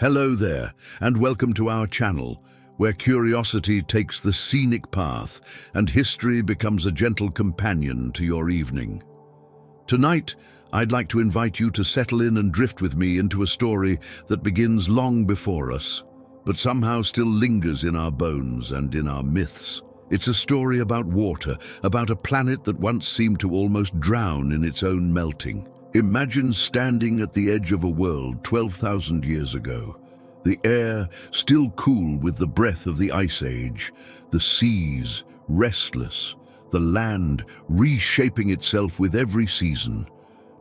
Hello there, and welcome to our channel, where curiosity takes the scenic path and history becomes a gentle companion to your evening. Tonight, I'd like to invite you to settle in and drift with me into a story that begins long before us, but somehow still lingers in our bones and in our myths. It's a story about water, about a planet that once seemed to almost drown in its own melting. Imagine standing at the edge of a world 12,000 years ago. The air still cool with the breath of the Ice Age, the seas restless, the land reshaping itself with every season.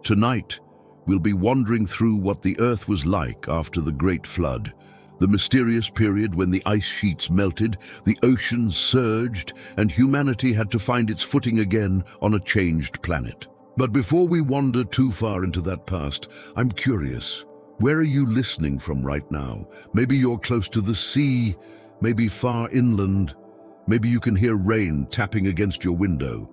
Tonight, we'll be wandering through what the Earth was like after the Great Flood, the mysterious period when the ice sheets melted, the oceans surged, and humanity had to find its footing again on a changed planet. But before we wander too far into that past, I'm curious. Where are you listening from right now? Maybe you're close to the sea, maybe far inland. Maybe you can hear rain tapping against your window.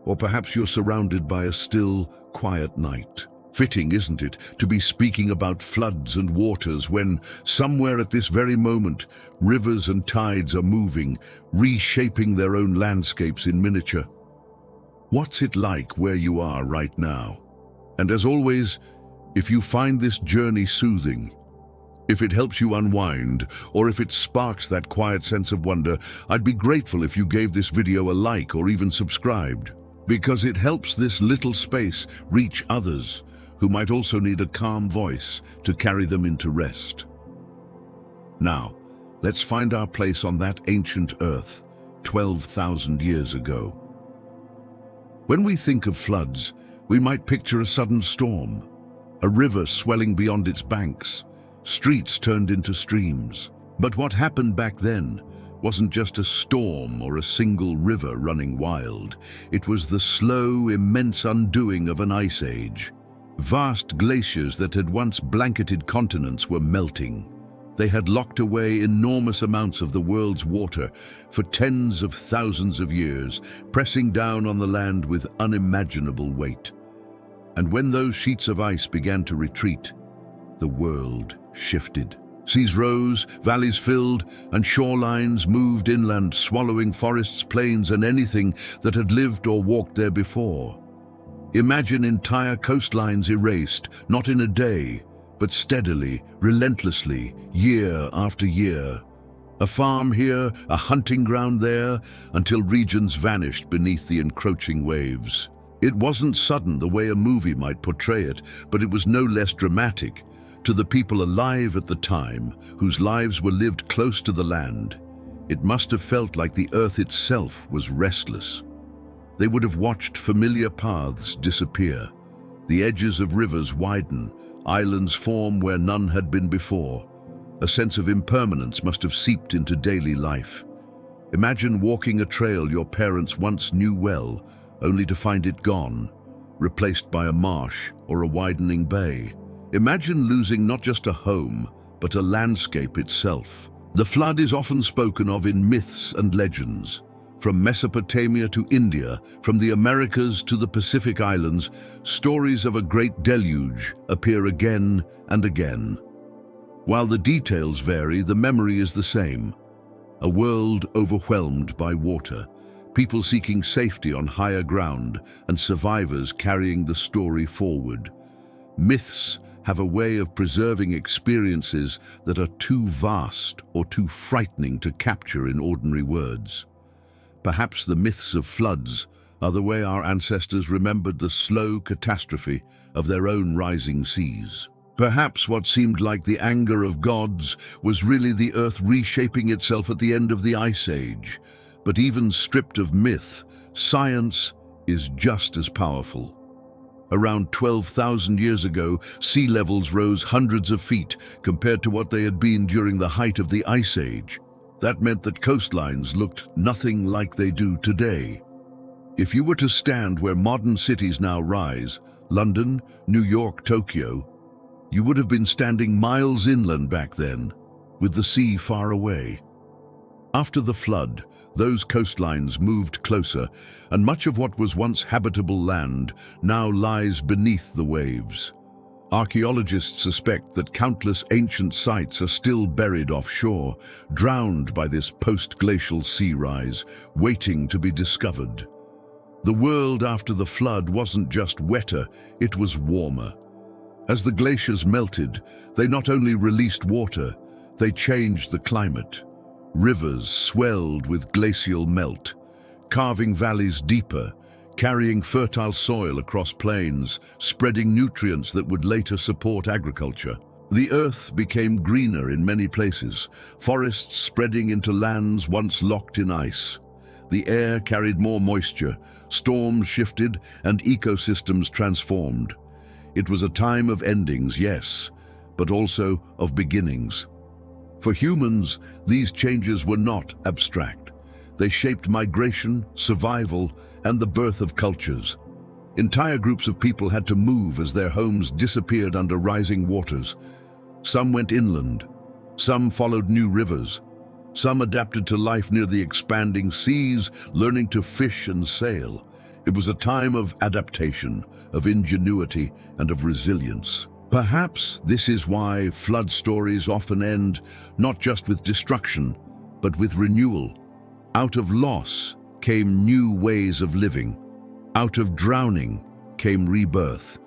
Or perhaps you're surrounded by a still, quiet night. Fitting, isn't it, to be speaking about floods and waters when, somewhere at this very moment, rivers and tides are moving, reshaping their own landscapes in miniature. What's it like where you are right now? And as always, if you find this journey soothing, if it helps you unwind, or if it sparks that quiet sense of wonder, I'd be grateful if you gave this video a like or even subscribed, because it helps this little space reach others who might also need a calm voice to carry them into rest. Now, let's find our place on that ancient Earth 12,000 years ago. When we think of floods, we might picture a sudden storm, a river swelling beyond its banks, streets turned into streams. But what happened back then wasn't just a storm or a single river running wild. It was the slow, immense undoing of an ice age. Vast glaciers that had once blanketed continents were melting. They had locked away enormous amounts of the world's water for tens of thousands of years, pressing down on the land with unimaginable weight. And when those sheets of ice began to retreat, the world shifted. Seas rose, valleys filled, and shorelines moved inland, swallowing forests, plains, and anything that had lived or walked there before. Imagine entire coastlines erased, not in a day, but steadily, relentlessly, year after year. A farm here, a hunting ground there, until regions vanished beneath the encroaching waves. It wasn't sudden the way a movie might portray it, but it was no less dramatic. To the people alive at the time, whose lives were lived close to the land, it must have felt like the earth itself was restless. They would have watched familiar paths disappear, the edges of rivers widen, islands form where none had been before. A sense of impermanence must have seeped into daily life. Imagine walking a trail your parents once knew well, only to find it gone, replaced by a marsh or a widening bay. Imagine losing not just a home, but a landscape itself. The flood is often spoken of in myths and legends. From Mesopotamia to India, from the Americas to the Pacific Islands, stories of a great deluge appear again and again. While the details vary, the memory is the same. A world overwhelmed by water, people seeking safety on higher ground, and survivors carrying the story forward. Myths have a way of preserving experiences that are too vast or too frightening to capture in ordinary words. Perhaps the myths of floods are the way our ancestors remembered the slow catastrophe of their own rising seas. Perhaps what seemed like the anger of gods was really the earth reshaping itself at the end of the Ice Age. But even stripped of myth, science is just as powerful. Around 12,000 years ago, sea levels rose hundreds of feet compared to what they had been during the height of the Ice Age. That meant that coastlines looked nothing like they do today. If you were to stand where modern cities now rise, London, New York, Tokyo, you would have been standing miles inland back then, with the sea far away. After the flood, those coastlines moved closer, and much of what was once habitable land now lies beneath the waves. Archaeologists suspect that countless ancient sites are still buried offshore, drowned by this post-glacial sea rise, waiting to be discovered. The world after the flood wasn't just wetter, it was warmer. As the glaciers melted, they not only released water, they changed the climate. Rivers swelled with glacial melt, carving valleys deeper, carrying fertile soil across plains, spreading nutrients that would later support agriculture. The earth became greener in many places, forests spreading into lands once locked in ice. The air carried more moisture, storms shifted, and ecosystems transformed. It was a time of endings, yes, but also of beginnings. For humans, these changes were not abstract. They shaped migration, survival, and the birth of cultures. Entire groups of people had to move as their homes disappeared under rising waters. Some went inland, some followed new rivers, some adapted to life near the expanding seas, learning to fish and sail. It was a time of adaptation, of ingenuity, and of resilience. Perhaps this is why flood stories often end not just with destruction, but with renewal. Out of loss came new ways of living. Out of drowning came rebirth.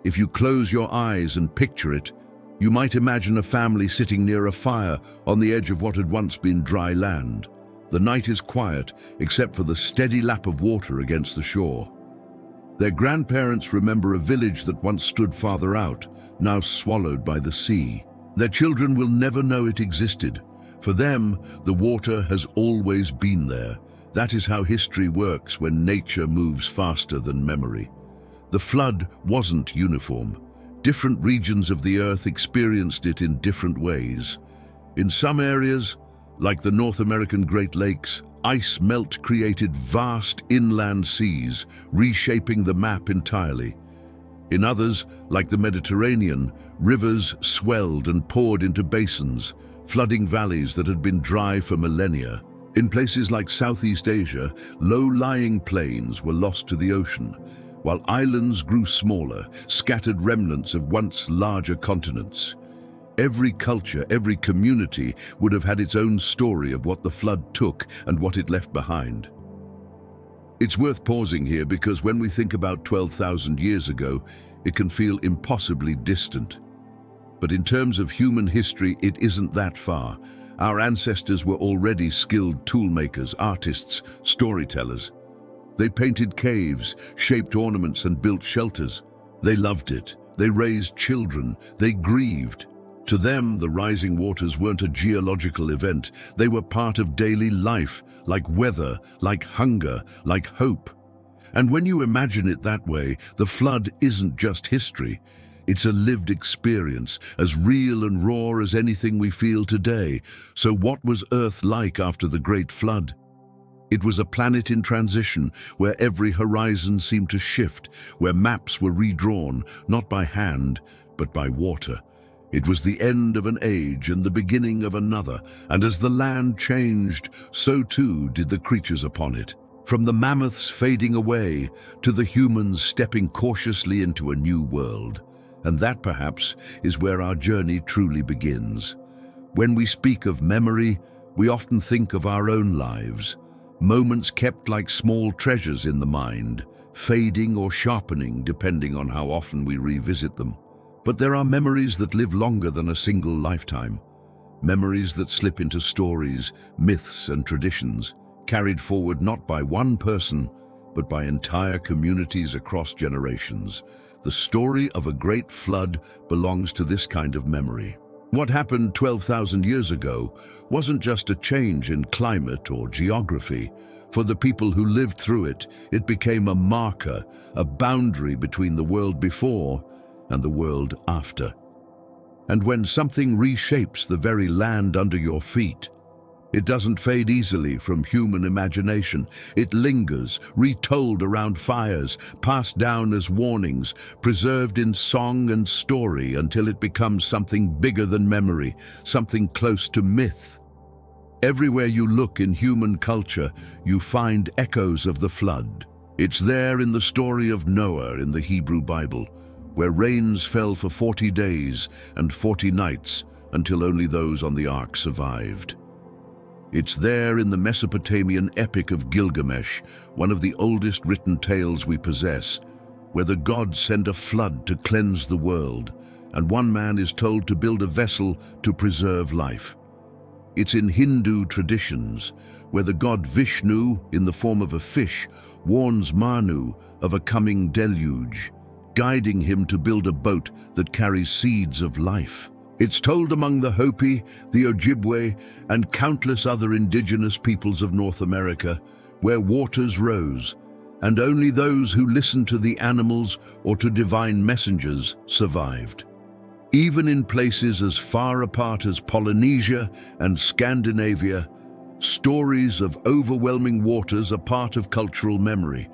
If you close your eyes and picture it, you might imagine a family sitting near a fire on the edge of what had once been dry land. The night is quiet, except for the steady lap of water against the shore. Their grandparents remember a village that once stood farther out, now swallowed by the sea. Their children will never know it existed. For them, the water has always been there. That is how history works when nature moves faster than memory. The flood wasn't uniform. Different regions of the earth experienced it in different ways. In some areas, like the North American Great Lakes, ice melt created vast inland seas, reshaping the map entirely. In others, like the Mediterranean, rivers swelled and poured into basins, flooding valleys that had been dry for millennia. In places like Southeast Asia, low-lying plains were lost to the ocean, while islands grew smaller, scattered remnants of once larger continents. Every culture, every community would have had its own story of what the flood took and what it left behind. It's worth pausing here because when we think about 12,000 years ago, it can feel impossibly distant. But in terms of human history, it isn't that far. Our ancestors were already skilled toolmakers, artists, storytellers. They painted caves, shaped ornaments, and built shelters. They loved it. They raised children. They grieved. To them, the rising waters weren't a geological event. They were part of daily life, like weather, like hunger, like hope. And when you imagine it that way, the flood isn't just history. It's a lived experience, as real and raw as anything we feel today. So what was Earth like after the Great Flood? It was a planet in transition, where every horizon seemed to shift, where maps were redrawn, not by hand, but by water. It was the end of an age and the beginning of another, and as the land changed, so too did the creatures upon it. From the mammoths fading away to the humans stepping cautiously into a new world. And that, perhaps, is where our journey truly begins. When we speak of memory, we often think of our own lives, moments kept like small treasures in the mind, fading or sharpening depending on how often we revisit them. But there are memories that live longer than a single lifetime. Memories that slip into stories, myths, and traditions, carried forward not by one person, but by entire communities across generations. The story of a great flood belongs to this kind of memory. What happened 12,000 years ago wasn't just a change in climate or geography. For the people who lived through it, it became a marker, a boundary between the world before and the world after. And when something reshapes the very land under your feet, it doesn't fade easily from human imagination. It lingers, retold around fires, passed down as warnings, preserved in song and story until it becomes something bigger than memory, something close to myth. Everywhere you look in human culture, you find echoes of the flood. It's there in the story of Noah in the Hebrew Bible, where rains fell for 40 days and 40 nights until only those on the ark survived. It's there in the Mesopotamian epic of Gilgamesh, one of the oldest written tales we possess, where the gods send a flood to cleanse the world, and one man is told to build a vessel to preserve life. It's in Hindu traditions, where the god Vishnu, in the form of a fish, warns Manu of a coming deluge, guiding him to build a boat that carries seeds of life. It's told among the Hopi, the Ojibwe, and countless other indigenous peoples of North America, where waters rose, and only those who listened to the animals or to divine messengers survived. Even in places as far apart as Polynesia and Scandinavia, stories of overwhelming waters are part of cultural memory.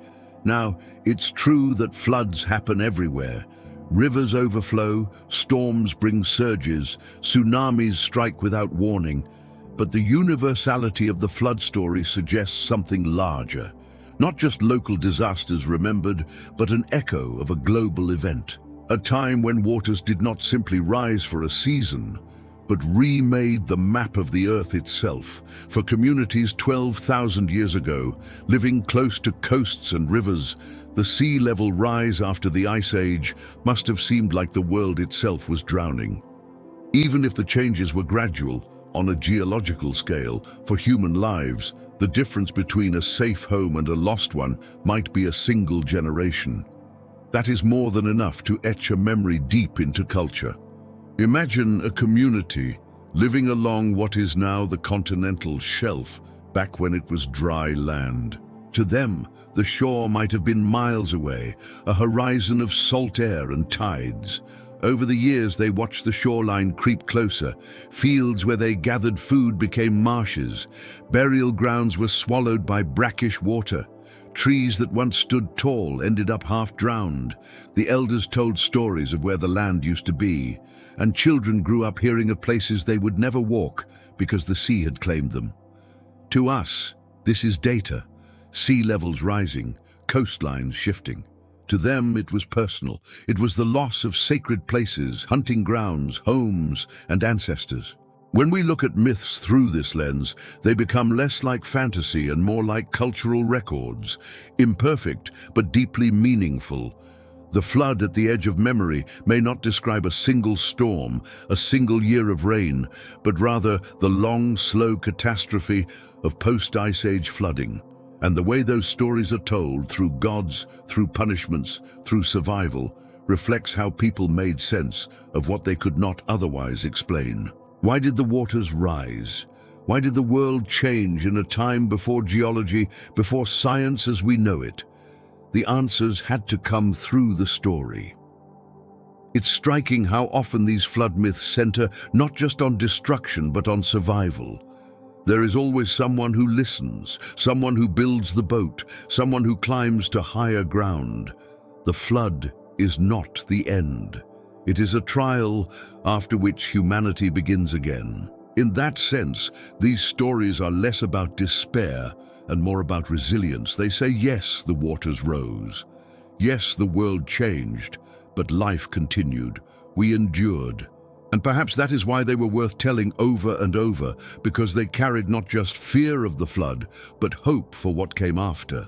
Now, it's true that floods happen everywhere. Rivers overflow, storms bring surges, tsunamis strike without warning. But the universality of the flood story suggests something larger. Not just local disasters remembered, but an echo of a global event. A time when waters did not simply rise for a season, but remade the map of the earth itself. For communities 12,000 years ago, living close to coasts and rivers, the sea level rise after the Ice Age must have seemed like the world itself was drowning. Even if the changes were gradual, on a geological scale, for human lives, the difference between a safe home and a lost one might be a single generation. That is more than enough to etch a memory deep into culture. Imagine a community living along what is now the continental shelf back when it was dry land. To them, the shore might have been miles away, a horizon of salt air and tides. Over the years, they watched the shoreline creep closer. Fields where they gathered food became marshes. Burial grounds were swallowed by brackish water. Trees that once stood tall ended up half drowned. The elders told stories of where the land used to be, and children grew up hearing of places they would never walk because the sea had claimed them. To us, this is data. Sea levels rising, coastlines shifting. To them, it was personal. It was the loss of sacred places, hunting grounds, homes, and ancestors. When we look at myths through this lens, they become less like fantasy and more like cultural records, imperfect but deeply meaningful. The flood at the edge of memory may not describe a single storm, a single year of rain, but rather the long, slow catastrophe of post-Ice Age flooding. And the way those stories are told, through gods, through punishments, through survival, reflects how people made sense of what they could not otherwise explain. Why did the waters rise? Why did the world change in a time before geology, before science as we know it? The answers had to come through the story. It's striking how often these flood myths center not just on destruction but on survival. There is always someone who listens, someone who builds the boat, someone who climbs to higher ground. The flood is not the end. It is a trial after which humanity begins again. In that sense, these stories are less about despair and more about resilience. They say, yes, the waters rose. Yes, the world changed, but life continued. We endured. And perhaps that is why they were worth telling over and over, because they carried not just fear of the flood, but hope for what came after.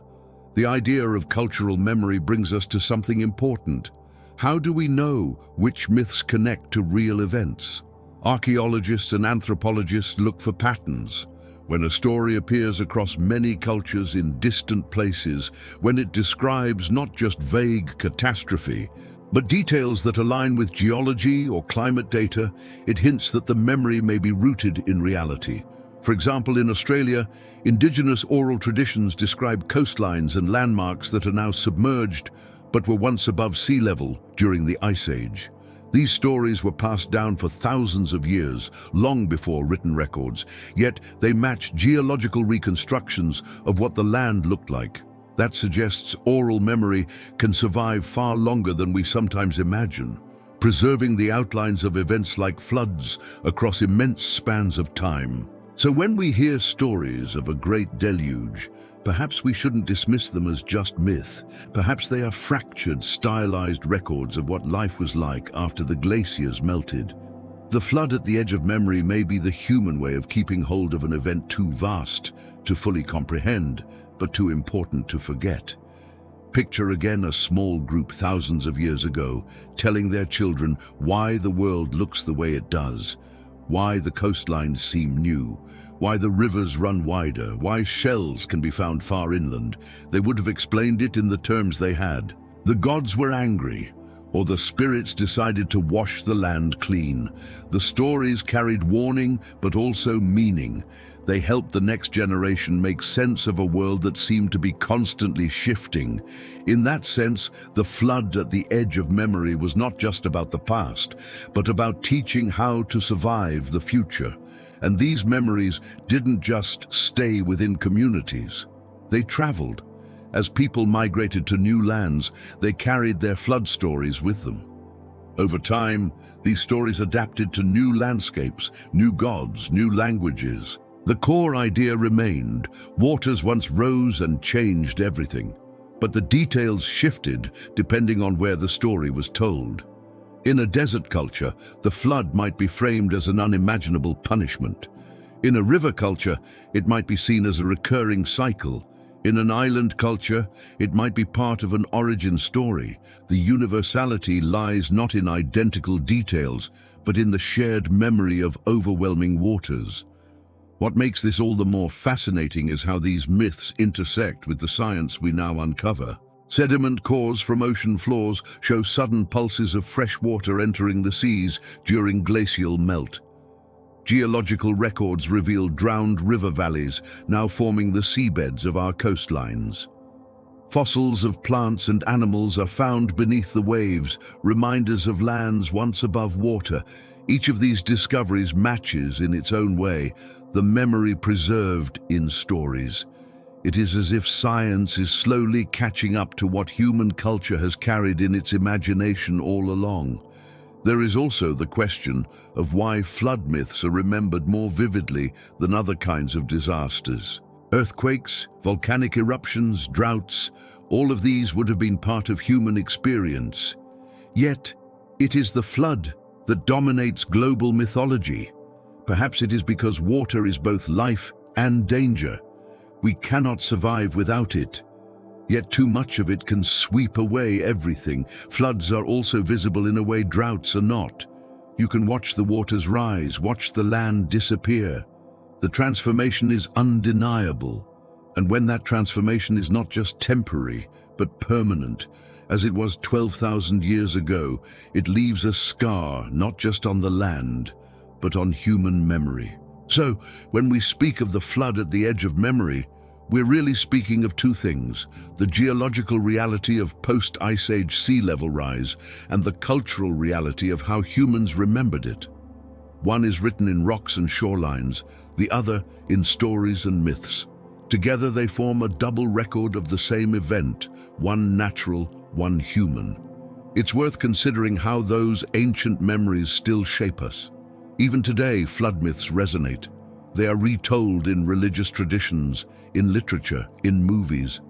The idea of cultural memory brings us to something important. How do we know which myths connect to real events? Archaeologists and anthropologists look for patterns. When a story appears across many cultures in distant places, when it describes not just vague catastrophe, but details that align with geology or climate data, it hints that the memory may be rooted in reality. For example, in Australia, indigenous oral traditions describe coastlines and landmarks that are now submerged, but were once above sea level during the Ice Age. These stories were passed down for thousands of years, long before written records, yet they match geological reconstructions of what the land looked like. That suggests oral memory can survive far longer than we sometimes imagine, preserving the outlines of events like floods across immense spans of time. So when we hear stories of a great deluge, perhaps we shouldn't dismiss them as just myth. Perhaps they are fractured, stylized records of what life was like after the glaciers melted. The flood at the edge of memory may be the human way of keeping hold of an event too vast to fully comprehend, but too important to forget. Picture again a small group thousands of years ago telling their children why the world looks the way it does, why the coastlines seem new, why the rivers run wider, why shells can be found far inland. They would have explained it in the terms they had. The gods were angry, or the spirits decided to wash the land clean. The stories carried warning, but also meaning. They helped the next generation make sense of a world that seemed to be constantly shifting. In that sense, the flood at the edge of memory was not just about the past, but about teaching how to survive the future. And these memories didn't just stay within communities. They traveled. As people migrated to new lands, they carried their flood stories with them. Over time, these stories adapted to new landscapes, new gods, new languages. The core idea remained. Waters once rose and changed everything, but the details shifted depending on where the story was told. In a desert culture, the flood might be framed as an unimaginable punishment. In a river culture, it might be seen as a recurring cycle. In an island culture, it might be part of an origin story. The universality lies not in identical details, but in the shared memory of overwhelming waters. What makes this all the more fascinating is how these myths intersect with the science we now uncover. Sediment cores from ocean floors show sudden pulses of fresh water entering the seas during glacial melt. Geological records reveal drowned river valleys now forming the seabeds of our coastlines. Fossils of plants and animals are found beneath the waves, reminders of lands once above water. Each of these discoveries matches, in its own way, the memory preserved in stories. It is as if science is slowly catching up to what human culture has carried in its imagination all along. There is also the question of why flood myths are remembered more vividly than other kinds of disasters. Earthquakes, volcanic eruptions, droughts, all of these would have been part of human experience. Yet, it is the flood that dominates global mythology. Perhaps it is because water is both life and danger. We cannot survive without it. Yet too much of it can sweep away everything. Floods are also visible in a way droughts are not. You can watch the waters rise, watch the land disappear. The transformation is undeniable. And when that transformation is not just temporary, but permanent, as it was 12,000 years ago, it leaves a scar not just on the land, but on human memory. So, when we speak of the flood at the edge of memory, we're really speaking of two things: the geological reality of post-Ice Age sea level rise and the cultural reality of how humans remembered it. One is written in rocks and shorelines, the other in stories and myths. Together they form a double record of the same event, one natural, one human. It's worth considering how those ancient memories still shape us. Even today, flood myths resonate. They are retold in religious traditions, in literature, in movies.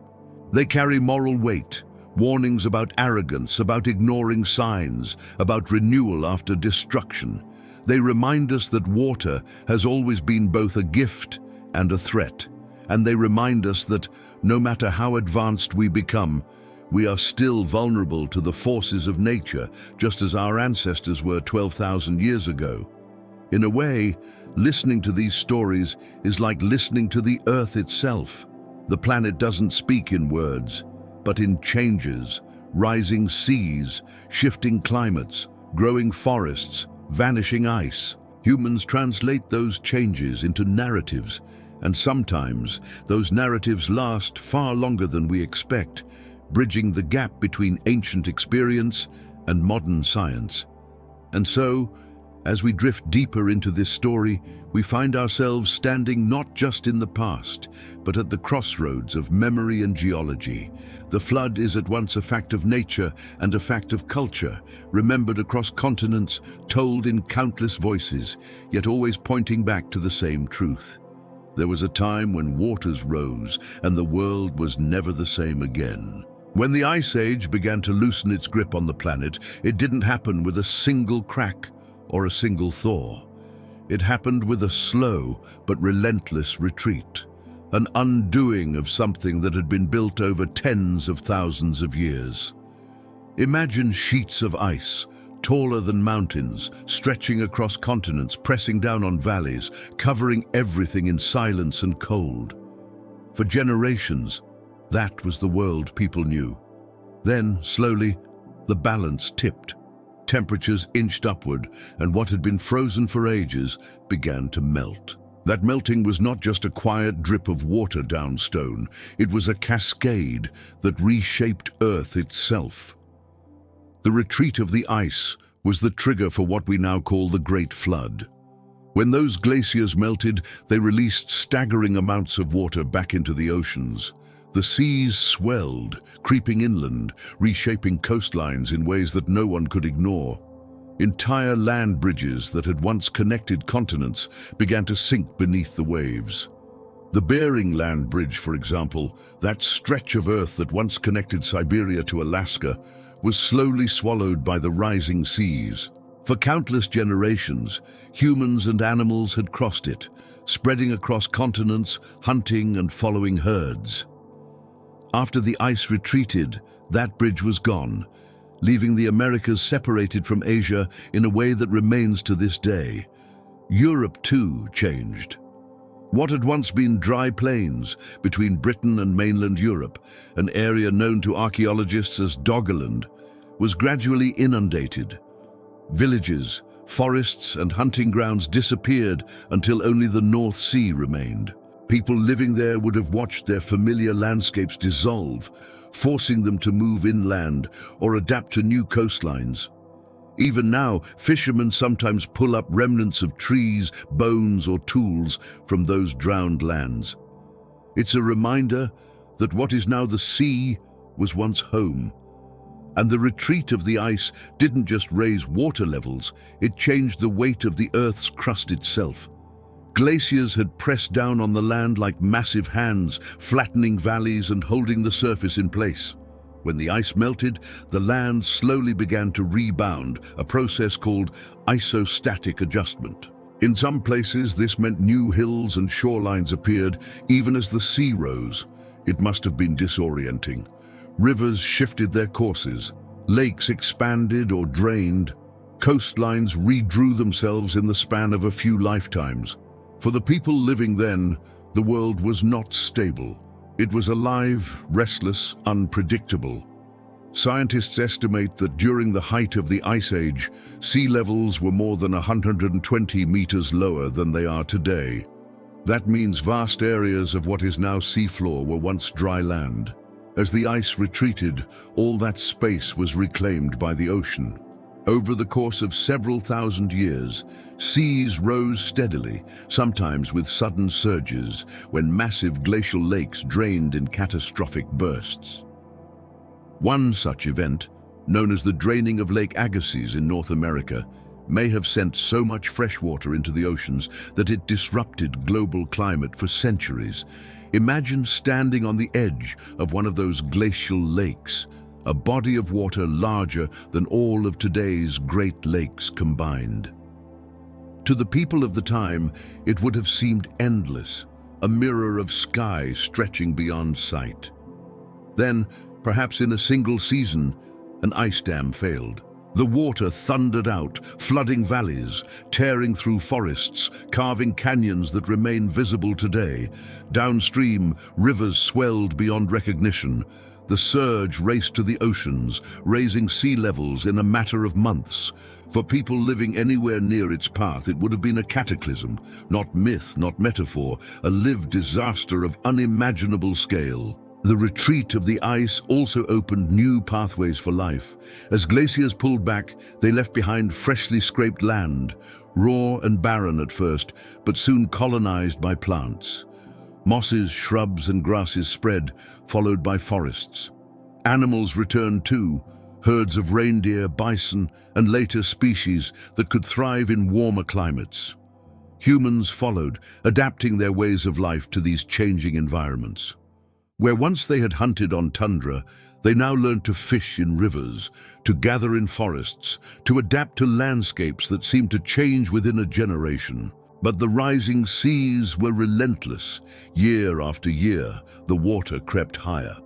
They carry moral weight, warnings about arrogance, about ignoring signs, about renewal after destruction. They remind us that water has always been both a gift and a threat. And they remind us that no matter how advanced we become, we are still vulnerable to the forces of nature, just as our ancestors were 12,000 years ago. In a way, listening to these stories is like listening to the earth itself. The planet doesn't speak in words, but in changes, rising seas, shifting climates, growing forests, vanishing ice. Humans translate those changes into narratives, and sometimes those narratives last far longer than we expect, bridging the gap between ancient experience and modern science. And so, as we drift deeper into this story, we find ourselves standing not just in the past, but at the crossroads of memory and geology. The flood is at once a fact of nature and a fact of culture, remembered across continents, told in countless voices, yet always pointing back to the same truth. There was a time when waters rose and the world was never the same again. When the Ice Age began to loosen its grip on the planet, it didn't happen with a single crack or a single thaw. It happened with a slow but relentless retreat, an undoing of something that had been built over tens of thousands of years. Imagine sheets of ice, taller than mountains, stretching across continents, pressing down on valleys, covering everything in silence and cold. For generations, that was the world people knew. Then, slowly, the balance tipped. Temperatures inched upward, and what had been frozen for ages began to melt. That melting was not just a quiet drip of water down stone. It was a cascade that reshaped Earth itself. The retreat of the ice was the trigger for what we now call the Great Flood. When those glaciers melted, they released staggering amounts of water back into the oceans. The seas swelled, creeping inland, reshaping coastlines in ways that no one could ignore. Entire land bridges that had once connected continents began to sink beneath the waves. The Bering Land Bridge, for example, that stretch of Earth that once connected Siberia to Alaska, was slowly swallowed by the rising seas. For countless generations, humans and animals had crossed it, spreading across continents, hunting and following herds. After the ice retreated, that bridge was gone, leaving the Americas separated from Asia in a way that remains to this day. Europe, too, changed. What had once been dry plains between Britain and mainland Europe, an area known to archaeologists as Doggerland, was gradually inundated. Villages, forests and hunting grounds disappeared until only the North Sea remained. People living there would have watched their familiar landscapes dissolve, forcing them to move inland or adapt to new coastlines. Even now, fishermen sometimes pull up remnants of trees, bones or tools from those drowned lands. It's a reminder that what is now the sea was once home. And the retreat of the ice didn't just raise water levels, it changed the weight of the Earth's crust itself. Glaciers had pressed down on the land like massive hands, flattening valleys and holding the surface in place. When the ice melted, the land slowly began to rebound, a process called isostatic adjustment. In some places, this meant new hills and shorelines appeared, even as the sea rose. It must have been disorienting. Rivers shifted their courses, lakes expanded or drained, coastlines redrew themselves in the span of a few lifetimes. For the people living then, the world was not stable. It was alive, restless, unpredictable. Scientists estimate that during the height of the Ice Age, sea levels were more than 120 meters lower than they are today. That means vast areas of what is now seafloor were once dry land. As the ice retreated, all that space was reclaimed by the ocean. Over the course of several thousand years, seas rose steadily, sometimes with sudden surges, when massive glacial lakes drained in catastrophic bursts. One such event, known as the draining of Lake Agassiz in North America, may have sent so much fresh water into the oceans that it disrupted global climate for centuries. Imagine standing on the edge of one of those glacial lakes, a body of water larger than all of today's Great Lakes combined. To the people of the time, it would have seemed endless, a mirror of sky stretching beyond sight. Then, perhaps in a single season, an ice dam failed. The water thundered out, flooding valleys, tearing through forests, carving canyons that remain visible today. Downstream, rivers swelled beyond recognition. The surge raced to the oceans, raising sea levels in a matter of months. For people living anywhere near its path, it would have been a cataclysm, not myth, not metaphor, a lived disaster of unimaginable scale. The retreat of the ice also opened new pathways for life. As glaciers pulled back, they left behind freshly scraped land, raw and barren at first, but soon colonized by plants. Mosses, shrubs and grasses spread, followed by forests. Animals returned too, herds of reindeer, bison and later species that could thrive in warmer climates. Humans followed, adapting their ways of life to these changing environments. Where once they had hunted on tundra, they now learned to fish in rivers, to gather in forests, to adapt to landscapes that seemed to change within a generation. But the rising seas were relentless. Year after year, the water crept higher.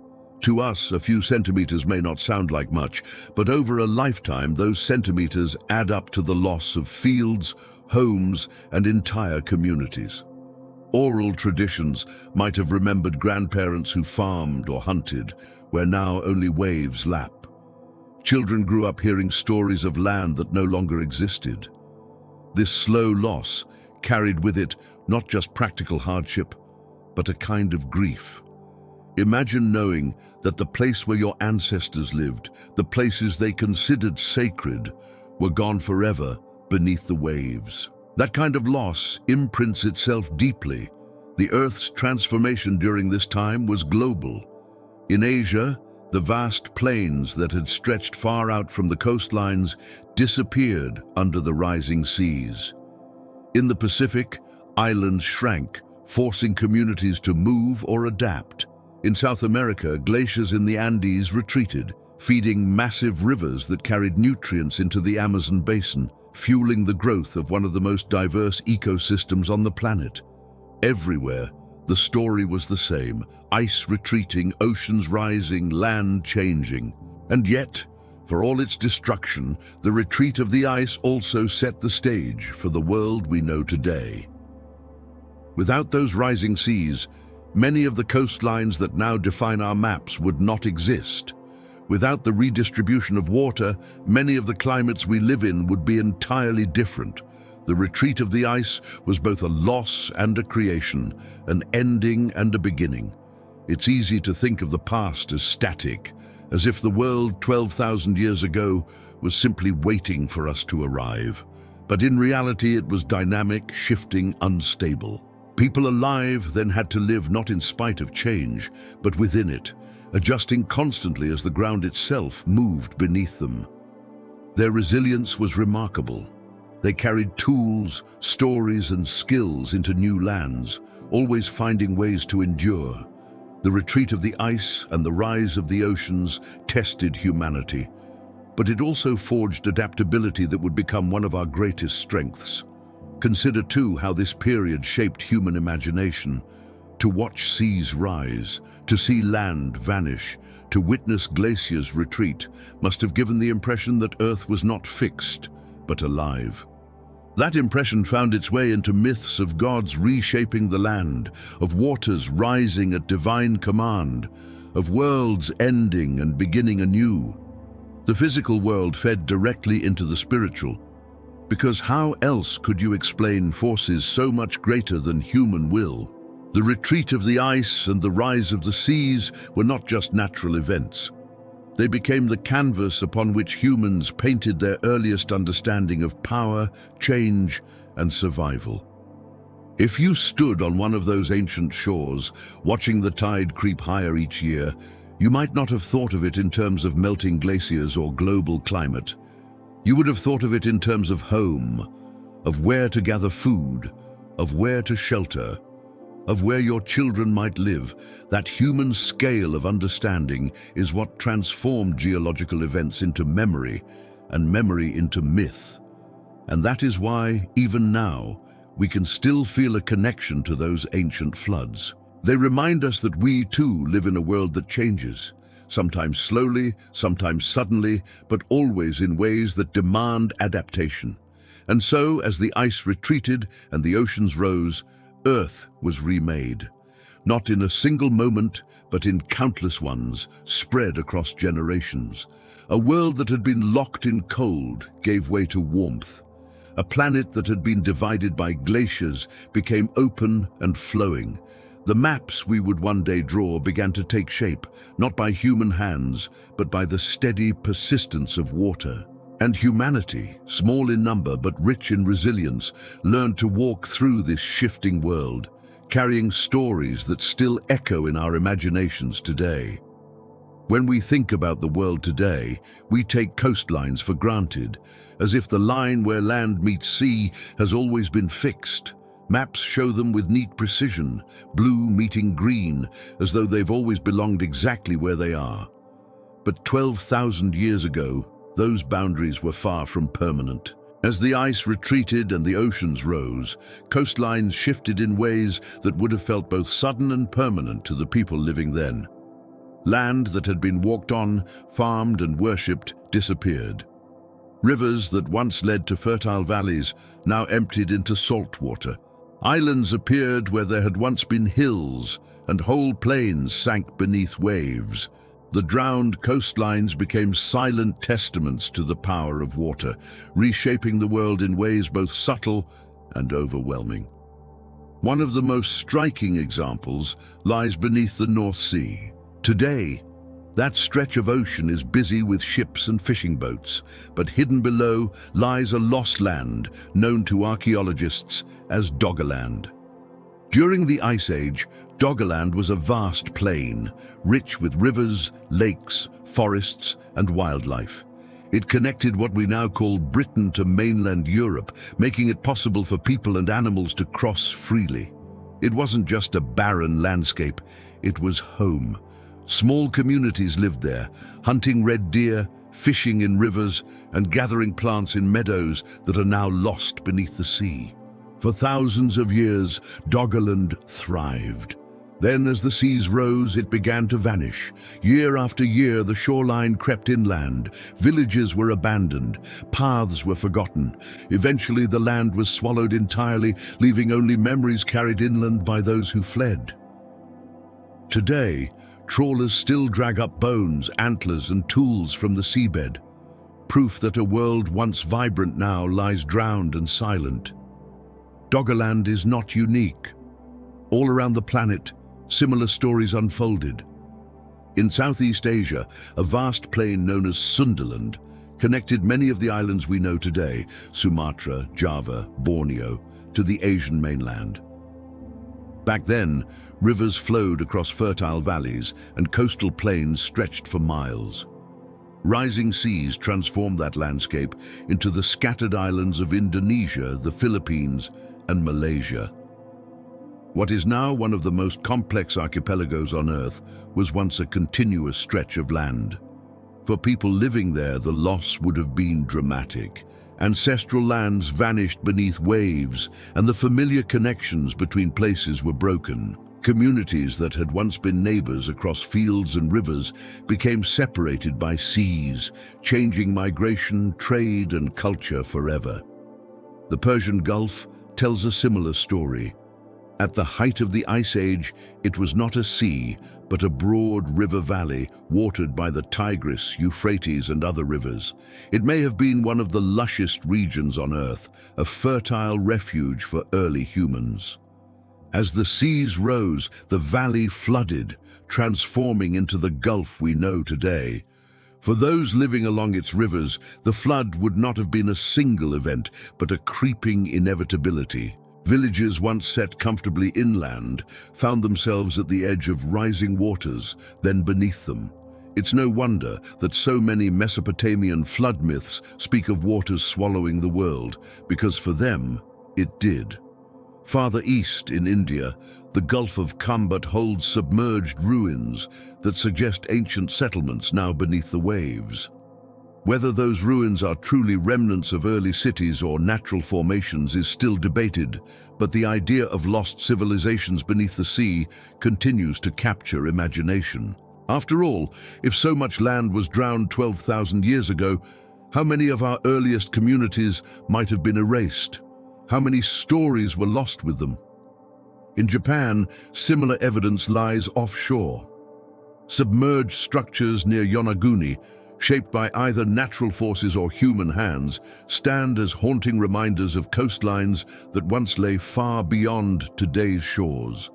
To us, a few centimeters may not sound like much, but over a lifetime, those centimeters add up to the loss of fields, homes, and entire communities. Oral traditions might have remembered grandparents who farmed or hunted, where now only waves lap. Children grew up hearing stories of land that no longer existed. This slow loss carried with it not just practical hardship, but a kind of grief. Imagine knowing that the place where your ancestors lived, the places they considered sacred, were gone forever beneath the waves. That kind of loss imprints itself deeply. The Earth's transformation during this time was global. In Asia, the vast plains that had stretched far out from the coastlines disappeared under the rising seas. In the Pacific, islands shrank, forcing communities to move or adapt. In South America, glaciers in the Andes retreated, feeding massive rivers that carried nutrients into the Amazon basin, fueling the growth of one of the most diverse ecosystems on the planet. Everywhere, the story was the same: ice retreating, oceans rising, land changing. And yet, for all its destruction, the retreat of the ice also set the stage for the world we know today. Without those rising seas, many of the coastlines that now define our maps would not exist. Without the redistribution of water, many of the climates we live in would be entirely different. The retreat of the ice was both a loss and a creation, an ending and a beginning. It's easy to think of the past as static, as if the world 12,000 years ago was simply waiting for us to arrive. But in reality, it was dynamic, shifting, unstable. People alive then had to live not in spite of change, but within it, adjusting constantly as the ground itself moved beneath them. Their resilience was remarkable. They carried tools, stories, and skills into new lands, always finding ways to endure. The retreat of the ice and the rise of the oceans tested humanity, but it also forged adaptability that would become one of our greatest strengths. Consider too how this period shaped human imagination. To watch seas rise, to see land vanish, to witness glaciers retreat, must have given the impression that Earth was not fixed, but alive. That impression found its way into myths of gods reshaping the land, of waters rising at divine command, of worlds ending and beginning anew. The physical world fed directly into the spiritual, because how else could you explain forces so much greater than human will? The retreat of the ice and the rise of the seas were not just natural events. They became the canvas upon which humans painted their earliest understanding of power, change, and survival. If you stood on one of those ancient shores, watching the tide creep higher each year, you might not have thought of it in terms of melting glaciers or global climate. You would have thought of it in terms of home, of where to gather food, of where to shelter, of where your children might live. That human scale of understanding is what transformed geological events into memory, and memory into myth. And that is why, even now, we can still feel a connection to those ancient floods. They remind us that we too live in a world that changes, sometimes slowly, sometimes suddenly, but always in ways that demand adaptation. And so, as the ice retreated and the oceans rose, Earth was remade, not in a single moment, but in countless ones, spread across generations. A world that had been locked in cold gave way to warmth. A planet that had been divided by glaciers became open and flowing. The maps we would one day draw began to take shape, not by human hands, but by the steady persistence of water. And humanity, small in number but rich in resilience, learned to walk through this shifting world, carrying stories that still echo in our imaginations today. When we think about the world today, we take coastlines for granted, as if the line where land meets sea has always been fixed. Maps show them with neat precision, blue meeting green, as though they've always belonged exactly where they are. But 12,000 years ago, those boundaries were far from permanent. As the ice retreated and the oceans rose, coastlines shifted in ways that would have felt both sudden and permanent to the people living then. Land that had been walked on, farmed and worshipped disappeared. Rivers that once led to fertile valleys now emptied into salt water. Islands appeared where there had once been hills, and whole plains sank beneath waves. The drowned coastlines became silent testaments to the power of water, reshaping the world in ways both subtle and overwhelming. One of the most striking examples lies beneath the North Sea. Today, that stretch of ocean is busy with ships and fishing boats, but hidden below lies a lost land known to archaeologists as Doggerland. During the Ice Age, Doggerland was a vast plain, rich with rivers, lakes, forests, and wildlife. It connected what we now call Britain to mainland Europe, making it possible for people and animals to cross freely. It wasn't just a barren landscape, it was home. Small communities lived there, hunting red deer, fishing in rivers, and gathering plants in meadows that are now lost beneath the sea. For thousands of years, Doggerland thrived. Then, as the seas rose, it began to vanish. Year after year, the shoreline crept inland. Villages were abandoned. Paths were forgotten. Eventually, the land was swallowed entirely, leaving only memories carried inland by those who fled. Today, trawlers still drag up bones, antlers, and tools from the seabed, proof that a world once vibrant now lies drowned and silent. Doggerland is not unique. All around the planet, similar stories unfolded. In Southeast Asia, a vast plain known as Sundaland connected many of the islands we know today, Sumatra, Java, Borneo, to the Asian mainland. Back then, rivers flowed across fertile valleys and coastal plains stretched for miles. Rising seas transformed that landscape into the scattered islands of Indonesia, the Philippines, and Malaysia. What is now one of the most complex archipelagos on Earth was once a continuous stretch of land. For people living there, the loss would have been dramatic. Ancestral lands vanished beneath waves, and the familiar connections between places were broken. Communities that had once been neighbors across fields and rivers became separated by seas, changing migration, trade, and culture forever. The Persian Gulf tells a similar story. At the height of the Ice Age, it was not a sea, but a broad river valley watered by the Tigris, Euphrates, and other rivers. It may have been one of the lushest regions on Earth, a fertile refuge for early humans. As the seas rose, the valley flooded, transforming into the Gulf we know today. For those living along its rivers, the flood would not have been a single event, but a creeping inevitability. Villages once set comfortably inland found themselves at the edge of rising waters, then beneath them. It's no wonder that so many Mesopotamian flood myths speak of waters swallowing the world, because for them, it did. Farther east in India, the Gulf of Kambat holds submerged ruins that suggest ancient settlements now beneath the waves. Whether those ruins are truly remnants of early cities or natural formations is still debated, but the idea of lost civilizations beneath the sea continues to capture imagination. After all, if so much land was drowned 12,000 years ago, how many of our earliest communities might have been erased? How many stories were lost with them? In Japan, similar evidence lies offshore. Submerged structures near Yonaguni, shaped by either natural forces or human hands, stand as haunting reminders of coastlines that once lay far beyond today's shores.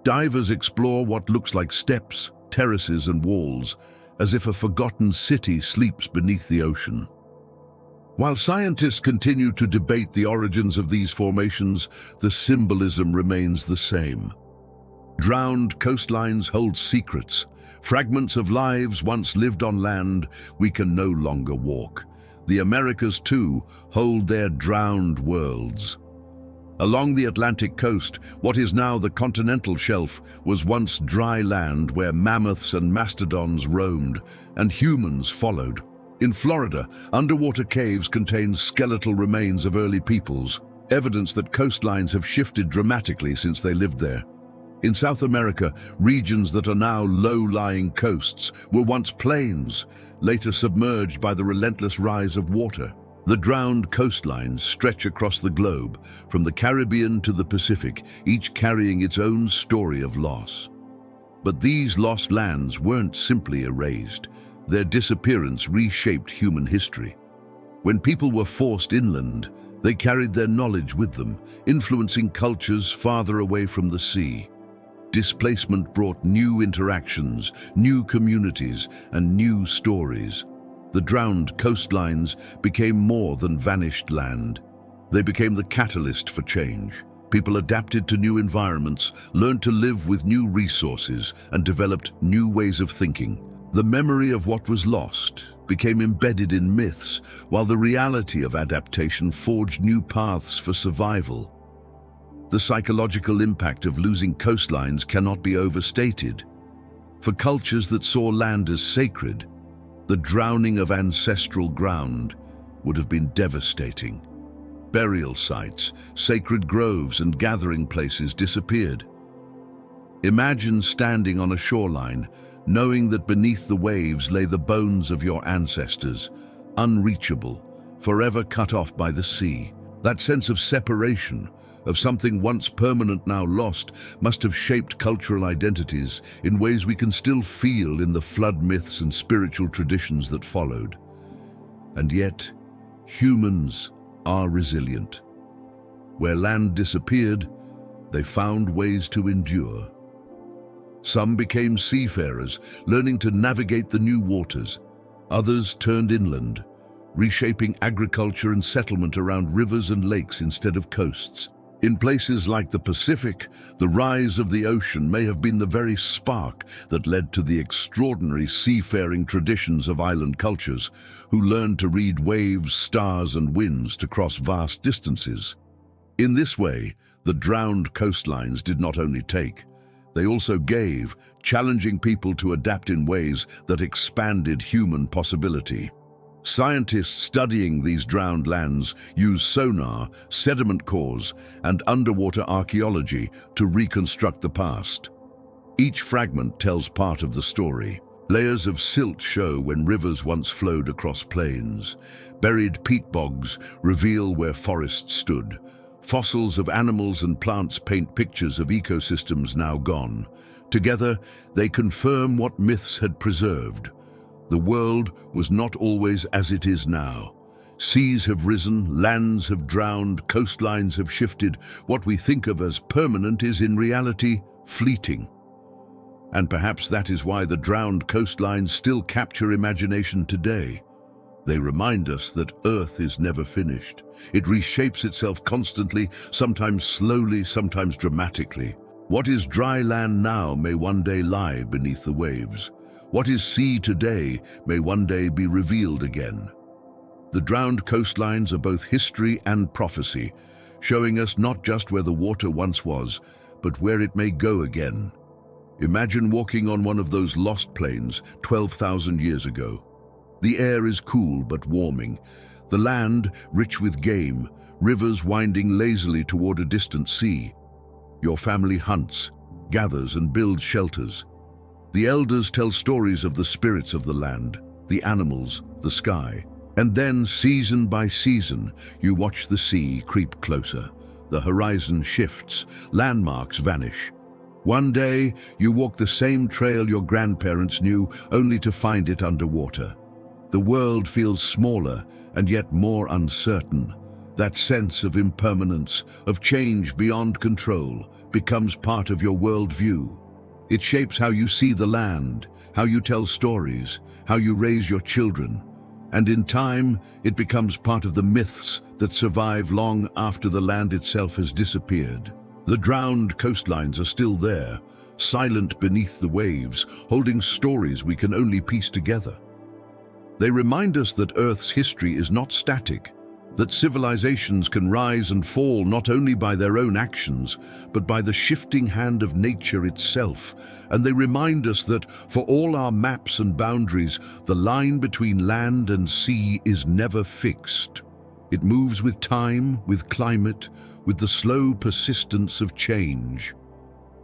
Divers explore what looks like steps, terraces, and walls, as if a forgotten city sleeps beneath the ocean. While scientists continue to debate the origins of these formations, the symbolism remains the same. Drowned coastlines hold secrets, fragments of lives once lived on land we can no longer walk. The Americas, too, hold their drowned worlds. Along the Atlantic coast, what is now the continental shelf was once dry land where mammoths and mastodons roamed, and humans followed. In Florida, underwater caves contain skeletal remains of early peoples, evidence that coastlines have shifted dramatically since they lived there. In South America, regions that are now low-lying coasts were once plains, later submerged by the relentless rise of water. The drowned coastlines stretch across the globe, from the Caribbean to the Pacific, each carrying its own story of loss. But these lost lands weren't simply erased. Their disappearance reshaped human history. When people were forced inland, they carried their knowledge with them, influencing cultures farther away from the sea. Displacement brought new interactions, new communities, and new stories. The drowned coastlines became more than vanished land. They became the catalyst for change. People adapted to new environments, learned to live with new resources, and developed new ways of thinking. The memory of what was lost became embedded in myths, while the reality of adaptation forged new paths for survival. The psychological impact of losing coastlines cannot be overstated. For cultures that saw land as sacred, the drowning of ancestral ground would have been devastating. Burial sites, sacred groves, and gathering places disappeared. Imagine standing on a shoreline, knowing that beneath the waves lay the bones of your ancestors, unreachable, forever cut off by the sea. That sense of separation, of something once permanent now lost, must have shaped cultural identities in ways we can still feel in the flood myths and spiritual traditions that followed. And yet, humans are resilient. Where land disappeared, they found ways to endure. Some became seafarers, learning to navigate the new waters. Others turned inland, reshaping agriculture and settlement around rivers and lakes instead of coasts. In places like the Pacific, the rise of the ocean may have been the very spark that led to the extraordinary seafaring traditions of island cultures, who learned to read waves, stars, and winds to cross vast distances. In this way, the drowned coastlines did not only take, they also gave, challenging people to adapt in ways that expanded human possibility. Scientists studying these drowned lands use sonar, sediment cores, and underwater archaeology to reconstruct the past. Each fragment tells part of the story. Layers of silt show when rivers once flowed across plains. Buried peat bogs reveal where forests stood. Fossils of animals and plants paint pictures of ecosystems now gone. Together, they confirm what myths had preserved. The world was not always as it is now. Seas have risen, lands have drowned, coastlines have shifted. What we think of as permanent is in reality fleeting. And perhaps that is why the drowned coastlines still capture imagination today. They remind us that Earth is never finished. It reshapes itself constantly, sometimes slowly, sometimes dramatically. What is dry land now may one day lie beneath the waves. What is sea today may one day be revealed again. The drowned coastlines are both history and prophecy, showing us not just where the water once was, but where it may go again. Imagine walking on one of those lost plains 12,000 years ago. The air is cool but warming, the land rich with game, rivers winding lazily toward a distant sea. Your family hunts, gathers, and builds shelters. The elders tell stories of the spirits of the land, the animals, the sky. And then, season by season, you watch the sea creep closer. The horizon shifts, landmarks vanish. One day, you walk the same trail your grandparents knew, only to find it underwater. The world feels smaller and yet more uncertain. That sense of impermanence, of change beyond control, becomes part of your worldview. It shapes how you see the land, how you tell stories, how you raise your children. And in time, it becomes part of the myths that survive long after the land itself has disappeared. The drowned coastlines are still there, silent beneath the waves, holding stories we can only piece together. They remind us that Earth's history is not static. that civilizations can rise and fall not only by their own actions, but by the shifting hand of nature itself. And they remind us that, for all our maps and boundaries, the line between land and sea is never fixed. It moves with time, with climate, with the slow persistence of change.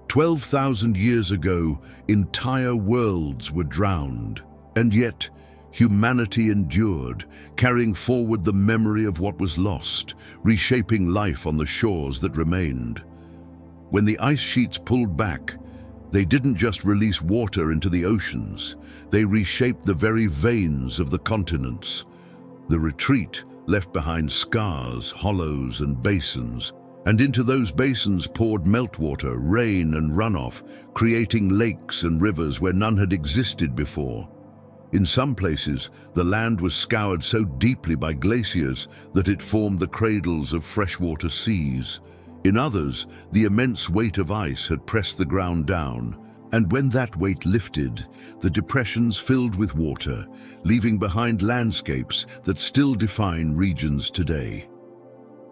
12,000 years ago, entire worlds were drowned, and yet humanity endured, carrying forward the memory of what was lost, reshaping life on the shores that remained. When the ice sheets pulled back, they didn't just release water into the oceans, they reshaped the very veins of the continents. The retreat left behind scars, hollows, and basins, and into those basins poured meltwater, rain, and runoff, creating lakes and rivers where none had existed before. In some places, the land was scoured so deeply by glaciers that it formed the cradles of freshwater seas. In others, the immense weight of ice had pressed the ground down, and when that weight lifted, the depressions filled with water, leaving behind landscapes that still define regions today.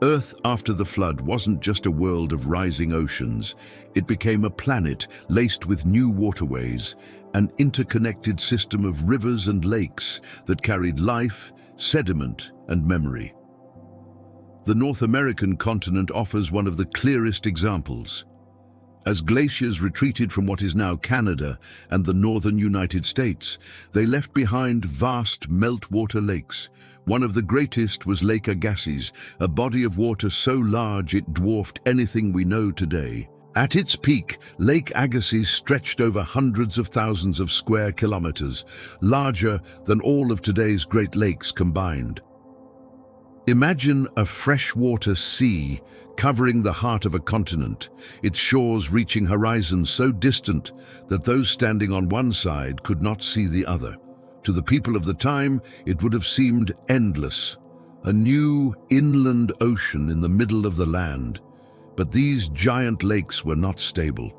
Earth after the flood wasn't just a world of rising oceans. It became a planet laced with new waterways, an interconnected system of rivers and lakes that carried life, sediment, and memory. The North American continent offers one of the clearest examples. As glaciers retreated from what is now Canada and the northern United States, they left behind vast meltwater lakes. One of the greatest was Lake Agassiz, a body of water so large it dwarfed anything we know today. At its peak, Lake Agassiz stretched over hundreds of thousands of square kilometers, larger than all of today's Great Lakes combined. Imagine a freshwater sea covering the heart of a continent, its shores reaching horizons so distant that those standing on one side could not see the other. To the people of the time, it would have seemed endless, a new inland ocean in the middle of the land. But these giant lakes were not stable.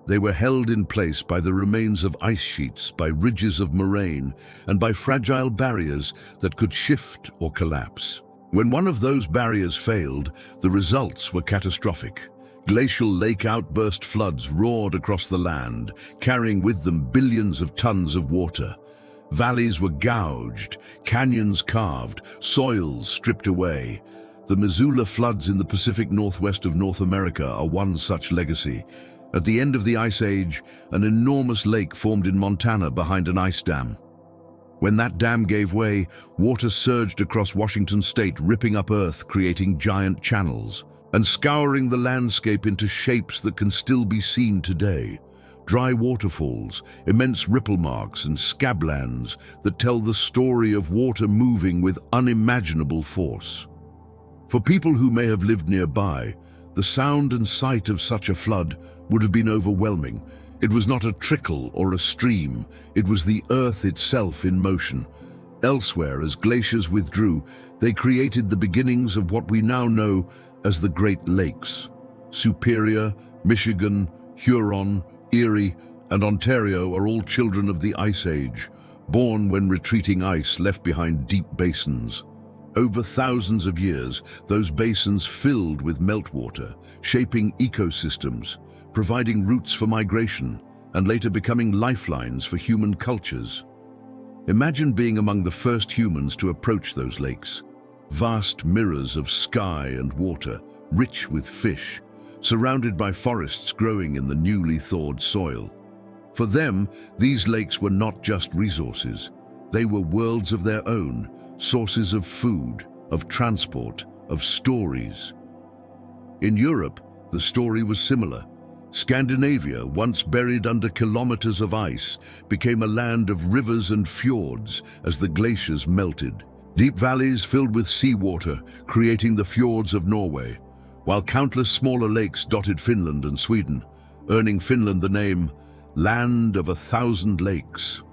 They were held in place by the remains of ice sheets, by ridges of moraine, and by fragile barriers that could shift or collapse. When one of those barriers failed, the results were catastrophic. Glacial lake outburst floods roared across the land, carrying with them billions of tons of water. Valleys were gouged, canyons carved, soils stripped away. The Missoula floods in the Pacific Northwest of North America are one such legacy. At the end of the Ice Age, an enormous lake formed in Montana behind an ice dam. When that dam gave way, water surged across Washington state, ripping up earth, creating giant channels, and scouring the landscape into shapes that can still be seen today. Dry waterfalls, immense ripple marks, and scablands that tell the story of water moving with unimaginable force. For people who may have lived nearby, the sound and sight of such a flood would have been overwhelming. It was not a trickle or a stream, it was the earth itself in motion. Elsewhere, as glaciers withdrew, they created the beginnings of what we now know as the Great Lakes. Superior, Michigan, Huron, Erie, and Ontario are all children of the Ice Age, born when retreating ice left behind deep basins. Over thousands of years, those basins filled with meltwater, shaping ecosystems, providing routes for migration, and later becoming lifelines for human cultures. Imagine being among the first humans to approach those lakes. Vast mirrors of sky and water, rich with fish, surrounded by forests growing in the newly thawed soil. For them, these lakes were not just resources. They were worlds of their own, sources of food, of transport, of stories. In Europe, the story was similar. Scandinavia, once buried under kilometers of ice, became a land of rivers and fjords as the glaciers melted. Deep valleys filled with seawater, creating the fjords of Norway, while countless smaller lakes dotted Finland and Sweden, earning Finland the name Land of 1,000 Lakes.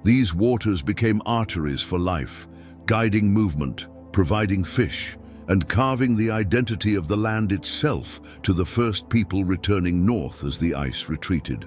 These waters became arteries for life, guiding movement, providing fish, and carving the identity of the land itself to the first people returning north as the ice retreated.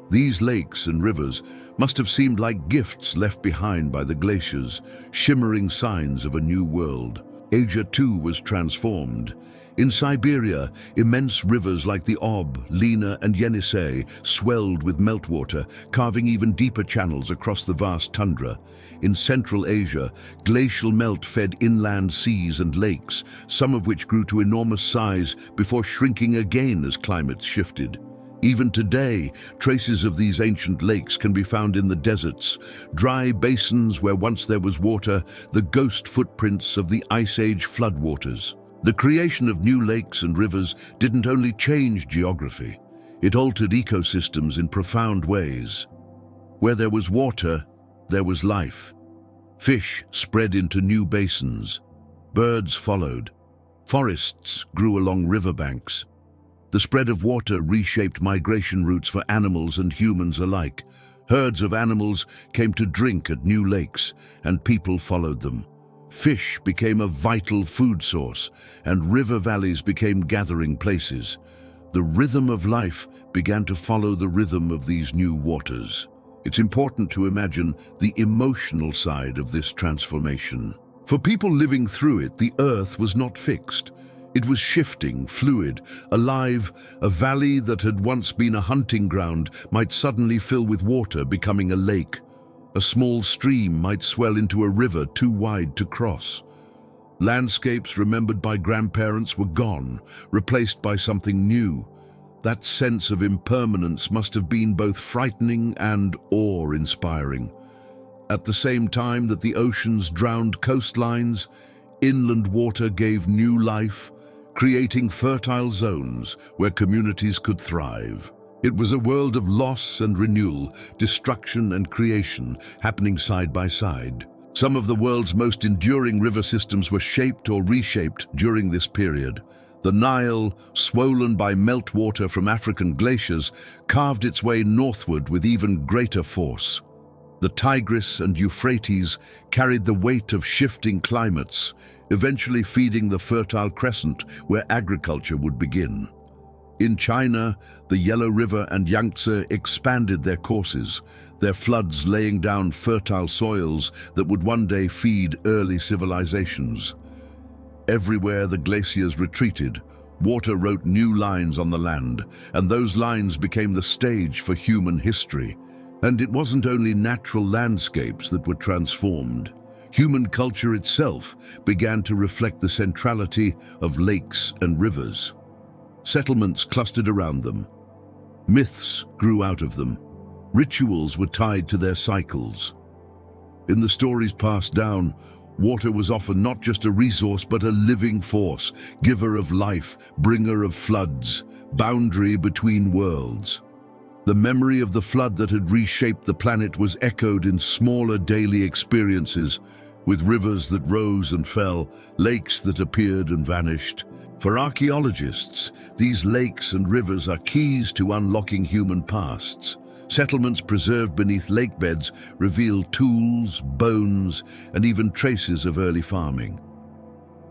These lakes and rivers must have seemed like gifts left behind by the glaciers, shimmering signs of a new world. Asia too was transformed. In Siberia, immense rivers like the Ob, Lena and Yenisei swelled with meltwater, carving even deeper channels across the vast tundra. In Central Asia, glacial melt fed inland seas and lakes, some of which grew to enormous size before shrinking again as climates shifted. Even today, traces of these ancient lakes can be found in the deserts, dry basins where once there was water, the ghost footprints of the Ice Age floodwaters. The creation of new lakes and rivers didn't only change geography, it altered ecosystems in profound ways. Where there was water, there was life. Fish spread into new basins. Birds followed. Forests grew along riverbanks. The spread of water reshaped migration routes for animals and humans alike. Herds of animals came to drink at new lakes, and people followed them. Fish became a vital food source, and river valleys became gathering places. The rhythm of life began to follow the rhythm of these new waters. It's important to imagine the emotional side of this transformation. For people living through it, the earth was not fixed. It was shifting, fluid, alive. A valley that had once been a hunting ground might suddenly fill with water, becoming a lake. A small stream might swell into a river too wide to cross. Landscapes remembered by grandparents were gone, replaced by something new. That sense of impermanence must have been both frightening and awe-inspiring. At the same time that the oceans drowned coastlines, inland water gave new life, creating fertile zones where communities could thrive. It was a world of loss and renewal, destruction and creation, happening side by side. Some of the world's most enduring river systems were shaped or reshaped during this period. The Nile, swollen by meltwater from African glaciers, carved its way northward with even greater force. The Tigris and Euphrates carried the weight of shifting climates, eventually feeding the Fertile Crescent where agriculture would begin. In China, the Yellow River and Yangtze expanded their courses, their floods laying down fertile soils that would one day feed early civilizations. Everywhere the glaciers retreated, water wrote new lines on the land, and those lines became the stage for human history. And it wasn't only natural landscapes that were transformed. Human culture itself began to reflect the centrality of lakes and rivers. Settlements clustered around them. Myths grew out of them. Rituals were tied to their cycles. In the stories passed down, water was often not just a resource but a living force, giver of life, bringer of floods, boundary between worlds. The memory of the flood that had reshaped the planet was echoed in smaller daily experiences, with rivers that rose and fell, lakes that appeared and vanished. For archaeologists, these lakes and rivers are keys to unlocking human pasts. Settlements preserved beneath lake beds reveal tools, bones, and even traces of early farming.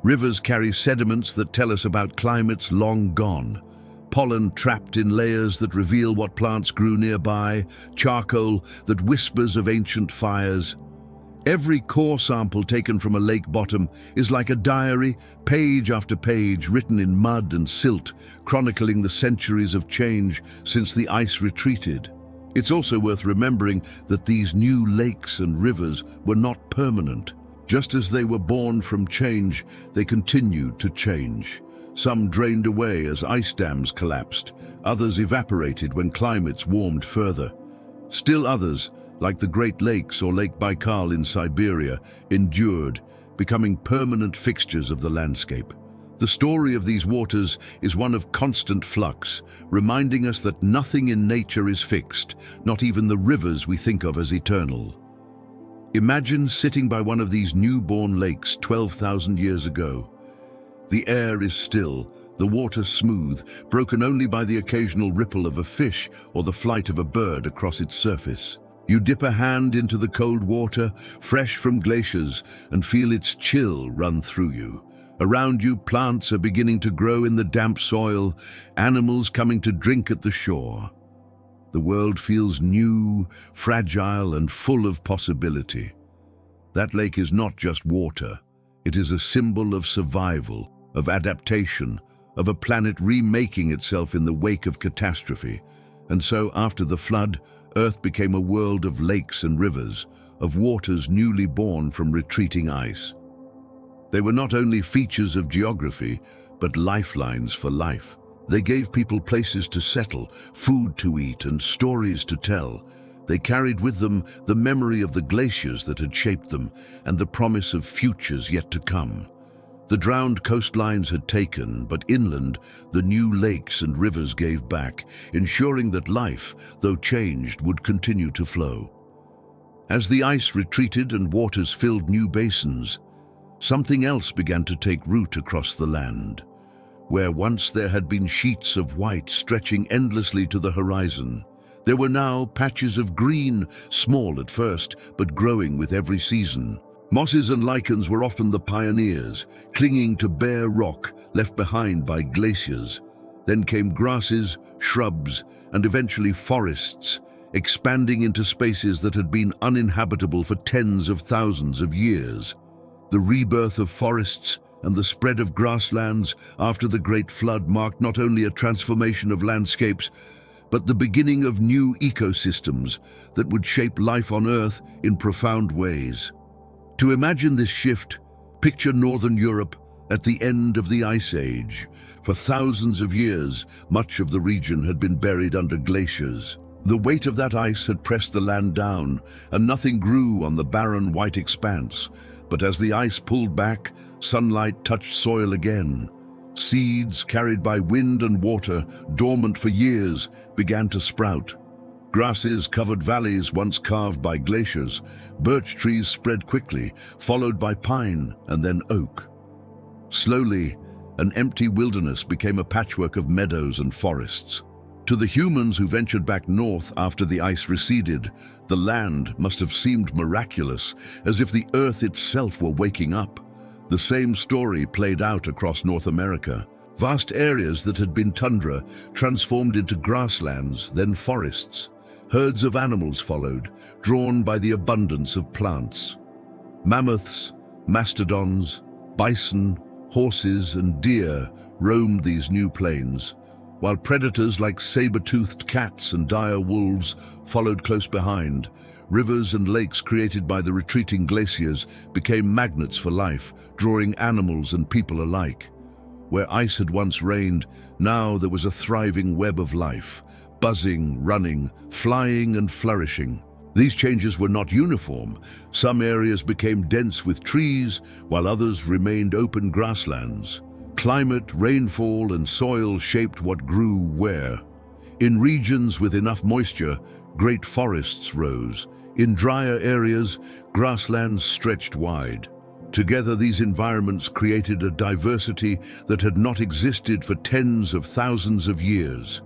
Rivers carry sediments that tell us about climates long gone. Pollen trapped in layers that reveal what plants grew nearby, charcoal that whispers of ancient fires. Every core sample taken from a lake bottom is like a diary, page after page written in mud and silt, chronicling the centuries of change since the ice retreated. It's also worth remembering that these new lakes and rivers were not permanent. Just as they were born from change, they continued to change. Some drained away as ice dams collapsed, others evaporated when climates warmed further. Still others, like the Great Lakes or Lake Baikal in Siberia, endured, becoming permanent fixtures of the landscape. The story of these waters is one of constant flux, reminding us that nothing in nature is fixed, not even the rivers we think of as eternal. Imagine sitting by one of these newborn lakes 12,000 years ago. The air is still, the water smooth, broken only by the occasional ripple of a fish or the flight of a bird across its surface. You dip a hand into the cold water, fresh from glaciers, and feel its chill run through you. Around you, plants are beginning to grow in the damp soil, animals coming to drink at the shore. The world feels new, fragile, and full of possibility. That lake is not just water. It is a symbol of survival, of adaptation, of a planet remaking itself in the wake of catastrophe. And so, after the flood, Earth became a world of lakes and rivers, of waters newly born from retreating ice. They were not only features of geography, but lifelines for life. They gave people places to settle, food to eat, and stories to tell. They carried with them the memory of the glaciers that had shaped them, and the promise of futures yet to come. The drowned coastlines had taken, but inland, the new lakes and rivers gave back, ensuring that life, though changed, would continue to flow. As the ice retreated and waters filled new basins, something else began to take root across the land. Where once there had been sheets of white stretching endlessly to the horizon, there were now patches of green, small at first, but growing with every season. Mosses and lichens were often the pioneers, clinging to bare rock left behind by glaciers. Then came grasses, shrubs, and eventually forests, expanding into spaces that had been uninhabitable for tens of thousands of years. The rebirth of forests and the spread of grasslands after the Great Flood marked not only a transformation of landscapes, but the beginning of new ecosystems that would shape life on Earth in profound ways. To imagine this shift, picture Northern Europe at the end of the Ice Age. For thousands of years, much of the region had been buried under glaciers. The weight of that ice had pressed the land down, and nothing grew on the barren white expanse. But as the ice pulled back, sunlight touched soil again. Seeds carried by wind and water, dormant for years, began to sprout. Grasses covered valleys once carved by glaciers. Birch trees spread quickly, followed by pine and then oak. Slowly, an empty wilderness became a patchwork of meadows and forests. To the humans who ventured back north after the ice receded, the land must have seemed miraculous, as if the earth itself were waking up. The same story played out across North America. Vast areas that had been tundra transformed into grasslands, then forests. Herds of animals followed, drawn by the abundance of plants. Mammoths, mastodons, bison, horses, and deer roamed these new plains, while predators like saber-toothed cats and dire wolves followed close behind. Rivers and lakes created by the retreating glaciers became magnets for life, drawing animals and people alike. Where ice had once reigned, now there was a thriving web of life, buzzing, running, flying, and flourishing. These changes were not uniform. Some areas became dense with trees, while others remained open grasslands. Climate, rainfall, and soil shaped what grew where. In regions with enough moisture, great forests rose. In drier areas, grasslands stretched wide. Together, these environments created a diversity that had not existed for tens of thousands of years.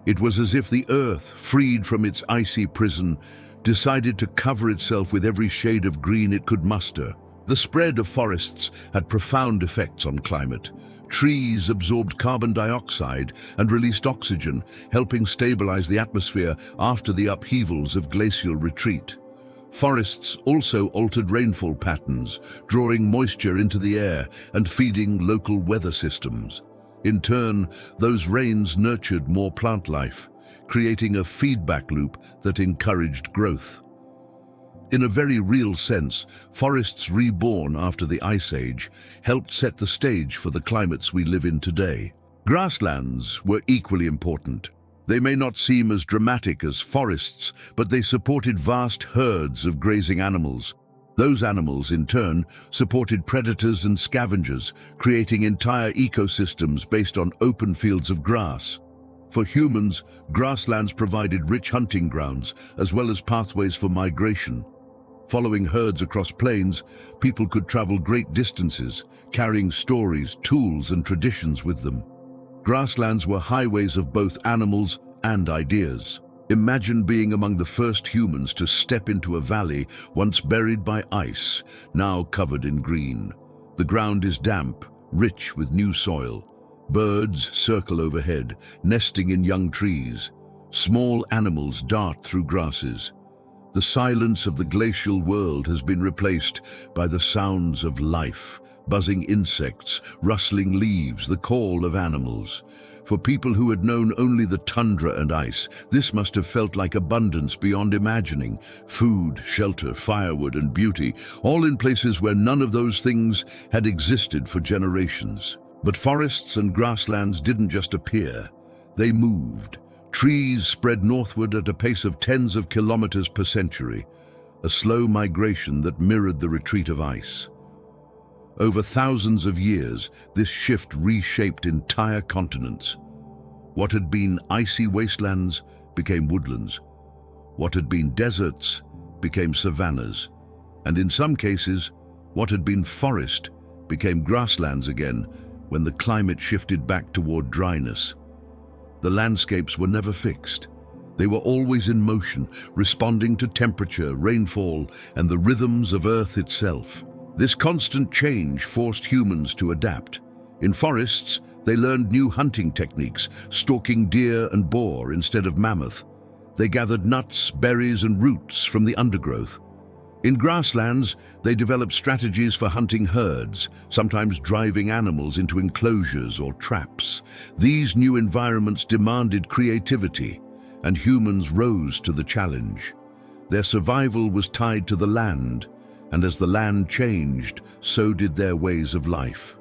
It was as if the earth, freed from its icy prison, decided to cover itself with every shade of green it could muster. The spread of forests had profound effects on climate. Trees absorbed carbon dioxide and released oxygen, helping stabilize the atmosphere after the upheavals of glacial retreat. Forests also altered rainfall patterns, drawing moisture into the air and feeding local weather systems. In turn, those rains nurtured more plant life, creating a feedback loop that encouraged growth. In a very real sense, forests reborn after the Ice Age helped set the stage for the climates we live in today. Grasslands were equally important. They may not seem as dramatic as forests, but they supported vast herds of grazing animals. Those animals, in turn, supported predators and scavengers, creating entire ecosystems based on open fields of grass. For humans, grasslands provided rich hunting grounds, as well as pathways for migration. Following herds across plains, people could travel great distances, carrying stories, tools, and traditions with them. Grasslands were highways of both animals and ideas. Imagine being among the first humans to step into a valley once buried by ice, now covered in green. The ground is damp, rich with new soil. Birds circle overhead, nesting in young trees. Small animals dart through grasses. The silence of the glacial world has been replaced by the sounds of life, buzzing insects, rustling leaves, the call of animals. For people who had known only the tundra and ice, this must have felt like abundance beyond imagining. Food, shelter, firewood, and beauty, all in places where none of those things had existed for generations. But forests and grasslands didn't just appear. They moved. Trees spread northward at a pace of tens of kilometers per century, a slow migration that mirrored the retreat of ice. Over thousands of years, this shift reshaped entire continents. What had been icy wastelands became woodlands. What had been deserts became savannas. And in some cases, what had been forest became grasslands again when the climate shifted back toward dryness. The landscapes were never fixed. They were always in motion, responding to temperature, rainfall, and the rhythms of Earth itself. This constant change forced humans to adapt. In forests, they learned new hunting techniques, stalking deer and boar instead of mammoth. They gathered nuts, berries, and roots from the undergrowth. In grasslands, they developed strategies for hunting herds, sometimes driving animals into enclosures or traps. These new environments demanded creativity, and humans rose to the challenge. Their survival was tied to the land, and as the land changed, so did their ways of life.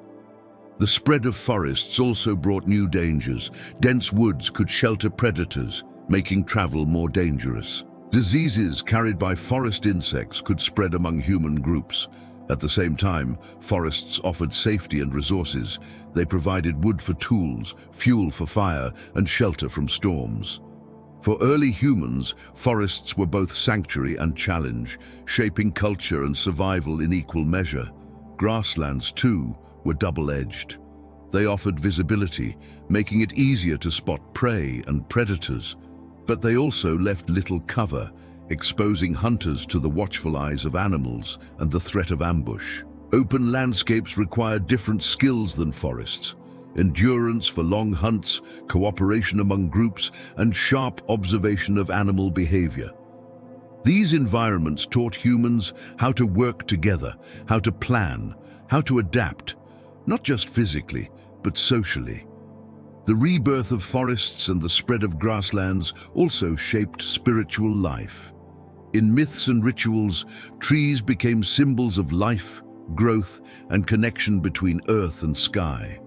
The spread of forests also brought new dangers. Dense woods could shelter predators, making travel more dangerous. Diseases carried by forest insects could spread among human groups. At the same time, forests offered safety and resources. They provided wood for tools, fuel for fire, and shelter from storms. For early humans, forests were both sanctuary and challenge, shaping culture and survival in equal measure. Grasslands, too, were double-edged. They offered visibility, making it easier to spot prey and predators. But they also left little cover, exposing hunters to the watchful eyes of animals and the threat of ambush. Open landscapes required different skills than forests. Endurance for long hunts, cooperation among groups, and sharp observation of animal behavior. These environments taught humans how to work together, how to plan, how to adapt, not just physically, but socially. The rebirth of forests and the spread of grasslands also shaped spiritual life. In myths and rituals, trees became symbols of life, growth, and connection between earth and sky.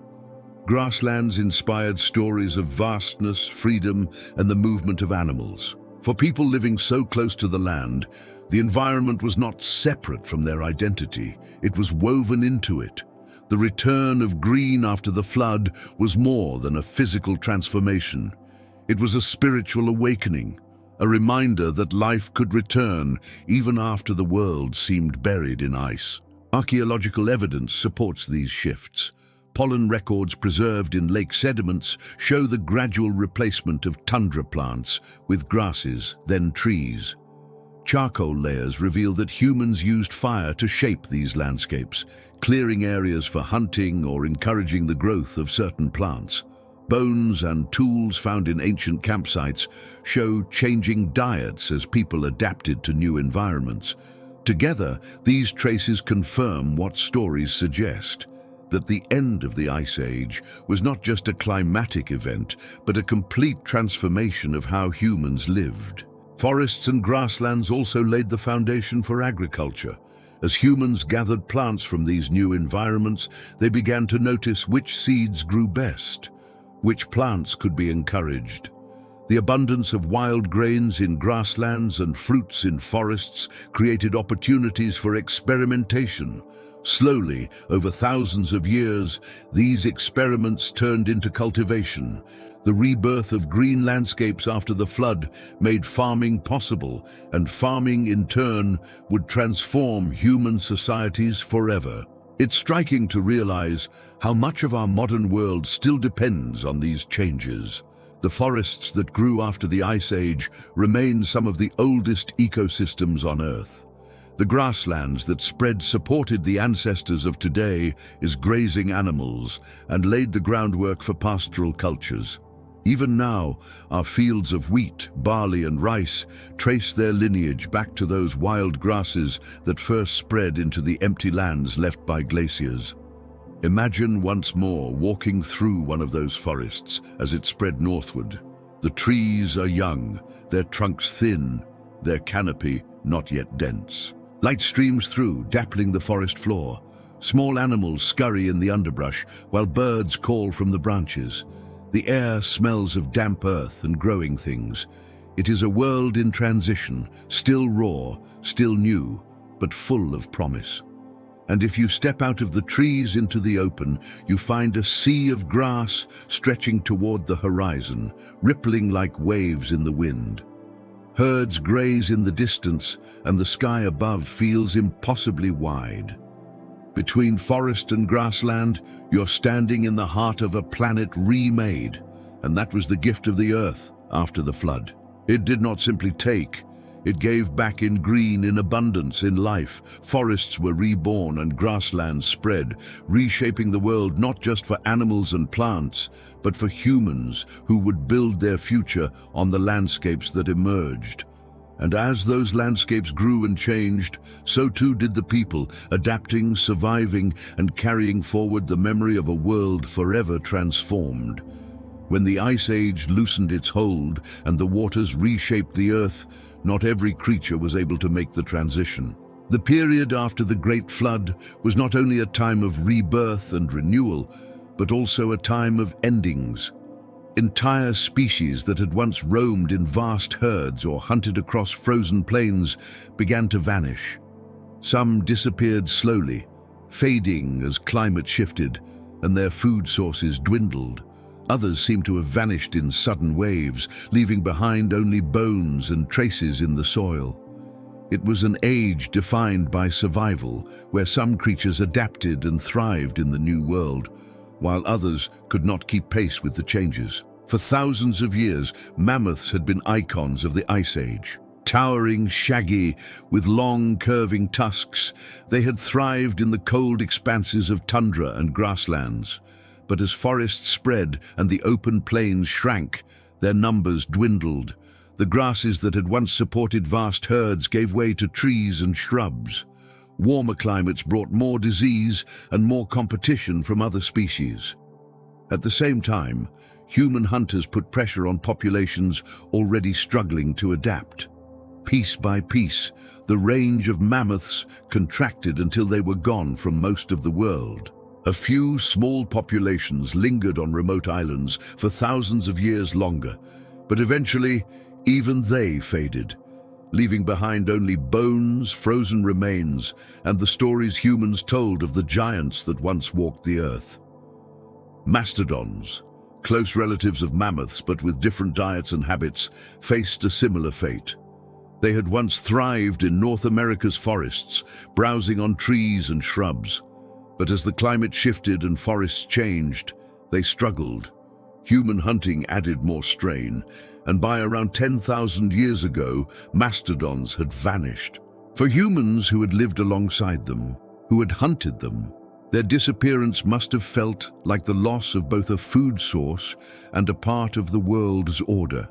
Grasslands inspired stories of vastness, freedom, and the movement of animals. For people living so close to the land, the environment was not separate from their identity. It was woven into it. The return of green after the flood was more than a physical transformation. It was a spiritual awakening, a reminder that life could return even after the world seemed buried in ice. Archaeological evidence supports these shifts. Pollen records preserved in lake sediments show the gradual replacement of tundra plants with grasses, then trees. Charcoal layers reveal that humans used fire to shape these landscapes, clearing areas for hunting or encouraging the growth of certain plants. Bones and tools found in ancient campsites show changing diets as people adapted to new environments. Together, these traces confirm what stories suggest: that the end of the Ice Age was not just a climatic event, but a complete transformation of how humans lived. Forests and grasslands also laid the foundation for agriculture. As humans gathered plants from these new environments, they began to notice which seeds grew best, which plants could be encouraged. The abundance of wild grains in grasslands and fruits in forests created opportunities for experimentation. Slowly, over thousands of years, these experiments turned into cultivation. The rebirth of green landscapes after the flood made farming possible, and farming in turn would transform human societies forever. It's striking to realize how much of our modern world still depends on these changes. The forests that grew after the Ice Age remain some of the oldest ecosystems on Earth. The grasslands that spread supported the ancestors of today as grazing animals and laid the groundwork for pastoral cultures. Even now, our fields of wheat, barley, and rice trace their lineage back to those wild grasses that first spread into the empty lands left by glaciers. Imagine once more walking through one of those forests as it spread northward. The trees are young, their trunks thin, their canopy not yet dense. Light streams through, dappling the forest floor. Small animals scurry in the underbrush, while birds call from the branches. The air smells of damp earth and growing things. It is a world in transition, still raw, still new, but full of promise. And if you step out of the trees into the open, you find a sea of grass stretching toward the horizon, rippling like waves in the wind. Herds graze in the distance, and the sky above feels impossibly wide. Between forest and grassland, you're standing in the heart of a planet remade, and that was the gift of the earth after the flood. It did not simply take, it gave back in green, in abundance, in life. Forests were reborn and grasslands spread, reshaping the world not just for animals and plants, but for humans who would build their future on the landscapes that emerged. And as those landscapes grew and changed, so too did the people, adapting, surviving, and carrying forward the memory of a world forever transformed. When the Ice Age loosened its hold and the waters reshaped the earth, not every creature was able to make the transition. The period after the Great Flood was not only a time of rebirth and renewal, but also a time of endings. Entire species that had once roamed in vast herds or hunted across frozen plains began to vanish. Some disappeared slowly, fading as climate shifted and their food sources dwindled. Others seemed to have vanished in sudden waves, leaving behind only bones and traces in the soil. It was an age defined by survival, where some creatures adapted and thrived in the new world, while others could not keep pace with the changes. For thousands of years, mammoths had been icons of the Ice Age. Towering, shaggy, with long, curving tusks, they had thrived in the cold expanses of tundra and grasslands. But as forests spread and the open plains shrank, their numbers dwindled. The grasses that had once supported vast herds gave way to trees and shrubs. Warmer climates brought more disease and more competition from other species. At the same time, human hunters put pressure on populations already struggling to adapt. Piece by piece, the range of mammoths contracted until they were gone from most of the world. A few small populations lingered on remote islands for thousands of years longer, but eventually even they faded, leaving behind only bones, frozen remains, and the stories humans told of the giants that once walked the earth. Mastodons, close relatives of mammoths but with different diets and habits, faced a similar fate. They had once thrived in North America's forests, browsing on trees and shrubs. But as the climate shifted and forests changed, they struggled. Human hunting added more strain, and by around 10,000 years ago, mastodons had vanished. For humans who had lived alongside them, who had hunted them, their disappearance must have felt like the loss of both a food source and a part of the world's order.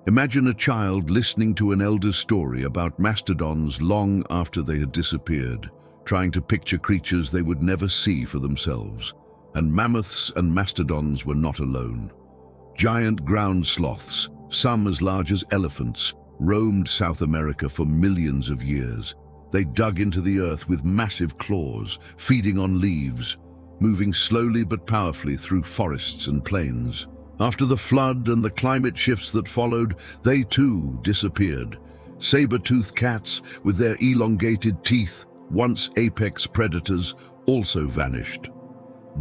Imagine a child listening to an elder's story about mastodons long after they had disappeared, trying to picture creatures they would never see for themselves. And mammoths and mastodons were not alone. Giant ground sloths, some as large as elephants, roamed South America for millions of years. They dug into the earth with massive claws, feeding on leaves, moving slowly but powerfully through forests and plains. After the flood and the climate shifts that followed, they too disappeared. Saber-toothed cats, with their elongated teeth, once apex predators, also vanished.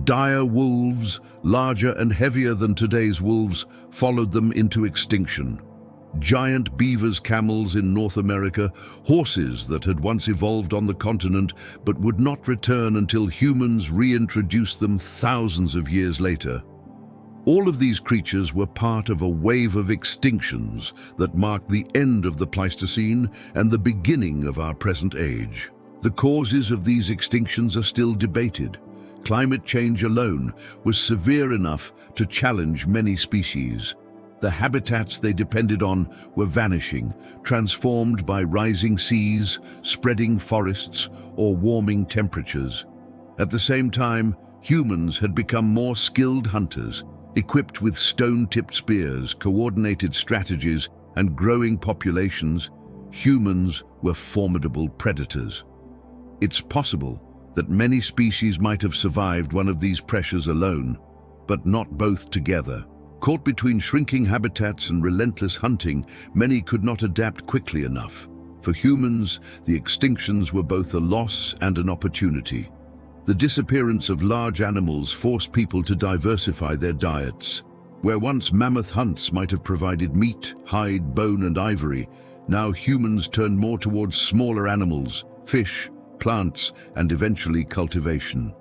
Dire wolves, larger and heavier than today's wolves, followed them into extinction. Giant beavers, camels in North America, horses that had once evolved on the continent but would not return until humans reintroduced them thousands of years later. All of these creatures were part of a wave of extinctions that marked the end of the Pleistocene and the beginning of our present age. The causes of these extinctions are still debated. Climate change alone was severe enough to challenge many species. The habitats they depended on were vanishing, transformed by rising seas, spreading forests, or warming temperatures. At the same time, humans had become more skilled hunters, equipped with stone-tipped spears, coordinated strategies, and growing populations. Humans were formidable predators. It's possible that many species might have survived one of these pressures alone, but not both together. Caught between shrinking habitats and relentless hunting, many could not adapt quickly enough. For humans, the extinctions were both a loss and an opportunity. The disappearance of large animals forced people to diversify their diets. Where once mammoth hunts might have provided meat, hide, bone, and ivory, now humans turned more towards smaller animals, fish, plants, and eventually cultivation.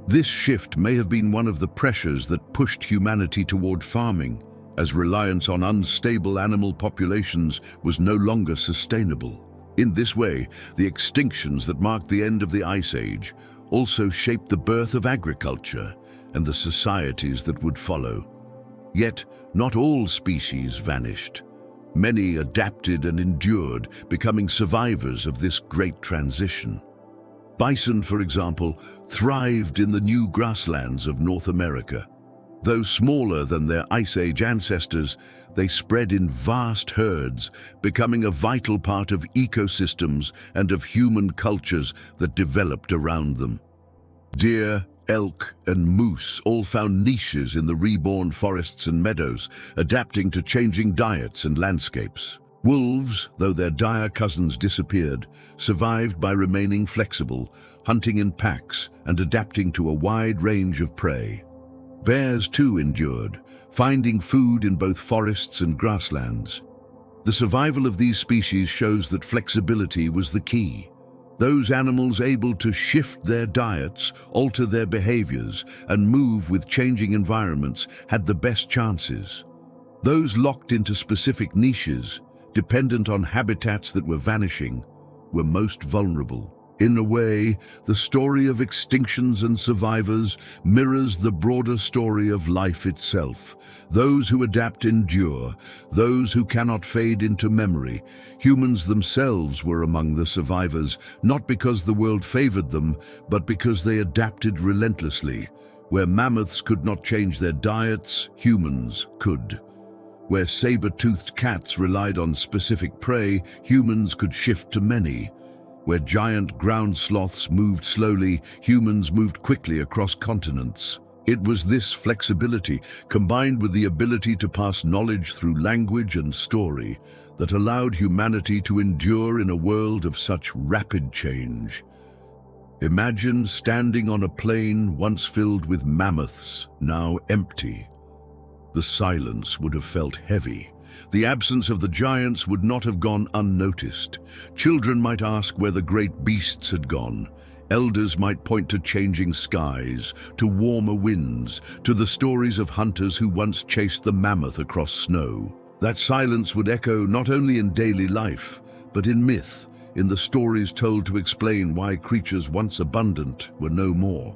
This shift may have been one of the pressures that pushed humanity toward farming, as reliance on unstable animal populations was no longer sustainable. In this way, the extinctions that marked the end of the Ice Age also shaped the birth of agriculture and the societies that would follow. Yet, not all species vanished. Many adapted and endured, becoming survivors of this great transition. Bison, for example, thrived in the new grasslands of North America. Though smaller than their Ice Age ancestors, they spread in vast herds, becoming a vital part of ecosystems and of human cultures that developed around them. Deer, elk, and moose all found niches in the reborn forests and meadows, adapting to changing diets and landscapes. Wolves, though their dire cousins disappeared, survived by remaining flexible, hunting in packs and adapting to a wide range of prey. Bears too endured, finding food in both forests and grasslands. The survival of these species shows that flexibility was the key. Those animals able to shift their diets, alter their behaviors, and move with changing environments had the best chances. Those locked into specific niches, dependent on habitats that were vanishing, were most vulnerable. In a way, the story of extinctions and survivors mirrors the broader story of life itself. Those who adapt endure, those who cannot fade into memory. Humans themselves were among the survivors, not because the world favored them, but because they adapted relentlessly. Where mammoths could not change their diets, humans could. Where saber-toothed cats relied on specific prey, humans could shift to many. Where giant ground sloths moved slowly, humans moved quickly across continents. It was this flexibility, combined with the ability to pass knowledge through language and story, that allowed humanity to endure in a world of such rapid change. Imagine standing on a plain once filled with mammoths, now empty. The silence would have felt heavy. The absence of the giants would not have gone unnoticed. Children might ask where the great beasts had gone. Elders might point to changing skies, to warmer winds, to the stories of hunters who once chased the mammoth across snow. That silence would echo not only in daily life, but in myth, in the stories told to explain why creatures once abundant were no more.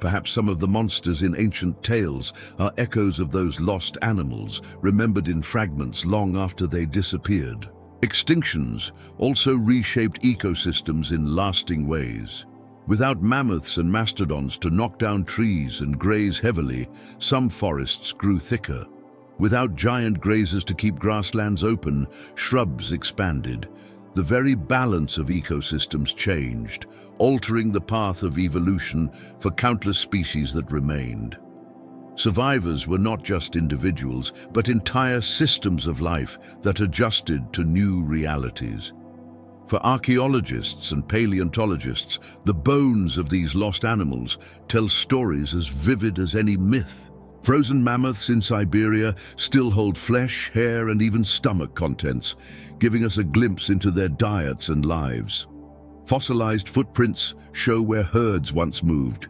Perhaps some of the monsters in ancient tales are echoes of those lost animals, remembered in fragments long after they disappeared. Extinctions also reshaped ecosystems in lasting ways. Without mammoths and mastodons to knock down trees and graze heavily, some forests grew thicker. Without giant grazers to keep grasslands open, shrubs expanded. The very balance of ecosystems changed, altering the path of evolution for countless species that remained. Survivors were not just individuals, but entire systems of life that adjusted to new realities. For archaeologists and paleontologists, the bones of these lost animals tell stories as vivid as any myth. Frozen mammoths in Siberia still hold flesh, hair, and even stomach contents, giving us a glimpse into their diets and lives. Fossilized footprints show where herds once moved.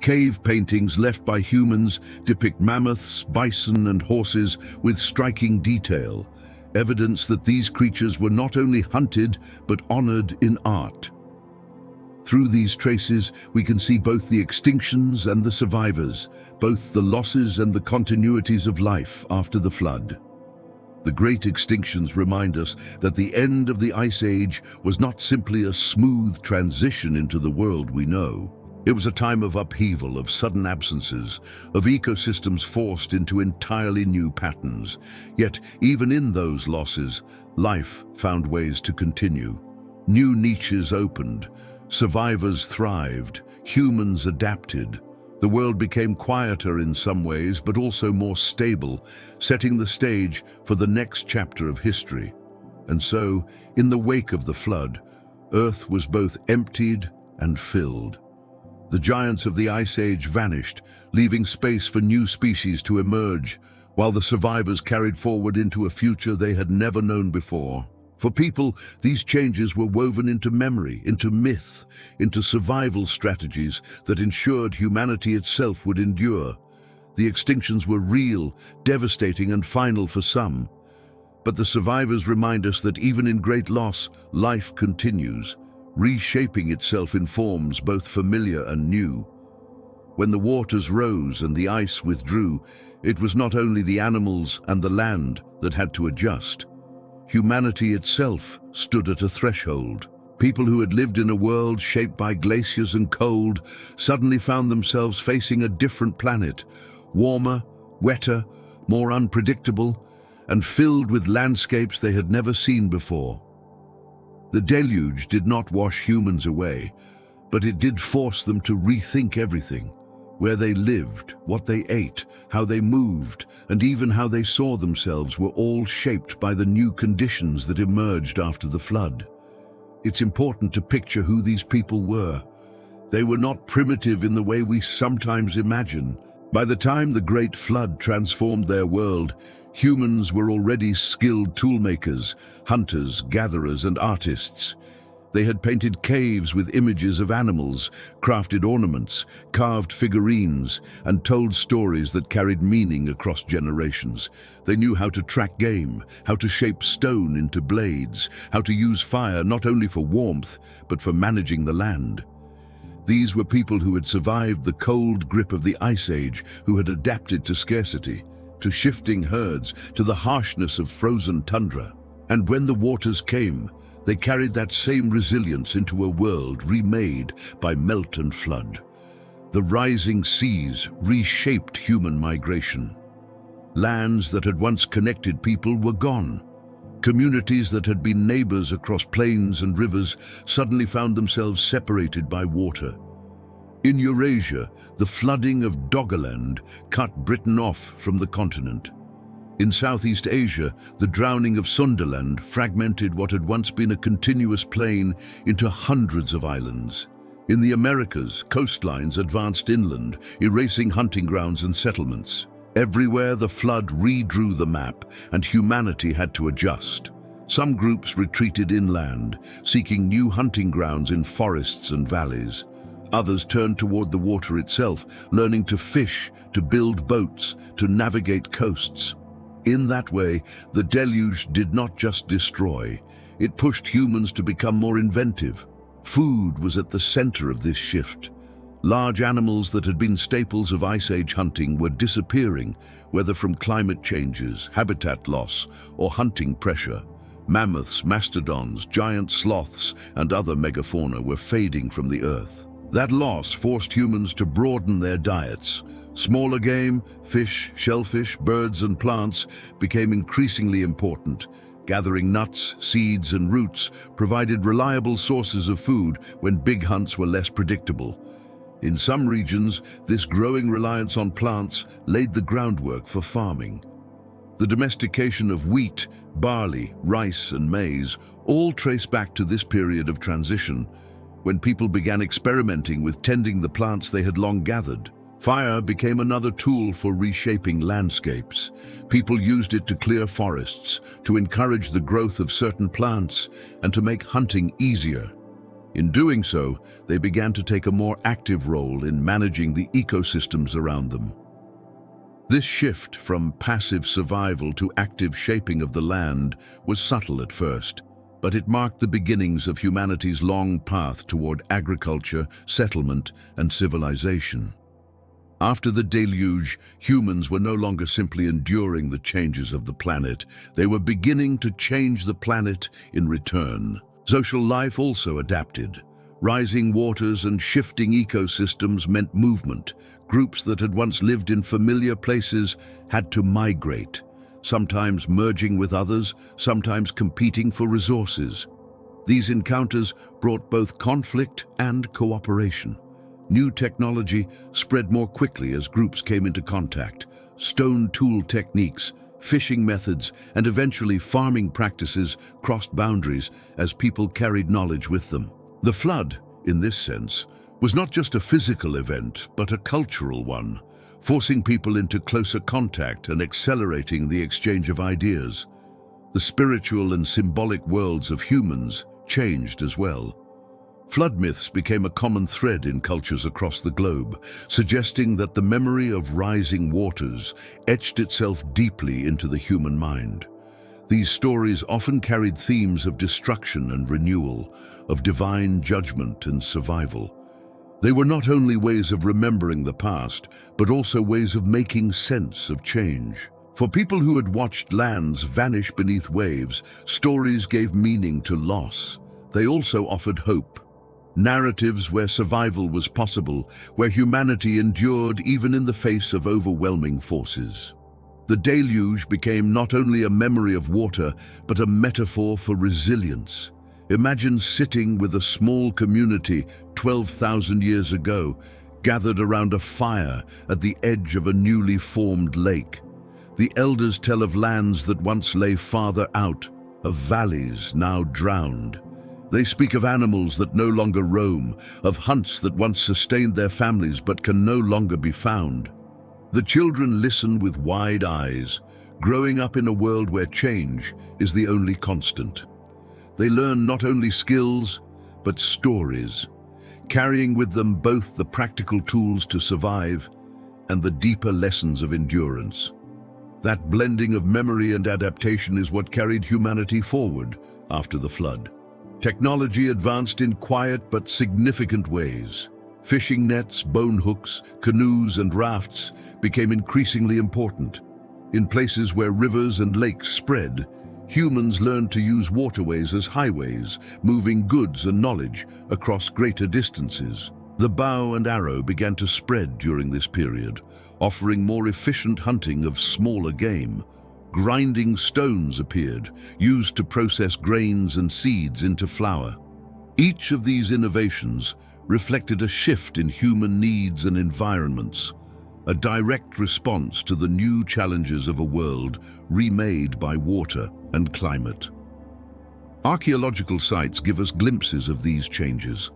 Cave paintings left by humans depict mammoths, bison, and horses with striking detail, evidence that these creatures were not only hunted, but honored in art. Through these traces, we can see both the extinctions and the survivors, both the losses and the continuities of life after the flood. The great extinctions remind us that the end of the Ice Age was not simply a smooth transition into the world we know. It was a time of upheaval, of sudden absences, of ecosystems forced into entirely new patterns. Yet, even in those losses, life found ways to continue. New niches opened, survivors thrived, humans adapted. The world became quieter in some ways, but also more stable, setting the stage for the next chapter of history. And so, in the wake of the flood, Earth was both emptied and filled. The giants of the Ice Age vanished, leaving space for new species to emerge, while the survivors carried forward into a future they had never known before. For people, these changes were woven into memory, into myth, into survival strategies that ensured humanity itself would endure. The extinctions were real, devastating, and final for some. But the survivors remind us that even in great loss, life continues, reshaping itself in forms both familiar and new. When the waters rose and the ice withdrew, it was not only the animals and the land that had to adjust. Humanity itself stood at a threshold. People who had lived in a world shaped by glaciers and cold suddenly found themselves facing a different planet, warmer, wetter, more unpredictable, and filled with landscapes they had never seen before. The deluge did not wash humans away, but it did force them to rethink everything. Where they lived, what they ate, how they moved, and even how they saw themselves were all shaped by the new conditions that emerged after the flood. It's important to picture who these people were. They were not primitive in the way we sometimes imagine. By the time the Great Flood transformed their world, humans were already skilled toolmakers, hunters, gatherers, and artists. They had painted caves with images of animals, crafted ornaments, carved figurines, and told stories that carried meaning across generations. They knew how to track game, how to shape stone into blades, how to use fire not only for warmth, but for managing the land. These were people who had survived the cold grip of the Ice Age, who had adapted to scarcity, to shifting herds, to the harshness of frozen tundra. And when the waters came, they carried that same resilience into a world remade by melt and flood. The rising seas reshaped human migration. Lands that had once connected people were gone. Communities that had been neighbors across plains and rivers suddenly found themselves separated by water. In Eurasia, the flooding of Doggerland cut Britain off from the continent. In Southeast Asia, the drowning of Sundaland fragmented what had once been a continuous plain into hundreds of islands. In the Americas, coastlines advanced inland, erasing hunting grounds and settlements. Everywhere the flood redrew the map, and humanity had to adjust. Some groups retreated inland, seeking new hunting grounds in forests and valleys. Others turned toward the water itself, learning to fish, to build boats, to navigate coasts. In that way, the deluge did not just destroy, it pushed humans to become more inventive. Food was at the center of this shift. Large animals that had been staples of Ice Age hunting were disappearing, whether from climate changes, habitat loss, or hunting pressure. Mammoths, mastodons, giant sloths, and other megafauna were fading from the earth. That loss forced humans to broaden their diets. Smaller game, fish, shellfish, birds, and plants became increasingly important. Gathering nuts, seeds, and roots provided reliable sources of food when big hunts were less predictable. In some regions, this growing reliance on plants laid the groundwork for farming. The domestication of wheat, barley, rice, and maize all trace back to this period of transition, when people began experimenting with tending the plants they had long gathered. Fire became another tool for reshaping landscapes. People used it to clear forests, to encourage the growth of certain plants, and to make hunting easier. In doing so, they began to take a more active role in managing the ecosystems around them. This shift from passive survival to active shaping of the land was subtle at first, but it marked the beginnings of humanity's long path toward agriculture, settlement, and civilization. After the deluge, humans were no longer simply enduring the changes of the planet. They were beginning to change the planet in return. Social life also adapted. Rising waters and shifting ecosystems meant movement. Groups that had once lived in familiar places had to migrate, sometimes merging with others, sometimes competing for resources. These encounters brought both conflict and cooperation. New technology spread more quickly as groups came into contact. Stone tool techniques, fishing methods, and eventually farming practices crossed boundaries as people carried knowledge with them. The flood, in this sense, was not just a physical event, but a cultural one, forcing people into closer contact and accelerating the exchange of ideas. The spiritual and symbolic worlds of humans changed as well. Flood myths became a common thread in cultures across the globe, suggesting that the memory of rising waters etched itself deeply into the human mind. These stories often carried themes of destruction and renewal, of divine judgment and survival. They were not only ways of remembering the past, but also ways of making sense of change. For people who had watched lands vanish beneath waves, stories gave meaning to loss. They also offered hope. Narratives where survival was possible, where humanity endured even in the face of overwhelming forces. The deluge became not only a memory of water, but a metaphor for resilience. Imagine sitting with a small community 12,000 years ago, gathered around a fire at the edge of a newly formed lake. The elders tell of lands that once lay farther out, of valleys now drowned. They speak of animals that no longer roam, of hunts that once sustained their families but can no longer be found. The children listen with wide eyes, growing up in a world where change is the only constant. They learn not only skills, but stories, carrying with them both the practical tools to survive and the deeper lessons of endurance. That blending of memory and adaptation is what carried humanity forward after the flood. Technology advanced in quiet but significant ways. Fishing nets, bone hooks, canoes, and rafts became increasingly important. In places where rivers and lakes spread, humans learned to use waterways as highways, moving goods and knowledge across greater distances. The bow and arrow began to spread during this period, offering more efficient hunting of smaller game. Grinding stones appeared, used to process grains and seeds into flour. Each of these innovations reflected a shift in human needs and environments, a direct response to the new challenges of a world remade by water and climate. Archaeological sites give us glimpses of these changes.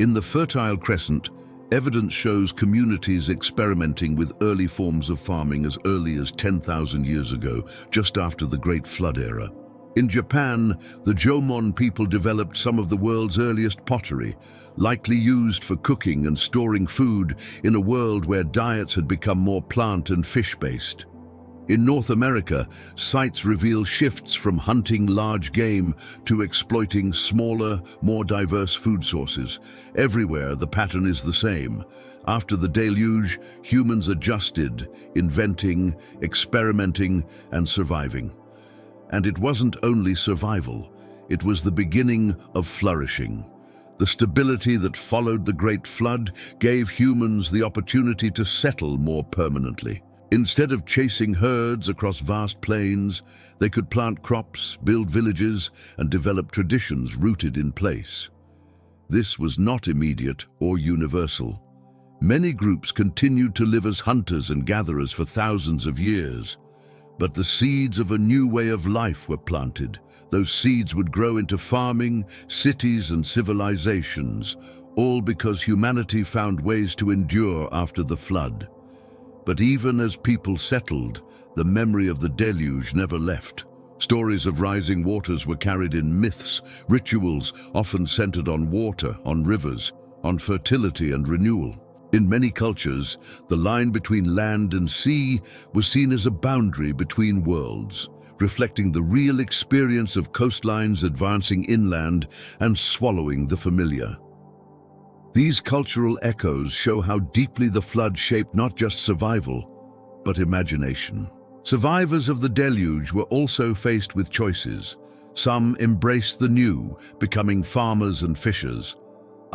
In the Fertile Crescent, evidence shows communities experimenting with early forms of farming as early as 10,000 years ago, just after the Great Flood era. In Japan, the Jomon people developed some of the world's earliest pottery, likely used for cooking and storing food in a world where diets had become more plant and fish-based. In North America, sites reveal shifts from hunting large game to exploiting smaller, more diverse food sources. Everywhere, the pattern is the same. After the deluge, humans adjusted, inventing, experimenting, and surviving. And it wasn't only survival, it was the beginning of flourishing. The stability that followed the Great Flood gave humans the opportunity to settle more permanently. Instead of chasing herds across vast plains, they could plant crops, build villages, and develop traditions rooted in place. This was not immediate or universal. Many groups continued to live as hunters and gatherers for thousands of years. But the seeds of a new way of life were planted. Those seeds would grow into farming, cities, and civilizations, all because humanity found ways to endure after the flood. But even as people settled, the memory of the deluge never left. Stories of rising waters were carried in myths, rituals often centered on water, on rivers, on fertility and renewal. In many cultures, the line between land and sea was seen as a boundary between worlds, reflecting the real experience of coastlines advancing inland and swallowing the familiar. These cultural echoes show how deeply the flood shaped not just survival, but imagination. Survivors of the deluge were also faced with choices. Some embraced the new, becoming farmers and fishers.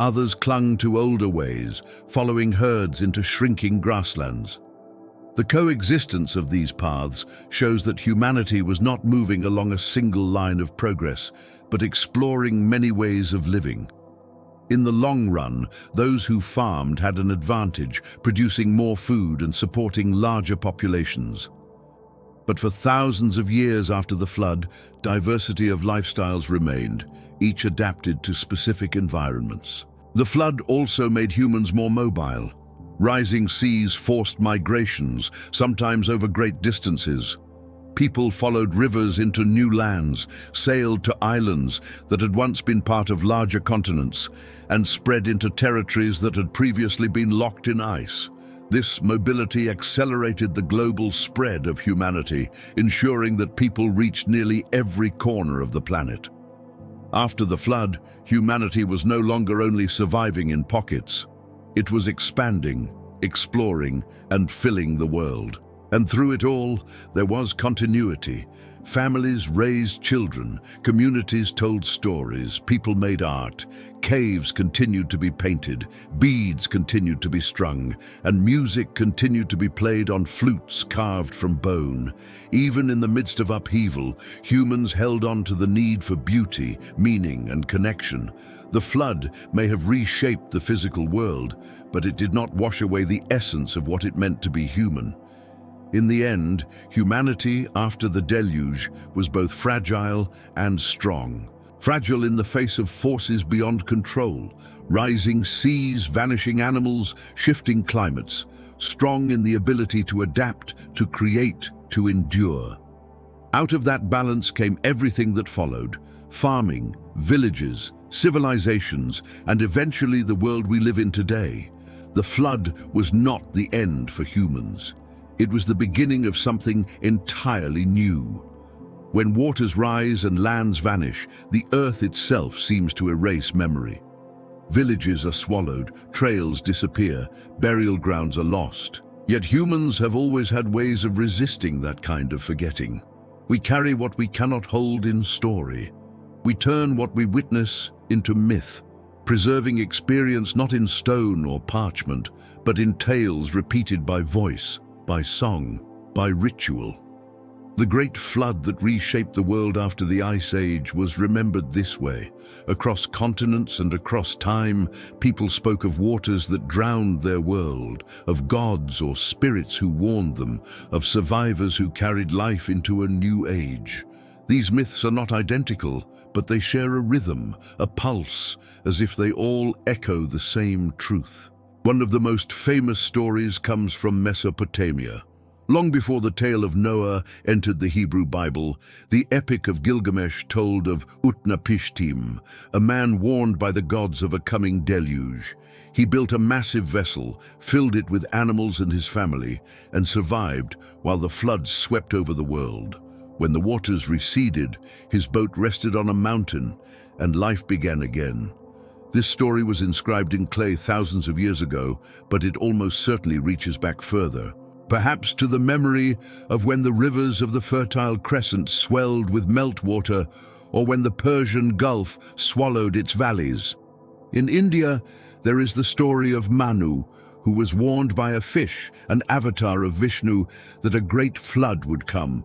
Others clung to older ways, following herds into shrinking grasslands. The coexistence of these paths shows that humanity was not moving along a single line of progress, but exploring many ways of living. In the long run, those who farmed had an advantage, producing more food and supporting larger populations. But for thousands of years after the flood, diversity of lifestyles remained, each adapted to specific environments. The flood also made humans more mobile. Rising seas forced migrations, sometimes over great distances. People followed rivers into new lands, sailed to islands that had once been part of larger continents, and spread into territories that had previously been locked in ice. This mobility accelerated the global spread of humanity, ensuring that people reached nearly every corner of the planet. After the flood, humanity was no longer only surviving in pockets. It was expanding, exploring, and filling the world. And through it all, there was continuity. Families raised children, communities told stories, people made art, caves continued to be painted, beads continued to be strung, and music continued to be played on flutes carved from bone. Even in the midst of upheaval, humans held on to the need for beauty, meaning, and connection. The flood may have reshaped the physical world, but it did not wash away the essence of what it meant to be human. In the end, humanity after the deluge was both fragile and strong. Fragile in the face of forces beyond control, rising seas, vanishing animals, shifting climates. Strong in the ability to adapt, to create, to endure. Out of that balance came everything that followed: farming, villages, civilizations, and eventually the world we live in today. The flood was not the end for humans. It was the beginning of something entirely new. When waters rise and lands vanish, the earth itself seems to erase memory. Villages are swallowed, trails disappear, burial grounds are lost. Yet humans have always had ways of resisting that kind of forgetting. We carry what we cannot hold in story. We turn what we witness into myth, preserving experience not in stone or parchment, but in tales repeated by voice, by song, by ritual. The great flood that reshaped the world after the Ice Age was remembered this way. Across continents and across time, people spoke of waters that drowned their world, of gods or spirits who warned them, of survivors who carried life into a new age. These myths are not identical, but they share a rhythm, a pulse, as if they all echo the same truth. One of the most famous stories comes from Mesopotamia. Long before the tale of Noah entered the Hebrew Bible, the Epic of Gilgamesh told of Utnapishtim, a man warned by the gods of a coming deluge. He built a massive vessel, filled it with animals and his family, and survived while the floods swept over the world. When the waters receded, his boat rested on a mountain, and life began again. This story was inscribed in clay thousands of years ago, but it almost certainly reaches back further. Perhaps to the memory of when the rivers of the Fertile Crescent swelled with meltwater, or when the Persian Gulf swallowed its valleys. In India, there is the story of Manu, who was warned by a fish, an avatar of Vishnu, that a great flood would come.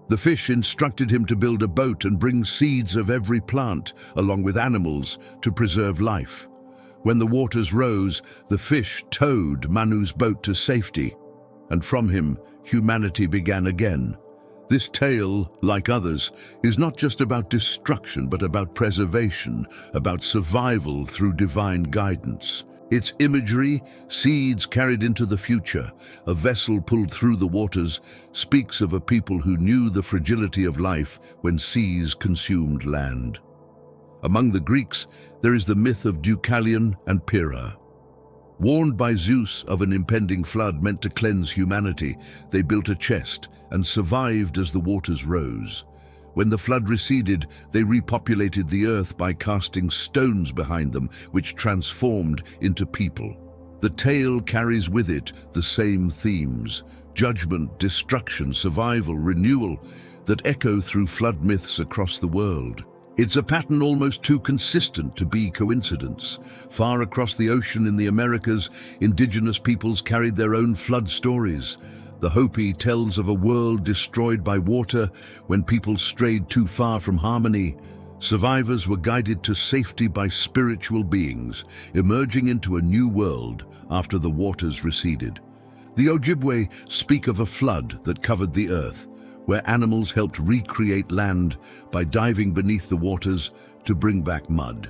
The fish instructed him to build a boat and bring seeds of every plant, along with animals, to preserve life. When the waters rose, the fish towed Manu's boat to safety, and from him, humanity began again. This tale, like others, is not just about destruction, but about preservation, about survival through divine guidance. Its imagery, seeds carried into the future, a vessel pulled through the waters, speaks of a people who knew the fragility of life when seas consumed land. Among the Greeks, there is the myth of Deucalion and Pyrrha. Warned by Zeus of an impending flood meant to cleanse humanity, they built a chest and survived as the waters rose. When the flood receded, they repopulated the earth by casting stones behind them, which transformed into people. The tale carries with it the same themes: judgment, destruction, survival, renewal, that echo through flood myths across the world. It's a pattern almost too consistent to be coincidence. Far across the ocean in the Americas, indigenous peoples carried their own flood stories. The Hopi tells of a world destroyed by water when people strayed too far from harmony. Survivors were guided to safety by spiritual beings, emerging into a new world after the waters receded. The Ojibwe speak of a flood that covered the earth, where animals helped recreate land by diving beneath the waters to bring back mud.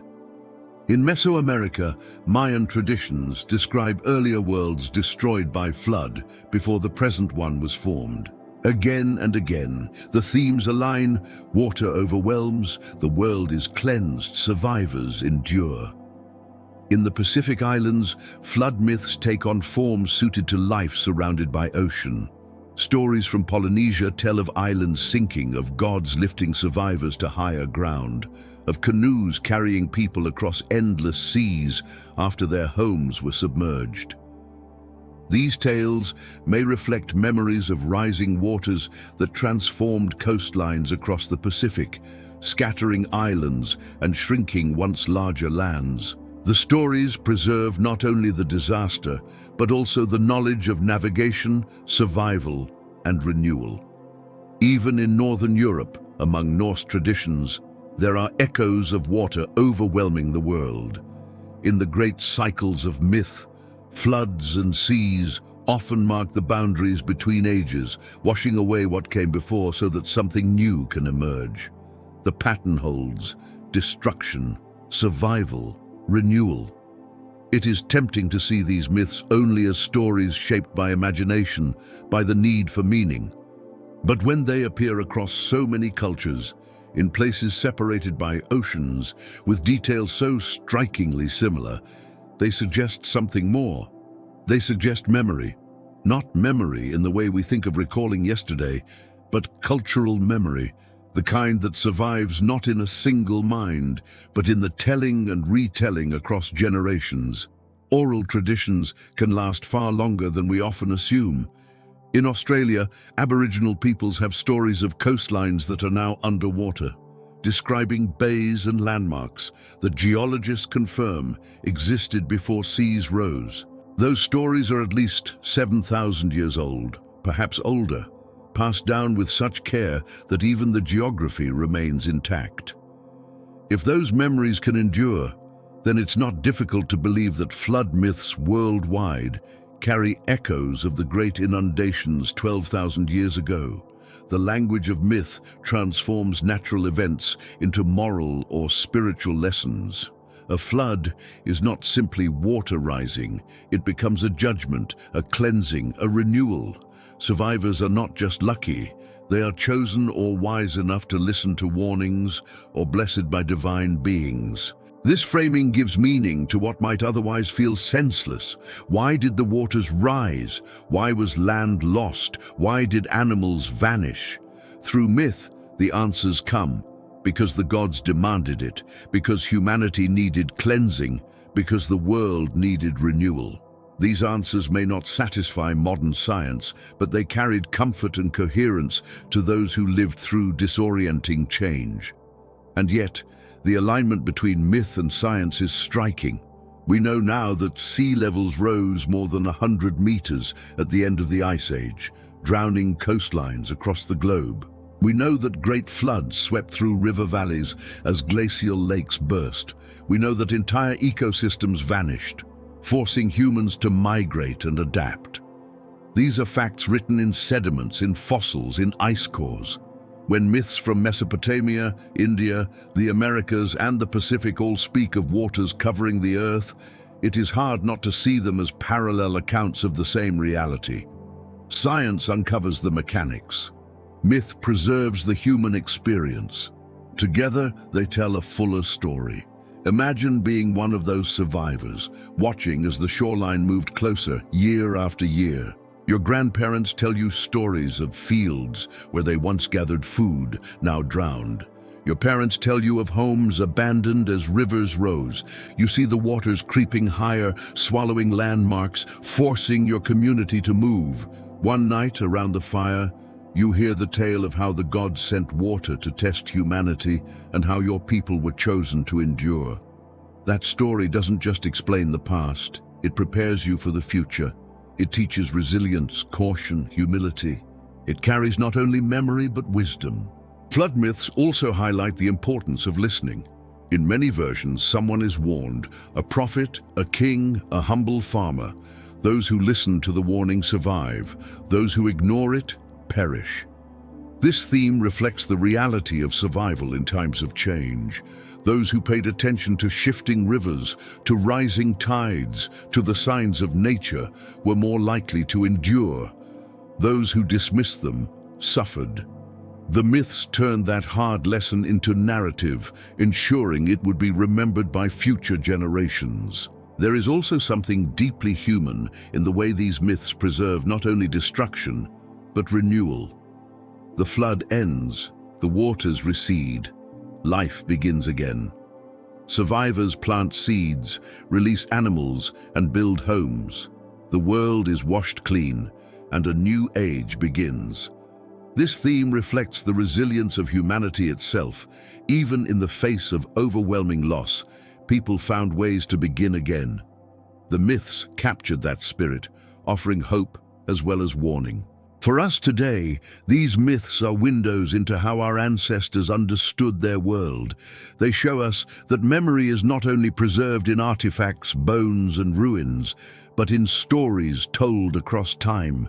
In Mesoamerica, Mayan traditions describe earlier worlds destroyed by flood before the present one was formed. Again and again, the themes align: water overwhelms, the world is cleansed, survivors endure. In the Pacific Islands, flood myths take on forms suited to life surrounded by ocean. Stories from Polynesia tell of islands sinking, of gods lifting survivors to higher ground, of canoes carrying people across endless seas after their homes were submerged. These tales may reflect memories of rising waters that transformed coastlines across the Pacific, scattering islands and shrinking once larger lands. The stories preserve not only the disaster, but also the knowledge of navigation, survival, and renewal. Even in Northern Europe, among Norse traditions, there are echoes of water overwhelming the world. In the great cycles of myth, floods and seas often mark the boundaries between ages, washing away what came before so that something new can emerge. The pattern holds: destruction, survival, renewal. It is tempting to see these myths only as stories shaped by imagination, by the need for meaning. But when they appear across so many cultures, in places separated by oceans, with details so strikingly similar, they suggest something more. They suggest memory. Not memory in the way we think of recalling yesterday, but cultural memory, the kind that survives not in a single mind, but in the telling and retelling across generations. Oral traditions can last far longer than we often assume. In Australia, Aboriginal peoples have stories of coastlines that are now underwater, describing bays and landmarks that geologists confirm existed before seas rose. Those stories are at least 7,000 years old, perhaps older, passed down with such care that even the geography remains intact. If those memories can endure, then it's not difficult to believe that flood myths worldwide carry echoes of the great inundations 12,000 years ago. The language of myth transforms natural events into moral or spiritual lessons. A flood is not simply water rising, it becomes a judgment, a cleansing, a renewal. Survivors are not just lucky, they are chosen or wise enough to listen to warnings or blessed by divine beings. This framing gives meaning to what might otherwise feel senseless. Why did the waters rise? Why was land lost? Why did animals vanish? Through myth, the answers come. Because the gods demanded it, because humanity needed cleansing, because the world needed renewal. These answers may not satisfy modern science, but they carried comfort and coherence to those who lived through disorienting change. And yet, the alignment between myth and science is striking. We know now that sea levels rose more than 100 meters at the end of the Ice Age, drowning coastlines across the globe. We know that great floods swept through river valleys as glacial lakes burst. We know that entire ecosystems vanished, forcing humans to migrate and adapt. These are facts written in sediments, in fossils, in ice cores. When myths from Mesopotamia, India, the Americas, and the Pacific all speak of waters covering the earth, it is hard not to see them as parallel accounts of the same reality. Science uncovers the mechanics. Myth preserves the human experience. Together, they tell a fuller story. Imagine being one of those survivors, watching as the shoreline moved closer year after year. Your grandparents tell you stories of fields where they once gathered food, now drowned. Your parents tell you of homes abandoned as rivers rose. You see the waters creeping higher, swallowing landmarks, forcing your community to move. One night around the fire, You hear the tale of how the gods sent water to test humanity and how your people were chosen to endure. That story doesn't just explain the past, it prepares you for the future. It teaches resilience, caution, humility. It carries not only memory but wisdom. Flood myths also highlight the importance of listening. In many versions, someone is warned, a prophet, a king, a humble farmer. Those who listen to the warning survive. Those who ignore it perish. This theme reflects the reality of survival in times of change. Those who paid attention to shifting rivers, to rising tides, to the signs of nature, were more likely to endure. Those who dismissed them suffered. The myths turned that hard lesson into narrative, ensuring it would be remembered by future generations. There is also something deeply human in the way these myths preserve not only destruction, but renewal. The flood ends, the waters recede, life begins again. Survivors plant seeds, release animals, and build homes. The world is washed clean, and a new age begins. This theme reflects the resilience of humanity itself. Even in the face of overwhelming loss, people found ways to begin again. The myths captured that spirit, offering hope as well as warning. For us today, these myths are windows into how our ancestors understood their world. They show us that memory is not only preserved in artifacts, bones, and ruins, but in stories told across time.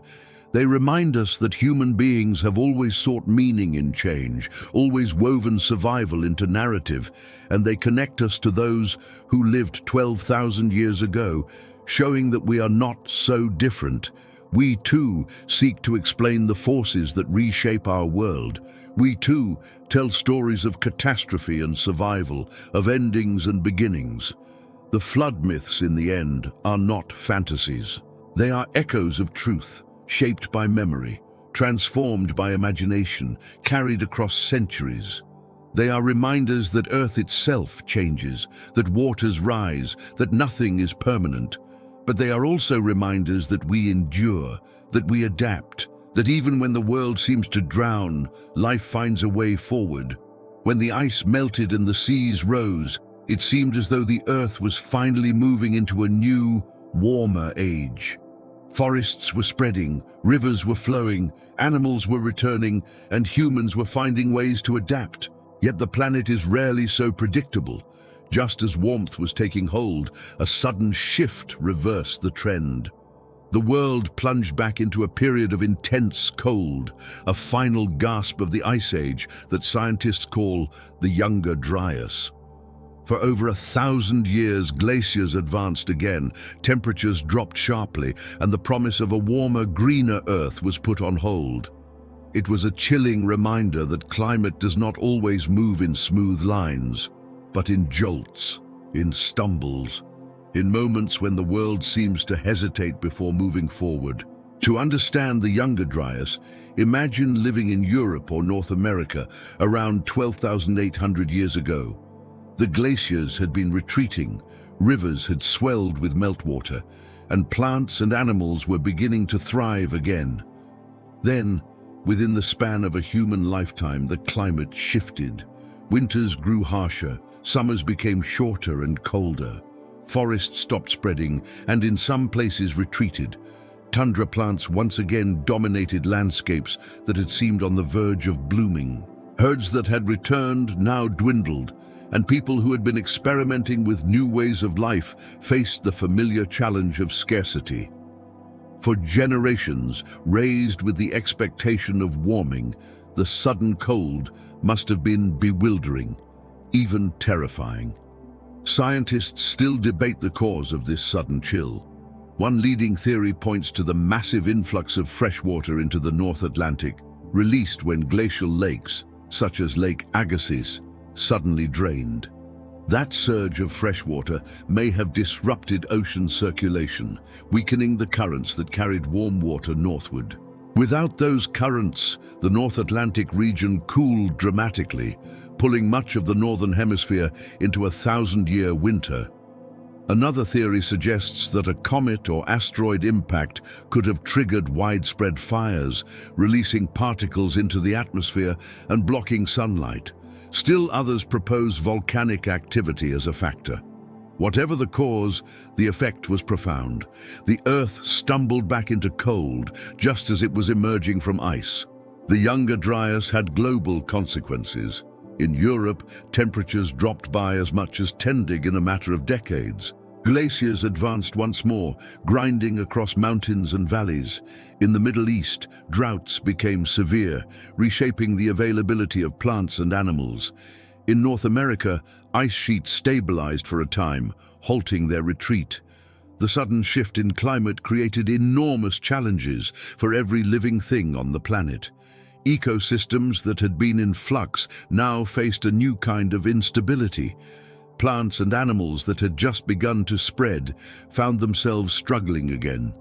They remind us that human beings have always sought meaning in change, always woven survival into narrative, and they connect us to those who lived 12,000 years ago, showing that we are not so different. We too seek to explain the forces that reshape our world. We too tell stories of catastrophe and survival, of endings and beginnings. The flood myths, in the end, are not fantasies. They are echoes of truth, shaped by memory, transformed by imagination, carried across centuries. They are reminders that Earth itself changes, that waters rise, that nothing is permanent. But they are also reminders that we endure, that we adapt, that even when the world seems to drown, life finds a way forward. When the ice melted and the seas rose, it seemed as though the Earth was finally moving into a new, warmer age. Forests were spreading, rivers were flowing, animals were returning, and humans were finding ways to adapt. Yet the planet is rarely so predictable. Just as warmth was taking hold, a sudden shift reversed the trend. The world plunged back into a period of intense cold, a final gasp of the Ice Age that scientists call the Younger Dryas. For over 1,000 years, glaciers advanced again, temperatures dropped sharply, and the promise of a warmer, greener Earth was put on hold. It was a chilling reminder that climate does not always move in smooth lines, but in jolts, in stumbles, in moments when the world seems to hesitate before moving forward. To understand the Younger Dryas, imagine living in Europe or North America around 12,800 years ago. The glaciers had been retreating, rivers had swelled with meltwater, and plants and animals were beginning to thrive again. Then, within the span of a human lifetime, the climate shifted. Winters grew harsher, summers became shorter and colder. Forests stopped spreading, and in some places retreated. Tundra plants once again dominated landscapes that had seemed on the verge of blooming. Herds that had returned now dwindled, and people who had been experimenting with new ways of life faced the familiar challenge of scarcity. For generations, raised with the expectation of warming, the sudden cold must have been bewildering, even terrifying. Scientists still debate the cause of this sudden chill. One leading theory points to the massive influx of fresh water into the North Atlantic, released when glacial lakes, such as Lake Agassiz, suddenly drained. That surge of fresh water may have disrupted ocean circulation, weakening the currents that carried warm water northward. Without those currents, the North Atlantic region cooled dramatically, pulling much of the northern hemisphere into a 1,000-year winter. Another theory suggests that a comet or asteroid impact could have triggered widespread fires, releasing particles into the atmosphere and blocking sunlight. Still others propose volcanic activity as a factor. Whatever the cause, the effect was profound. The Earth stumbled back into cold just as it was emerging from ice. The Younger Dryas had global consequences. In Europe, temperatures dropped by as much as 10° in a matter of decades. Glaciers advanced once more, grinding across mountains and valleys. In the Middle East, droughts became severe, reshaping the availability of plants and animals. In North America, ice sheets stabilized for a time, halting their retreat. The sudden shift in climate created enormous challenges for every living thing on the planet. Ecosystems that had been in flux now faced a new kind of instability. Plants and animals that had just begun to spread found themselves struggling again.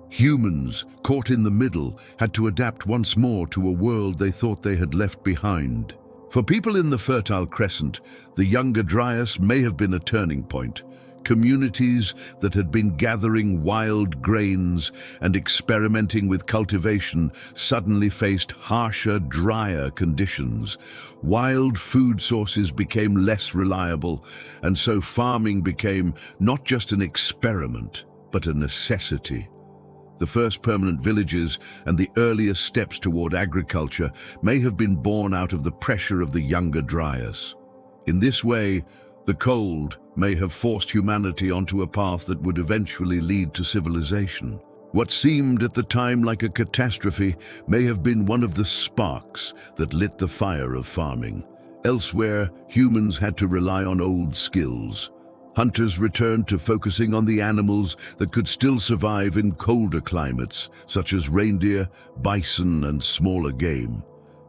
Humans, caught in the middle, had to adapt once more to a world they thought they had left behind. For people in the Fertile Crescent, the Younger Dryas may have been a turning point. Communities that had been gathering wild grains and experimenting with cultivation suddenly faced harsher, drier conditions. Wild food sources became less reliable, and so farming became not just an experiment, but a necessity. The first permanent villages and the earliest steps toward agriculture may have been born out of the pressure of the Younger Dryas. In this way, the cold may have forced humanity onto a path that would eventually lead to civilization. What seemed at the time like a catastrophe may have been one of the sparks that lit the fire of farming. Elsewhere, humans had to rely on old skills. Hunters returned to focusing on the animals that could still survive in colder climates, such as reindeer, bison, and smaller game.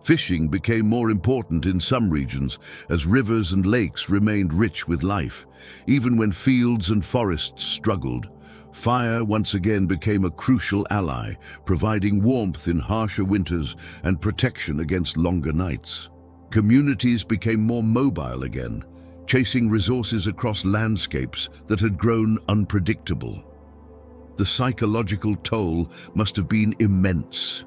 Fishing became more important in some regions as rivers and lakes remained rich with life, even when fields and forests struggled. Fire once again became a crucial ally, providing warmth in harsher winters and protection against longer nights. Communities became more mobile again, chasing resources across landscapes that had grown unpredictable. The psychological toll must have been immense.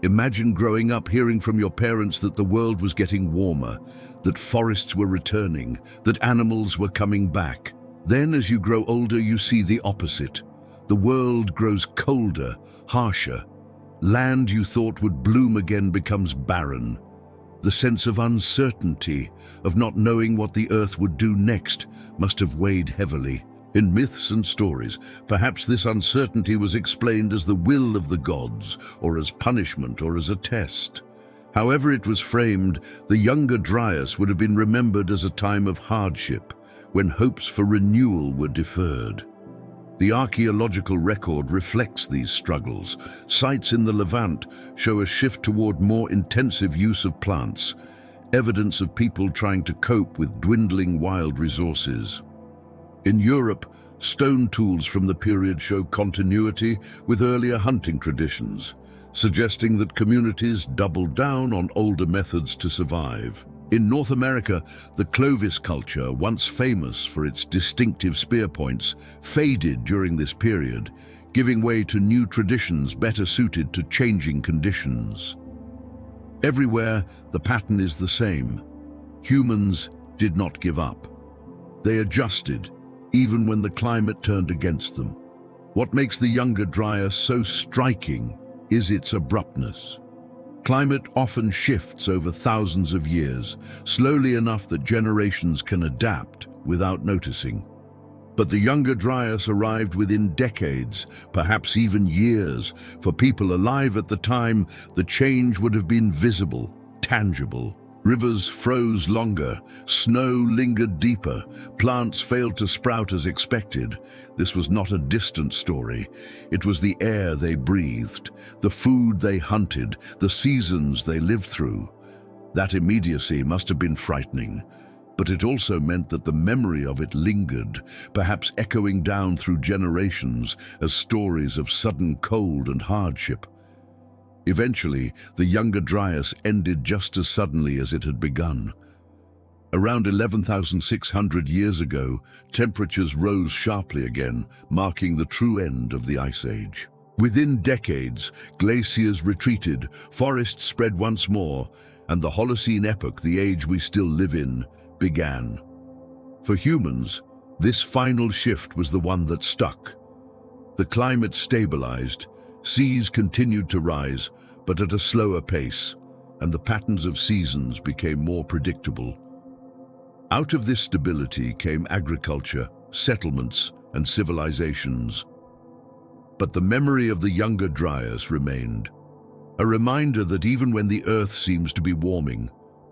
Imagine growing up hearing from your parents that the world was getting warmer, that forests were returning, that animals were coming back. Then, as you grow older, you see the opposite. The world grows colder, harsher. Land you thought would bloom again becomes barren. The sense of uncertainty, of not knowing what the earth would do next, must have weighed heavily. In myths and stories, perhaps this uncertainty was explained as the will of the gods, or as punishment, or as a test. However it was framed, the Younger Dryas would have been remembered as a time of hardship, when hopes for renewal were deferred. The archaeological record reflects these struggles. Sites in the Levant show a shift toward more intensive use of plants, evidence of people trying to cope with dwindling wild resources. In Europe, stone tools from the period show continuity with earlier hunting traditions, suggesting that communities doubled down on older methods to survive. In North America, the Clovis culture, once famous for its distinctive spear points, faded during this period, giving way to new traditions better suited to changing conditions. Everywhere, the pattern is the same. Humans did not give up. They adjusted, even when the climate turned against them. What makes the Younger Dryas so striking is its abruptness. Climate often shifts over thousands of years, slowly enough that generations can adapt without noticing. But the Younger Dryas arrived within decades, perhaps even years. For people alive at the time, the change would have been visible, tangible. Rivers froze longer, snow lingered deeper, plants failed to sprout as expected. This was not a distant story. It was the air they breathed, the food they hunted, the seasons they lived through. That immediacy must have been frightening, but it also meant that the memory of it lingered, perhaps echoing down through generations as stories of sudden cold and hardship. Eventually, the Younger Dryas ended just as suddenly as it had begun. Around 11,600 years ago, temperatures rose sharply again, marking the true end of the Ice Age. Within decades, glaciers retreated, forests spread once more, and the Holocene epoch, the age we still live in, began. For humans, this final shift was the one that stuck. The climate stabilized, seas continued to rise, but at a slower pace, and the patterns of seasons became more predictable. Out of this stability came agriculture, settlements, and civilizations. But the memory of the Younger Dryas remained, a reminder that even when the Earth seems to be warming,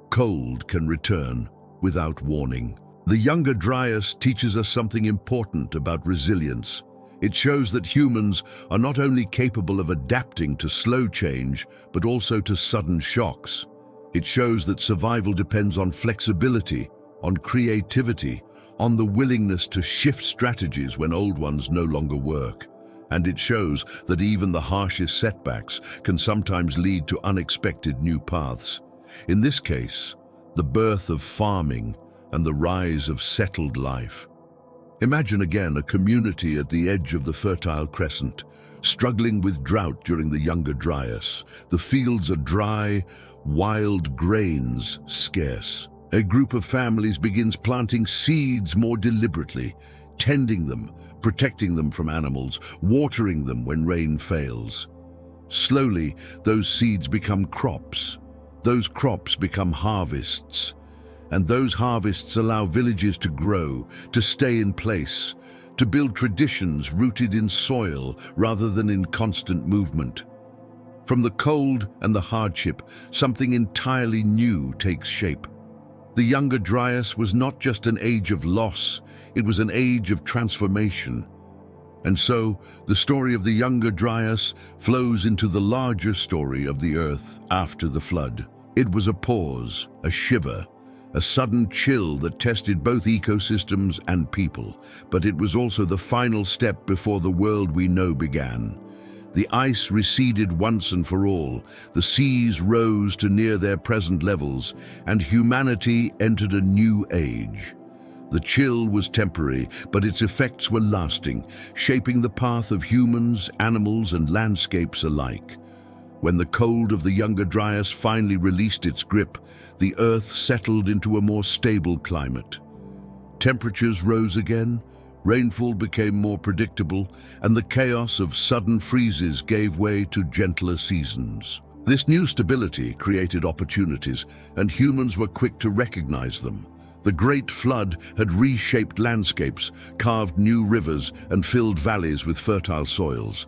cold can return without warning. The Younger Dryas teaches us something important about resilience. It shows that humans are not only capable of adapting to slow change, but also to sudden shocks. It shows that survival depends on flexibility, on creativity, on the willingness to shift strategies when old ones no longer work. And it shows that even the harshest setbacks can sometimes lead to unexpected new paths. In this case, the birth of farming and the rise of settled life. Imagine again a community at the edge of the Fertile Crescent, struggling with drought during the Younger Dryas. The fields are dry, wild grains scarce. A group of families begins planting seeds more deliberately, tending them, protecting them from animals, watering them when rain fails. Slowly, those seeds become crops. Those crops become harvests. And those harvests allow villages to grow, to stay in place, to build traditions rooted in soil rather than in constant movement. From the cold and the hardship, something entirely new takes shape. The Younger Dryas was not just an age of loss, it was an age of transformation. And so, the story of the Younger Dryas flows into the larger story of the Earth after the flood. It was a pause, a shiver, a sudden chill that tested both ecosystems and people, but it was also the final step before the world we know began. The ice receded once and for all, the seas rose to near their present levels, and humanity entered a new age. The chill was temporary, but its effects were lasting, shaping the path of humans, animals, and landscapes alike. When the cold of the Younger Dryas finally released its grip, the Earth settled into a more stable climate. Temperatures rose again, rainfall became more predictable, and the chaos of sudden freezes gave way to gentler seasons. This new stability created opportunities, and humans were quick to recognize them. The Great Flood had reshaped landscapes, carved new rivers, and filled valleys with fertile soils.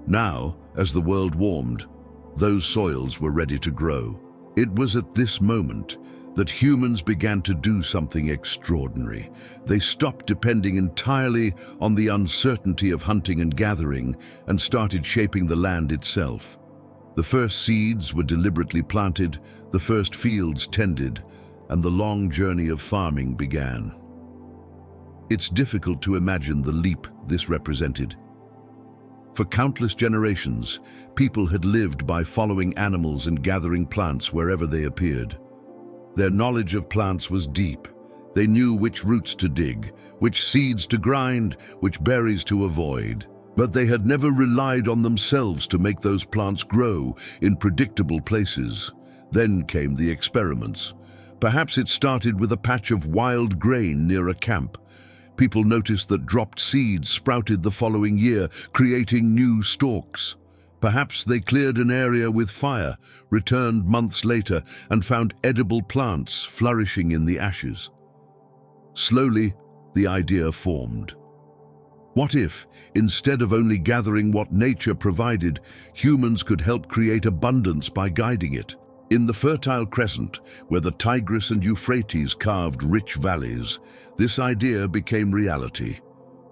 Now, as the world warmed, those soils were ready to grow. It was at this moment that humans began to do something extraordinary. They stopped depending entirely on the uncertainty of hunting and gathering and started shaping the land itself. The first seeds were deliberately planted, the first fields tended, and the long journey of farming began. It's difficult to imagine the leap this represented. For countless generations, people had lived by following animals and gathering plants wherever they appeared. Their knowledge of plants was deep. They knew which roots to dig, which seeds to grind, which berries to avoid. But they had never relied on themselves to make those plants grow in predictable places. Then came the experiments. Perhaps it started with a patch of wild grain near a camp. People noticed that dropped seeds sprouted the following year, creating new stalks. Perhaps they cleared an area with fire, returned months later, and found edible plants flourishing in the ashes. Slowly, the idea formed. What if, instead of only gathering what nature provided, humans could help create abundance by guiding it? In the Fertile Crescent, where the Tigris and Euphrates carved rich valleys, this idea became reality.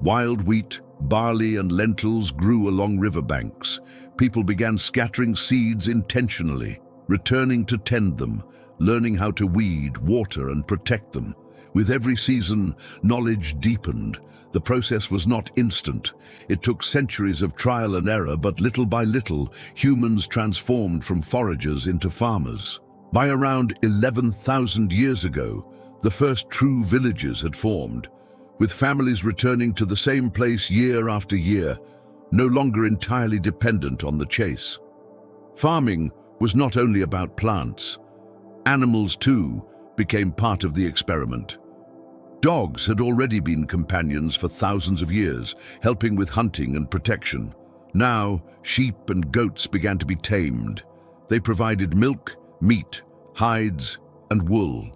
Wild wheat, barley, and lentils grew along riverbanks. People began scattering seeds intentionally, returning to tend them, learning how to weed, water, and protect them. With every season, knowledge deepened. The process was not instant. It took centuries of trial and error, but little by little, humans transformed from foragers into farmers. By around 11,000 years ago, The first true villages had formed, with families returning to the same place year after year, no longer entirely dependent on the chase. Farming was not only about plants. Animals, too, became part of the experiment. Dogs had already been companions for thousands of years, helping with hunting and protection. Now, sheep and goats began to be tamed. They provided milk, meat, hides, and wool.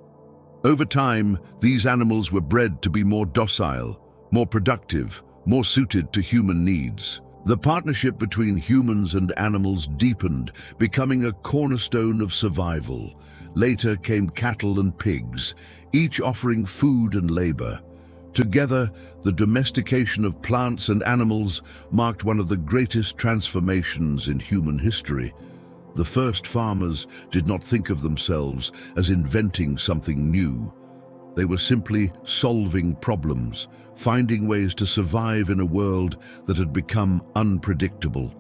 Over time, these animals were bred to be more docile, more productive, more suited to human needs. The partnership between humans and animals deepened, becoming a cornerstone of survival. Later came cattle and pigs, each offering food and labor. Together, the domestication of plants and animals marked one of the greatest transformations in human history. The first farmers did not think of themselves as inventing something new. They were simply solving problems, finding ways to survive in a world that had become unpredictable.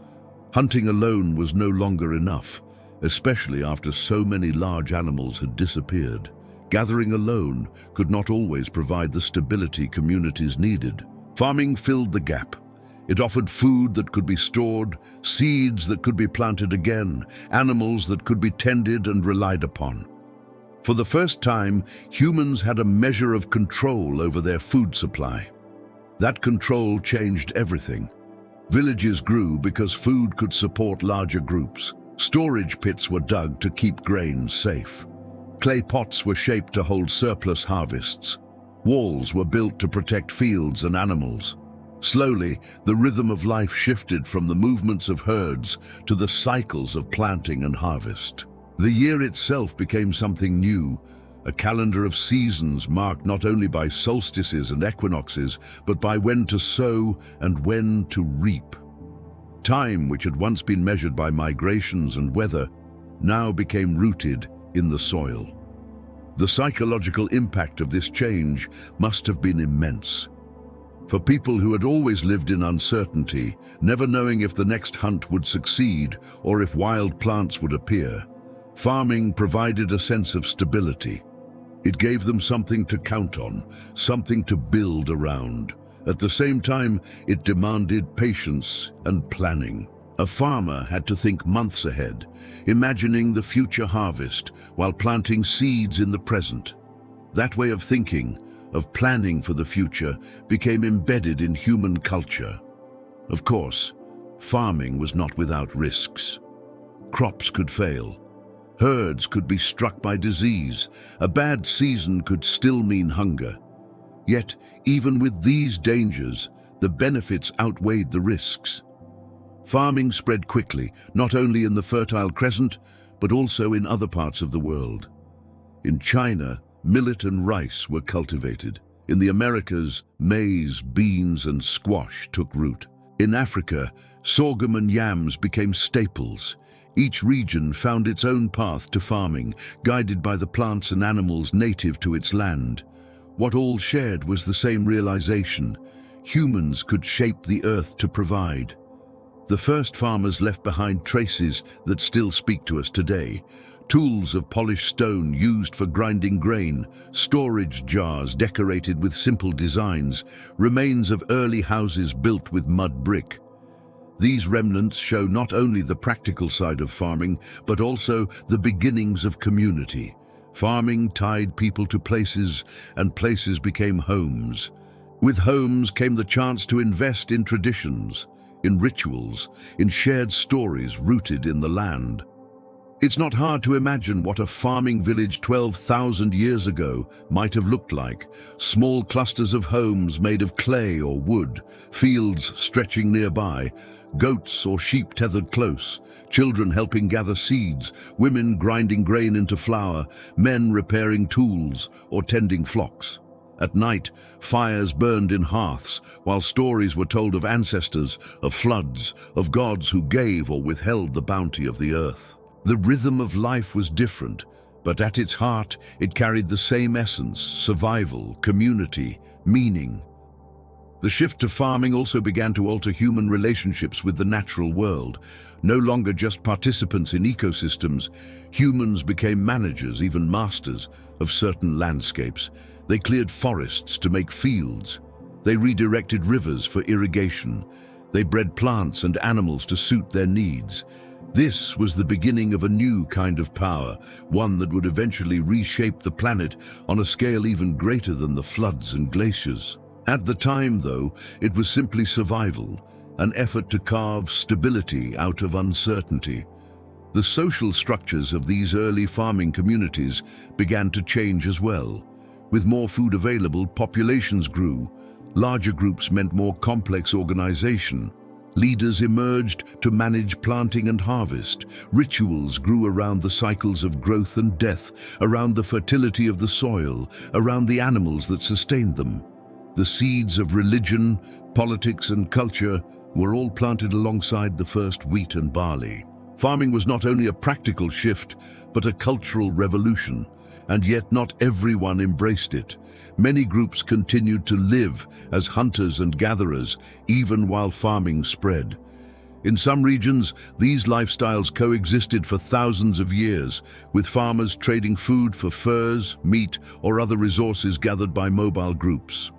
Hunting alone was no longer enough, especially after so many large animals had disappeared. Gathering alone could not always provide the stability communities needed. Farming filled the gap. It offered food that could be stored, seeds that could be planted again, animals that could be tended and relied upon. For the first time, humans had a measure of control over their food supply. That control changed everything. Villages grew because food could support larger groups. Storage pits were dug to keep grains safe. Clay pots were shaped to hold surplus harvests. Walls were built to protect fields and animals. Slowly, the rhythm of life shifted from the movements of herds to the cycles of planting and harvest. The year itself became something new, a calendar of seasons marked not only by solstices and equinoxes, but by when to sow and when to reap. Time, which had once been measured by migrations and weather, now became rooted in the soil. The psychological impact of this change must have been immense. For people who had always lived in uncertainty, never knowing if the next hunt would succeed or if wild plants would appear, farming provided a sense of stability. It gave them something to count on, something to build around. At the same time, it demanded patience and planning. A farmer had to think months ahead, imagining the future harvest while planting seeds in the present. That way of thinking, of planning for the future, became embedded in human culture. Of course, farming was not without risks. Crops could fail. Herds could be struck by disease. A bad season could still mean hunger. Yet, even with these dangers, the benefits outweighed the risks. Farming spread quickly, not only in the Fertile Crescent, but also in other parts of the world. In China, millet and rice were cultivated. In the Americas, maize, beans, and squash took root. In Africa, sorghum and yams became staples. Each region found its own path to farming, guided by the plants and animals native to its land. What all shared was the same realization: humans could shape the earth to provide. The first farmers left behind traces that still speak to us today. Tools of polished stone used for grinding grain, storage jars decorated with simple designs, remains of early houses built with mud brick. These remnants show not only the practical side of farming, but also the beginnings of community. Farming tied people to places, and places became homes. With homes came the chance to invest in traditions, in rituals, in shared stories rooted in the land. It's not hard to imagine what a farming village 12,000 years ago might have looked like. Small clusters of homes made of clay or wood, fields stretching nearby, goats or sheep tethered close, children helping gather seeds, women grinding grain into flour, men repairing tools or tending flocks. At night, fires burned in hearths, while stories were told of ancestors, of floods, of gods who gave or withheld the bounty of the earth. The rhythm of life was different, but at its heart it carried the same essence: survival, community, meaning. The shift to farming also began to alter human relationships with the natural world. No longer just participants in ecosystems, humans became managers, even masters, of certain landscapes. They cleared forests to make fields. They redirected rivers for irrigation. They bred plants and animals to suit their needs. This was the beginning of a new kind of power, one that would eventually reshape the planet on a scale even greater than the floods and glaciers. At the time, though, it was simply survival, an effort to carve stability out of uncertainty. The social structures of these early farming communities began to change as well. With more food available, populations grew. Larger groups meant more complex organization. Leaders emerged to manage planting and harvest. Rituals grew around the cycles of growth and death, around the fertility of the soil, around the animals that sustained them. The seeds of religion, politics, and culture were all planted alongside the first wheat and barley. Farming was not only a practical shift, but a cultural revolution, and yet not everyone embraced it. Many groups continued to live as hunters and gatherers, even while farming spread. In some regions, these lifestyles coexisted for thousands of years, with farmers trading food for furs, meat, or other resources gathered by mobile groups.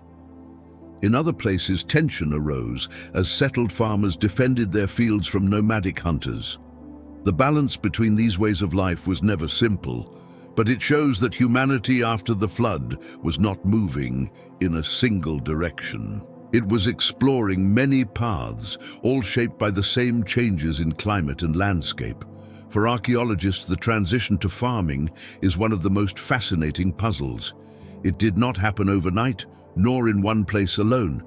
In other places, tension arose as settled farmers defended their fields from nomadic hunters. The balance between these ways of life was never simple, but it shows that humanity after the flood was not moving in a single direction. It was exploring many paths, all shaped by the same changes in climate and landscape. For archaeologists, the transition to farming is one of the most fascinating puzzles. It did not happen overnight, nor in one place alone.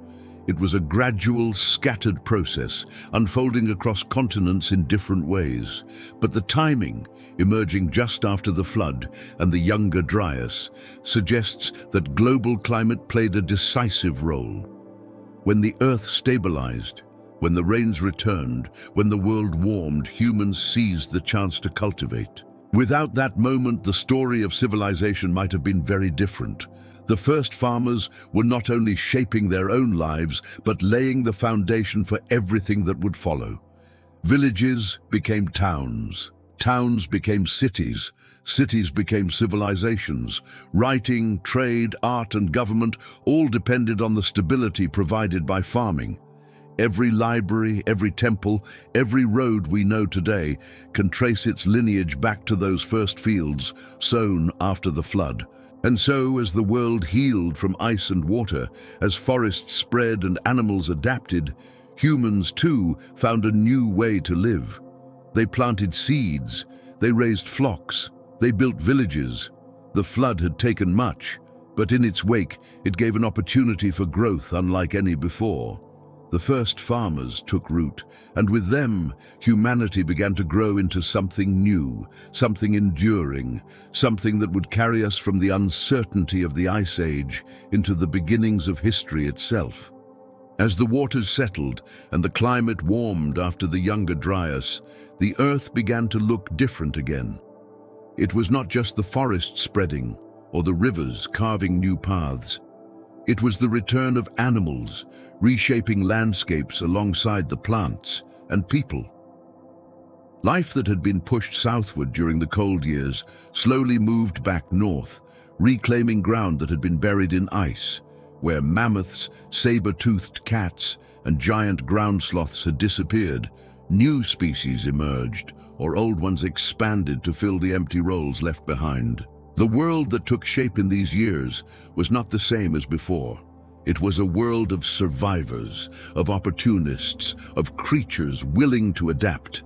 It was a gradual, scattered process, unfolding across continents in different ways. But the timing, emerging just after the flood and the Younger Dryas, suggests that global climate played a decisive role. When the Earth stabilized, when the rains returned, when the world warmed, humans seized the chance to cultivate. Without that moment, the story of civilization might have been very different. The first farmers were not only shaping their own lives, but laying the foundation for everything that would follow. Villages became towns, towns became cities, cities became civilizations. Writing, trade, art, and government all depended on the stability provided by farming. Every library, every temple, every road we know today can trace its lineage back to those first fields sown after the flood. And so, as the world healed from ice and water, as forests spread and animals adapted, humans too found a new way to live. They planted seeds, they raised flocks, they built villages. The flood had taken much, but in its wake it gave an opportunity for growth unlike any before. The first farmers took root, and with them, humanity began to grow into something new, something enduring, something that would carry us from the uncertainty of the Ice Age into the beginnings of history itself. As the waters settled and the climate warmed after the Younger Dryas, the Earth began to look different again. It was not just the forests spreading or the rivers carving new paths. It was the return of animals, reshaping landscapes alongside the plants and people. Life that had been pushed southward during the cold years slowly moved back north, reclaiming ground that had been buried in ice, where mammoths, saber-toothed cats, and giant ground sloths had disappeared. New species emerged, or old ones expanded to fill the empty roles left behind. The world that took shape in these years was not the same as before. It was a world of survivors, of opportunists, of creatures willing to adapt.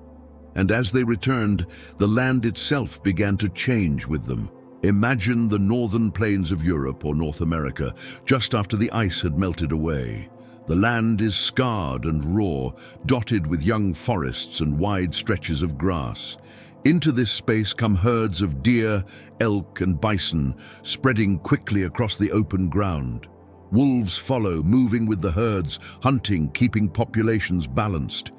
And as they returned, the land itself began to change with them. Imagine the northern plains of Europe or North America, just after the ice had melted away. The land is scarred and raw, dotted with young forests and wide stretches of grass. Into this space come herds of deer, elk, and bison, spreading quickly across the open ground. Wolves follow, moving with the herds, hunting, keeping populations balanced.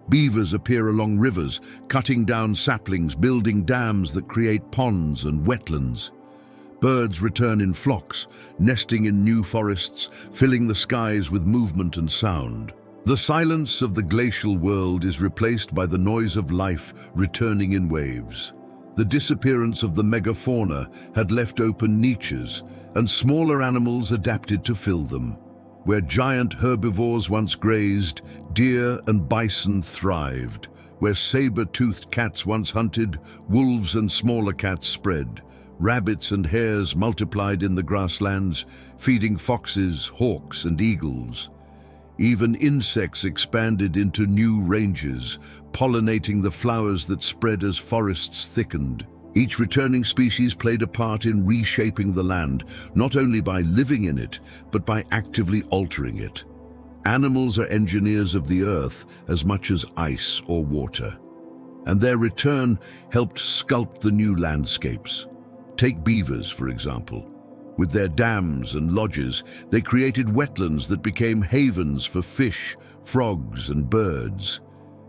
Beavers appear along rivers, cutting down saplings, building dams that create ponds and wetlands. Birds return in flocks, nesting in new forests, filling the skies with movement and sound. The silence of the glacial world is replaced by the noise of life returning in waves. The disappearance of the megafauna had left open niches, and smaller animals adapted to fill them. Where giant herbivores once grazed, deer and bison thrived. Where saber-toothed cats once hunted, wolves and smaller cats spread. Rabbits and hares multiplied in the grasslands, feeding foxes, hawks, and eagles. Even insects expanded into new ranges, pollinating the flowers that spread as forests thickened. Each returning species played a part in reshaping the land, not only by living in it, but by actively altering it. Animals are engineers of the earth as much as ice or water, and their return helped sculpt the new landscapes. Take beavers, for example. With their dams and lodges, they created wetlands that became havens for fish, frogs, and birds.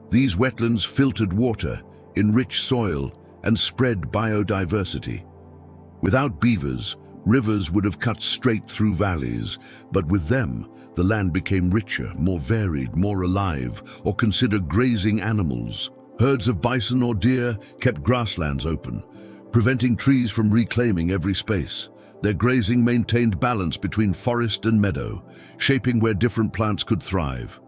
These wetlands filtered water, enriched soil, and spread biodiversity. Without beavers, rivers would have cut straight through valleys, but with them, the land became richer, more varied, more alive, or consider grazing animals. Herds of bison or deer kept grasslands open, preventing trees from reclaiming every space. Their grazing maintained balance between forest and meadow, shaping where different plants could thrive.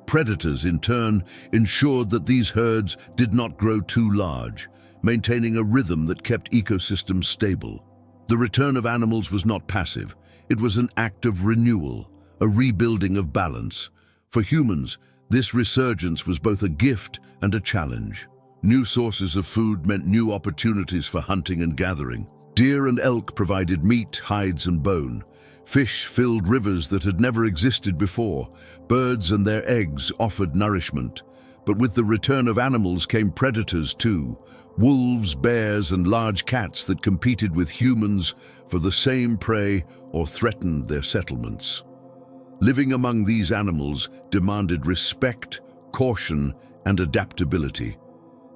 Predators, in turn, ensured that these herds did not grow too large, maintaining a rhythm that kept ecosystems stable. The return of animals was not passive. It was an act of renewal, a rebuilding of balance. For humans, this resurgence was both a gift and a challenge. New sources of food meant new opportunities for hunting and gathering. Deer and elk provided meat, hides, and bone. Fish filled rivers that had never existed before. Birds and their eggs offered nourishment. But with the return of animals came predators too. Wolves, bears, and large cats that competed with humans for the same prey or threatened their settlements. Living among these animals demanded respect, caution, and adaptability.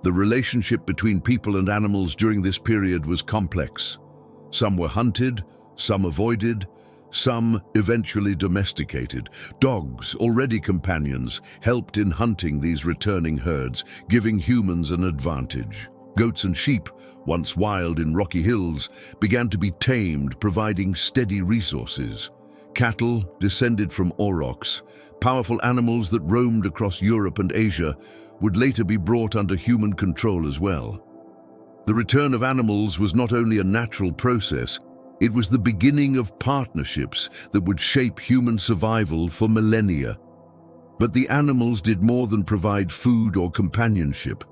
The relationship between people and animals during this period was complex. Some were hunted, some avoided, some eventually domesticated. Dogs, already companions, helped in hunting these returning herds, giving humans an advantage. Goats and sheep, once wild in rocky hills, began to be tamed, providing steady resources. Cattle, descended from aurochs, powerful animals that roamed across Europe and Asia, would later be brought under human control as well. The return of animals was not only a natural process, it was the beginning of partnerships that would shape human survival for millennia. But the animals did more than provide food or companionship.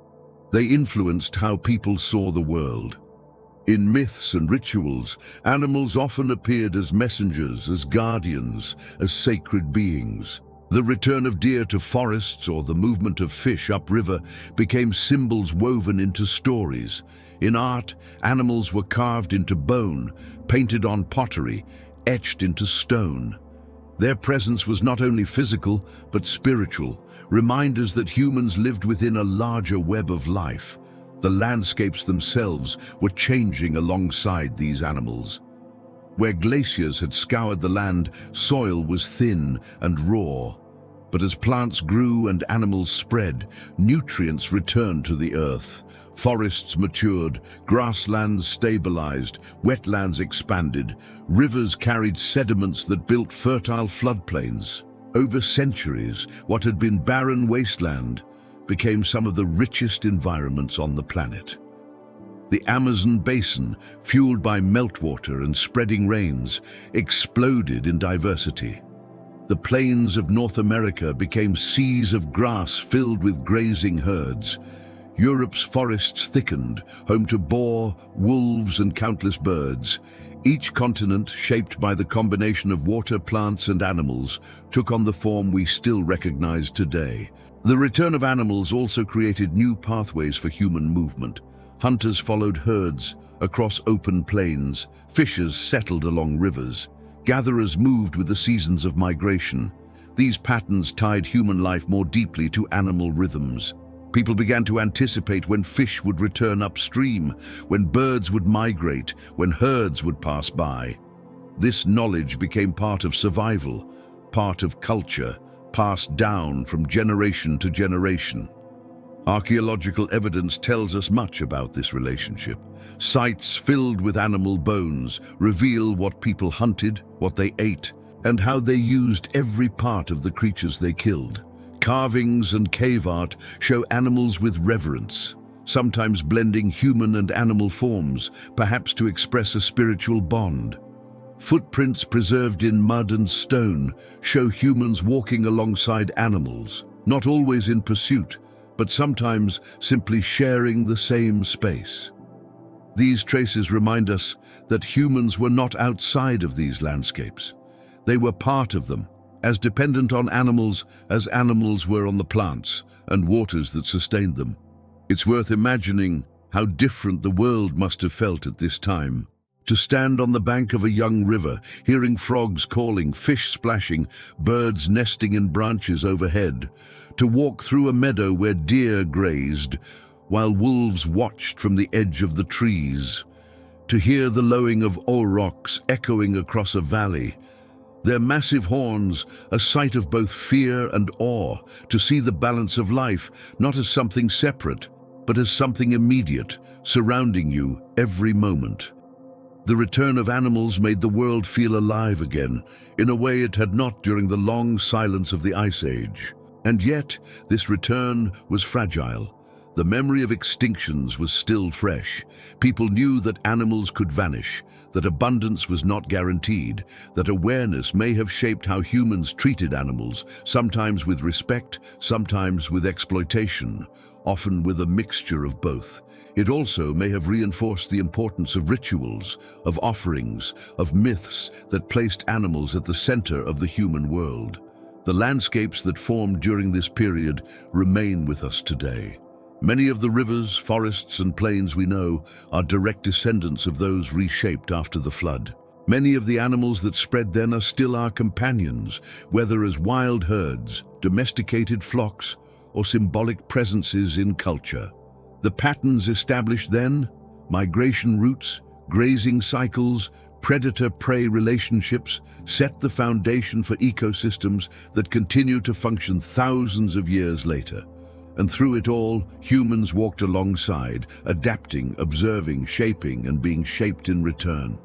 They influenced how people saw the world. In myths and rituals, animals often appeared as messengers, as guardians, as sacred beings. The return of deer to forests or the movement of fish upriver became symbols woven into stories. In art, animals were carved into bone, painted on pottery, etched into stone. Their presence was not only physical, but spiritual, reminders that humans lived within a larger web of life. The landscapes themselves were changing alongside these animals. Where glaciers had scoured the land, soil was thin and raw. But as plants grew and animals spread, nutrients returned to the earth. Forests matured, grasslands stabilized, wetlands expanded, rivers carried sediments that built fertile floodplains. Over centuries, what had been barren wasteland became some of the richest environments on the planet. The Amazon basin, fueled by meltwater and spreading rains, exploded in diversity. The plains of North America became seas of grass filled with grazing herds. Europe's forests thickened, home to boar, wolves, and countless birds. Each continent, shaped by the combination of water, plants, and animals, took on the form we still recognize today. The return of animals also created new pathways for human movement. Hunters followed herds across open plains, fishers settled along rivers. Gatherers moved with the seasons of migration. These patterns tied human life more deeply to animal rhythms. People began to anticipate when fish would return upstream, when birds would migrate, when herds would pass by. This knowledge became part of survival, part of culture, passed down from generation to generation. Archaeological evidence tells us much about this relationship. Sites filled with animal bones reveal what people hunted, what they ate, and how they used every part of the creatures they killed. Carvings and cave art show animals with reverence, sometimes blending human and animal forms, perhaps to express a spiritual bond. Footprints preserved in mud and stone show humans walking alongside animals, not always in pursuit, but sometimes simply sharing the same space. These traces remind us that humans were not outside of these landscapes. They were part of them, as dependent on animals as animals were on the plants and waters that sustained them. It's worth imagining how different the world must have felt at this time. To stand on the bank of a young river, hearing frogs calling, fish splashing, birds nesting in branches overhead. To walk through a meadow where deer grazed, while wolves watched from the edge of the trees. To hear the lowing of aurochs echoing across a valley. Their massive horns, a sight of both fear and awe. To see the balance of life, not as something separate, but as something immediate, surrounding you every moment. The return of animals made the world feel alive again, in a way it had not during the long silence of the Ice Age. And yet, this return was fragile. The memory of extinctions was still fresh. People knew that animals could vanish, that abundance was not guaranteed, that awareness may have shaped how humans treated animals, sometimes with respect, sometimes with exploitation, often with a mixture of both. It also may have reinforced the importance of rituals, of offerings, of myths that placed animals at the center of the human world. The landscapes that formed during this period remain with us today. Many of the rivers, forests, and plains we know are direct descendants of those reshaped after the flood. Many of the animals that spread then are still our companions, whether as wild herds, domesticated flocks, or symbolic presences in culture. The patterns established then, migration routes, grazing cycles, predator-prey relationships, set the foundation for ecosystems that continue to function thousands of years later. And through it all, humans walked alongside, adapting, observing, shaping, and being shaped in return.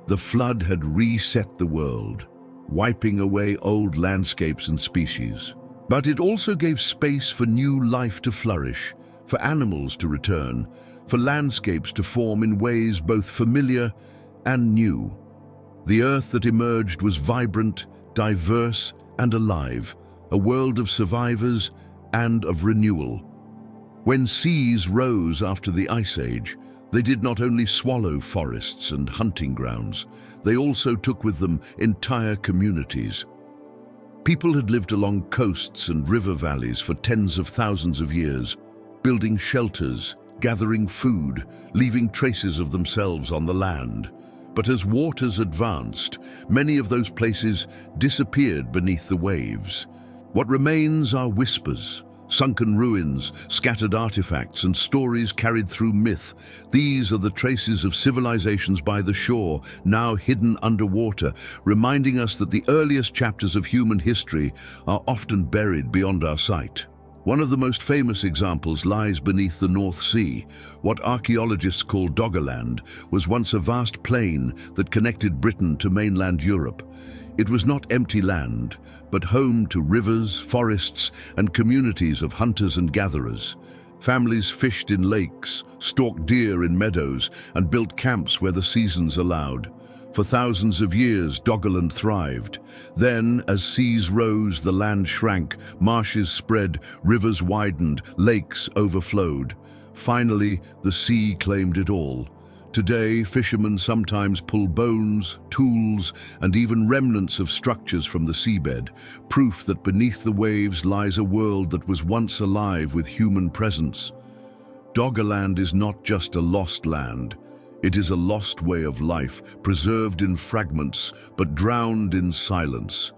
The flood had reset the world, wiping away old landscapes and species. But it also gave space for new life to flourish, for animals to return, for landscapes to form in ways both familiar and new. The earth that emerged was vibrant, diverse, and alive, a world of survivors and of renewal. When seas rose after the Ice Age, they did not only swallow forests and hunting grounds, they also took with them entire communities. People had lived along coasts and river valleys for tens of thousands of years, building shelters, gathering food, leaving traces of themselves on the land. But as waters advanced, many of those places disappeared beneath the waves. What remains are whispers, sunken ruins, scattered artifacts, and stories carried through myth. These are the traces of civilizations by the shore, now hidden underwater, reminding us that the earliest chapters of human history are often buried beyond our sight. One of the most famous examples lies beneath the North Sea. What archaeologists call Doggerland was once a vast plain that connected Britain to mainland Europe. It was not empty land, but home to rivers, forests, and communities of hunters and gatherers. Families fished in lakes, stalked deer in meadows, and built camps where the seasons allowed. For thousands of years, Doggerland thrived. Then, as seas rose, the land shrank, marshes spread, rivers widened, lakes overflowed. Finally, the sea claimed it all. Today, fishermen sometimes pull bones, tools, and even remnants of structures from the seabed, proof that beneath the waves lies a world that was once alive with human presence. Doggerland is not just a lost land. It is a lost way of life, preserved in fragments, but drowned in silence.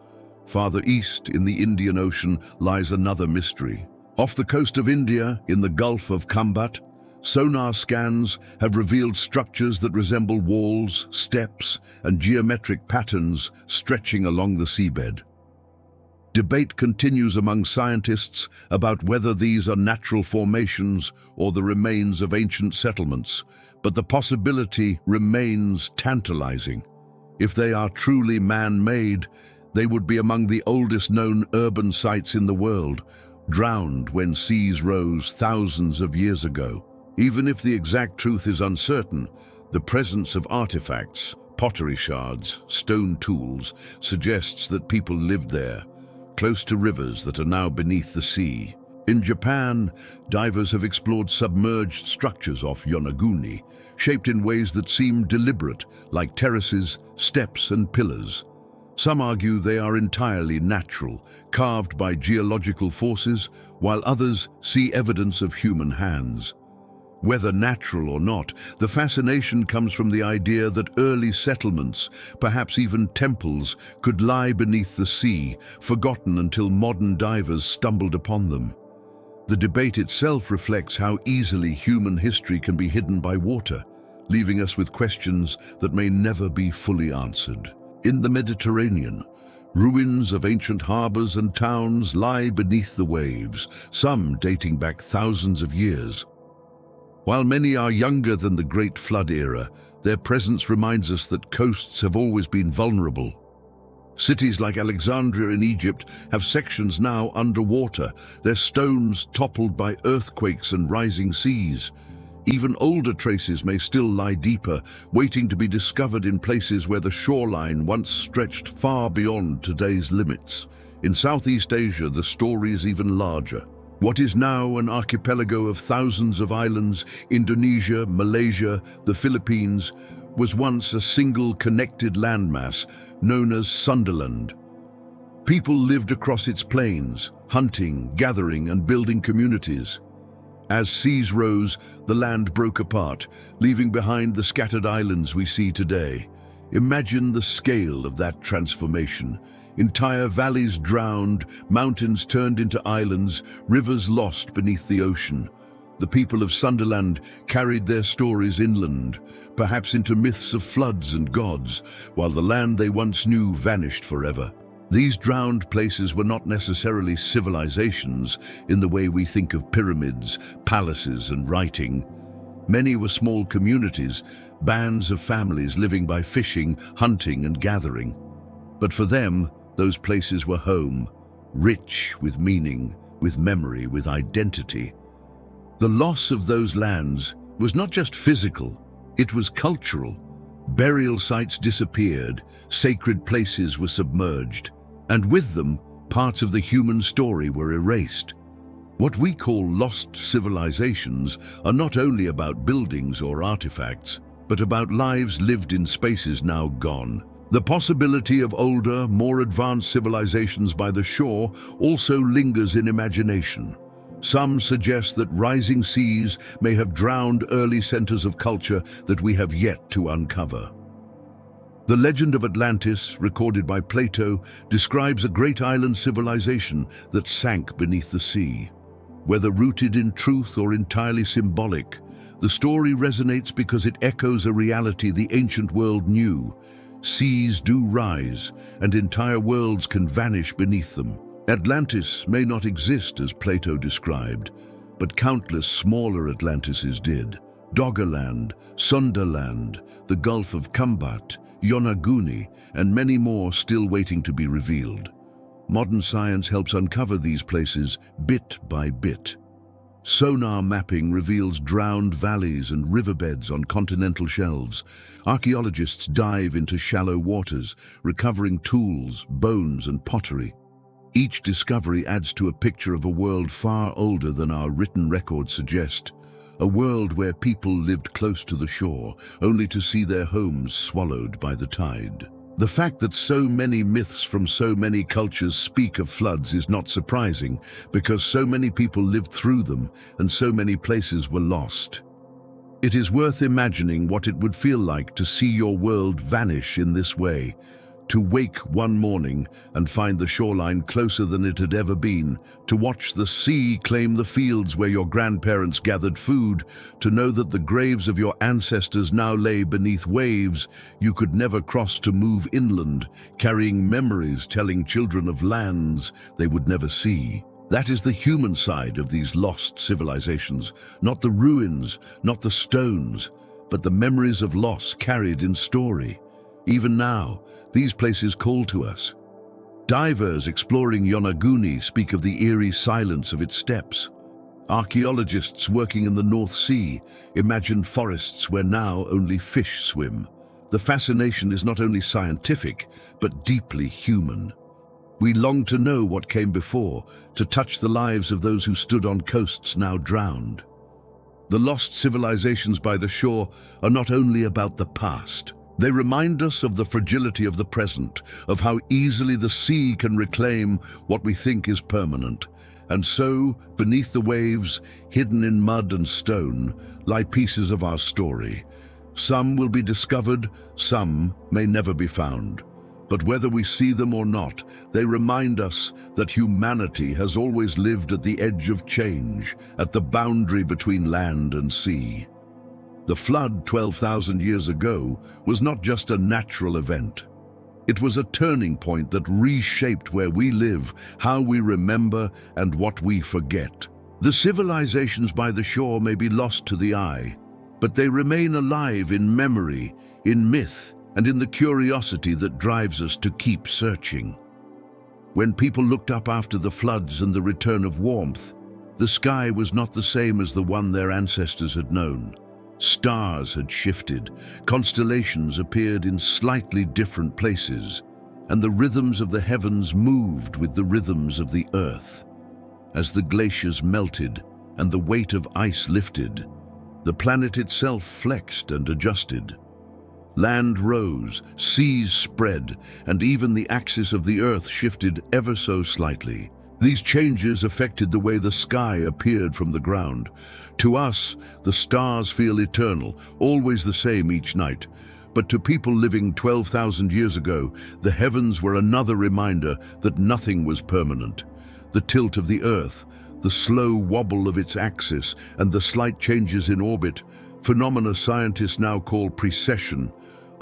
Farther east, in the Indian Ocean, lies another mystery. Off the coast of India, in the Gulf of Kambat, sonar scans have revealed structures that resemble walls, steps, and geometric patterns stretching along the seabed. Debate continues among scientists about whether these are natural formations or the remains of ancient settlements, but the possibility remains tantalizing. If they are truly man-made, they would be among the oldest known urban sites in the world, drowned when seas rose thousands of years ago. Even if the exact truth is uncertain, the presence of artifacts, pottery shards, stone tools, suggests that people lived there, close to rivers that are now beneath the sea. In Japan, divers have explored submerged structures off Yonaguni, shaped in ways that seem deliberate, like terraces, steps, and pillars. Some argue they are entirely natural, carved by geological forces, while others see evidence of human hands. Whether natural or not, the fascination comes from the idea that early settlements, perhaps even temples, could lie beneath the sea, forgotten until modern divers stumbled upon them. The debate itself reflects how easily human history can be hidden by water, leaving us with questions that may never be fully answered. In the Mediterranean, ruins of ancient harbors and towns lie beneath the waves, some dating back thousands of years. While many are younger than the Great Flood era, their presence reminds us that coasts have always been vulnerable. Cities like Alexandria in Egypt have sections now underwater, their stones toppled by earthquakes and rising seas. Even older traces may still lie deeper, waiting to be discovered in places where the shoreline once stretched far beyond today's limits. In Southeast Asia, the story is even larger. What is now an archipelago of thousands of islands, Indonesia, Malaysia, the Philippines, was once a single connected landmass known as Sundaland. People lived across its plains, hunting, gathering, and building communities. As seas rose, the land broke apart, leaving behind the scattered islands we see today. Imagine the scale of that transformation. Entire valleys drowned, mountains turned into islands, rivers lost beneath the ocean. The people of Sundaland carried their stories inland, perhaps into myths of floods and gods, while the land they once knew vanished forever. These drowned places were not necessarily civilizations in the way we think of pyramids, palaces, and writing. Many were small communities, bands of families living by fishing, hunting, and gathering. But for them, those places were home, rich with meaning, with memory, with identity. The loss of those lands was not just physical, it was cultural. Burial sites disappeared, sacred places were submerged, and with them, parts of the human story were erased. What we call lost civilizations are not only about buildings or artifacts, but about lives lived in spaces now gone. The possibility of older, more advanced civilizations by the shore also lingers in imagination. Some suggest that rising seas may have drowned early centers of culture that we have yet to uncover. The legend of Atlantis, recorded by Plato, describes a great island civilization that sank beneath the sea. Whether rooted in truth or entirely symbolic, the story resonates because it echoes a reality the ancient world knew. Seas do rise, and entire worlds can vanish beneath them. Atlantis may not exist as Plato described, but countless smaller Atlantises did. Doggerland, Sundaland, the Gulf of Kambat, Yonaguni, and many more still waiting to be revealed. Modern science helps uncover these places bit by bit. Sonar mapping reveals drowned valleys and riverbeds on continental shelves. Archaeologists dive into shallow waters, recovering tools, bones, and pottery. Each discovery adds to a picture of a world far older than our written records suggest. A world where people lived close to the shore, only to see their homes swallowed by the tide. The fact that so many myths from so many cultures speak of floods is not surprising, because so many people lived through them and so many places were lost. It is worth imagining what it would feel like to see your world vanish in this way, To wake one morning and find the shoreline closer than it had ever been, to watch the sea claim the fields where your grandparents gathered food, to know that the graves of your ancestors now lay beneath waves you could never cross, to move inland, carrying memories telling children of lands they would never see. That is the human side of these lost civilizations, not the ruins, not the stones, but the memories of loss carried in story. Even now, these places call to us. Divers exploring Yonaguni speak of the eerie silence of its steps. Archaeologists working in the North Sea imagine forests where now only fish swim. The fascination is not only scientific, but deeply human. We long to know what came before, to touch the lives of those who stood on coasts now drowned. The lost civilizations by the shore are not only about the past. They remind us of the fragility of the present, of how easily the sea can reclaim what we think is permanent. And so, beneath the waves, hidden in mud and stone, lie pieces of our story. Some will be discovered, some may never be found. But whether we see them or not, they remind us that humanity has always lived at the edge of change, at the boundary between land and sea. The flood 12,000 years ago was not just a natural event. It was a turning point that reshaped where we live, how we remember, and what we forget. The civilizations by the shore may be lost to the eye, but they remain alive in memory, in myth, and in the curiosity that drives us to keep searching. When people looked up after the floods and the return of warmth, the sky was not the same as the one their ancestors had known. Stars had shifted, constellations appeared in slightly different places, and the rhythms of the heavens moved with the rhythms of the earth. As the glaciers melted and the weight of ice lifted, the planet itself flexed and adjusted. Land rose, seas spread, and even the axis of the earth shifted ever so slightly. These changes affected the way the sky appeared from the ground. To us, the stars feel eternal, always the same each night. But to people living 12,000 years ago, the heavens were another reminder that nothing was permanent. The tilt of the earth, the slow wobble of its axis, and the slight changes in orbit, phenomena scientists now call precession,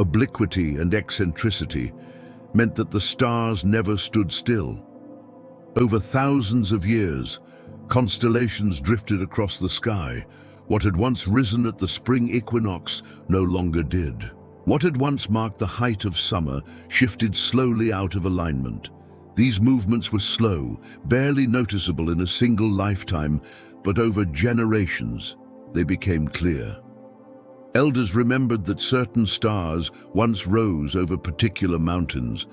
obliquity and eccentricity, meant that the stars never stood still. Over thousands of years, constellations drifted across the sky. What had once risen at the spring equinox no longer did. What had once marked the height of summer shifted slowly out of alignment. These movements were slow, barely noticeable in a single lifetime, but over generations, they became clear. Elders remembered that certain stars once rose over particular mountains,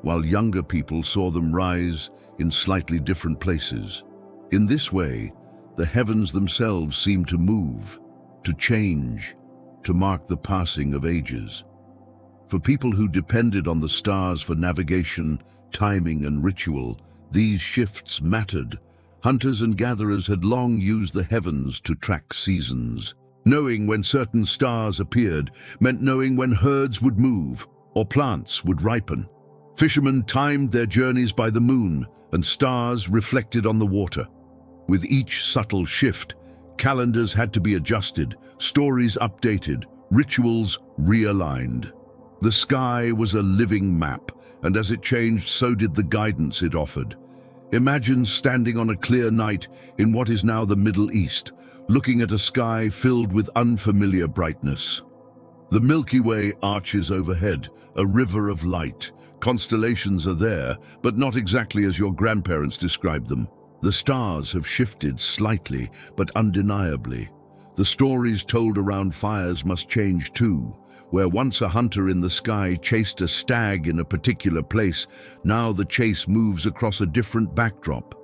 while younger people saw them rise in slightly different places. In this way, the heavens themselves seemed to move, to change, to mark the passing of ages. For people who depended on the stars for navigation, timing, and ritual, these shifts mattered. Hunters and gatherers had long used the heavens to track seasons. Knowing when certain stars appeared meant knowing when herds would move or plants would ripen. Fishermen timed their journeys by the moon, and stars reflected on the water. With each subtle shift, calendars had to be adjusted, stories updated, rituals realigned. The sky was a living map, and as it changed, so did the guidance it offered. Imagine standing on a clear night in what is now the Middle East, looking at a sky filled with unfamiliar brightness. The Milky Way arches overhead, a river of light. Constellations are there, but not exactly as your grandparents described them. The stars have shifted slightly, but undeniably. The stories told around fires must change too. Where once a hunter in the sky chased a stag in a particular place, now the chase moves across a different backdrop.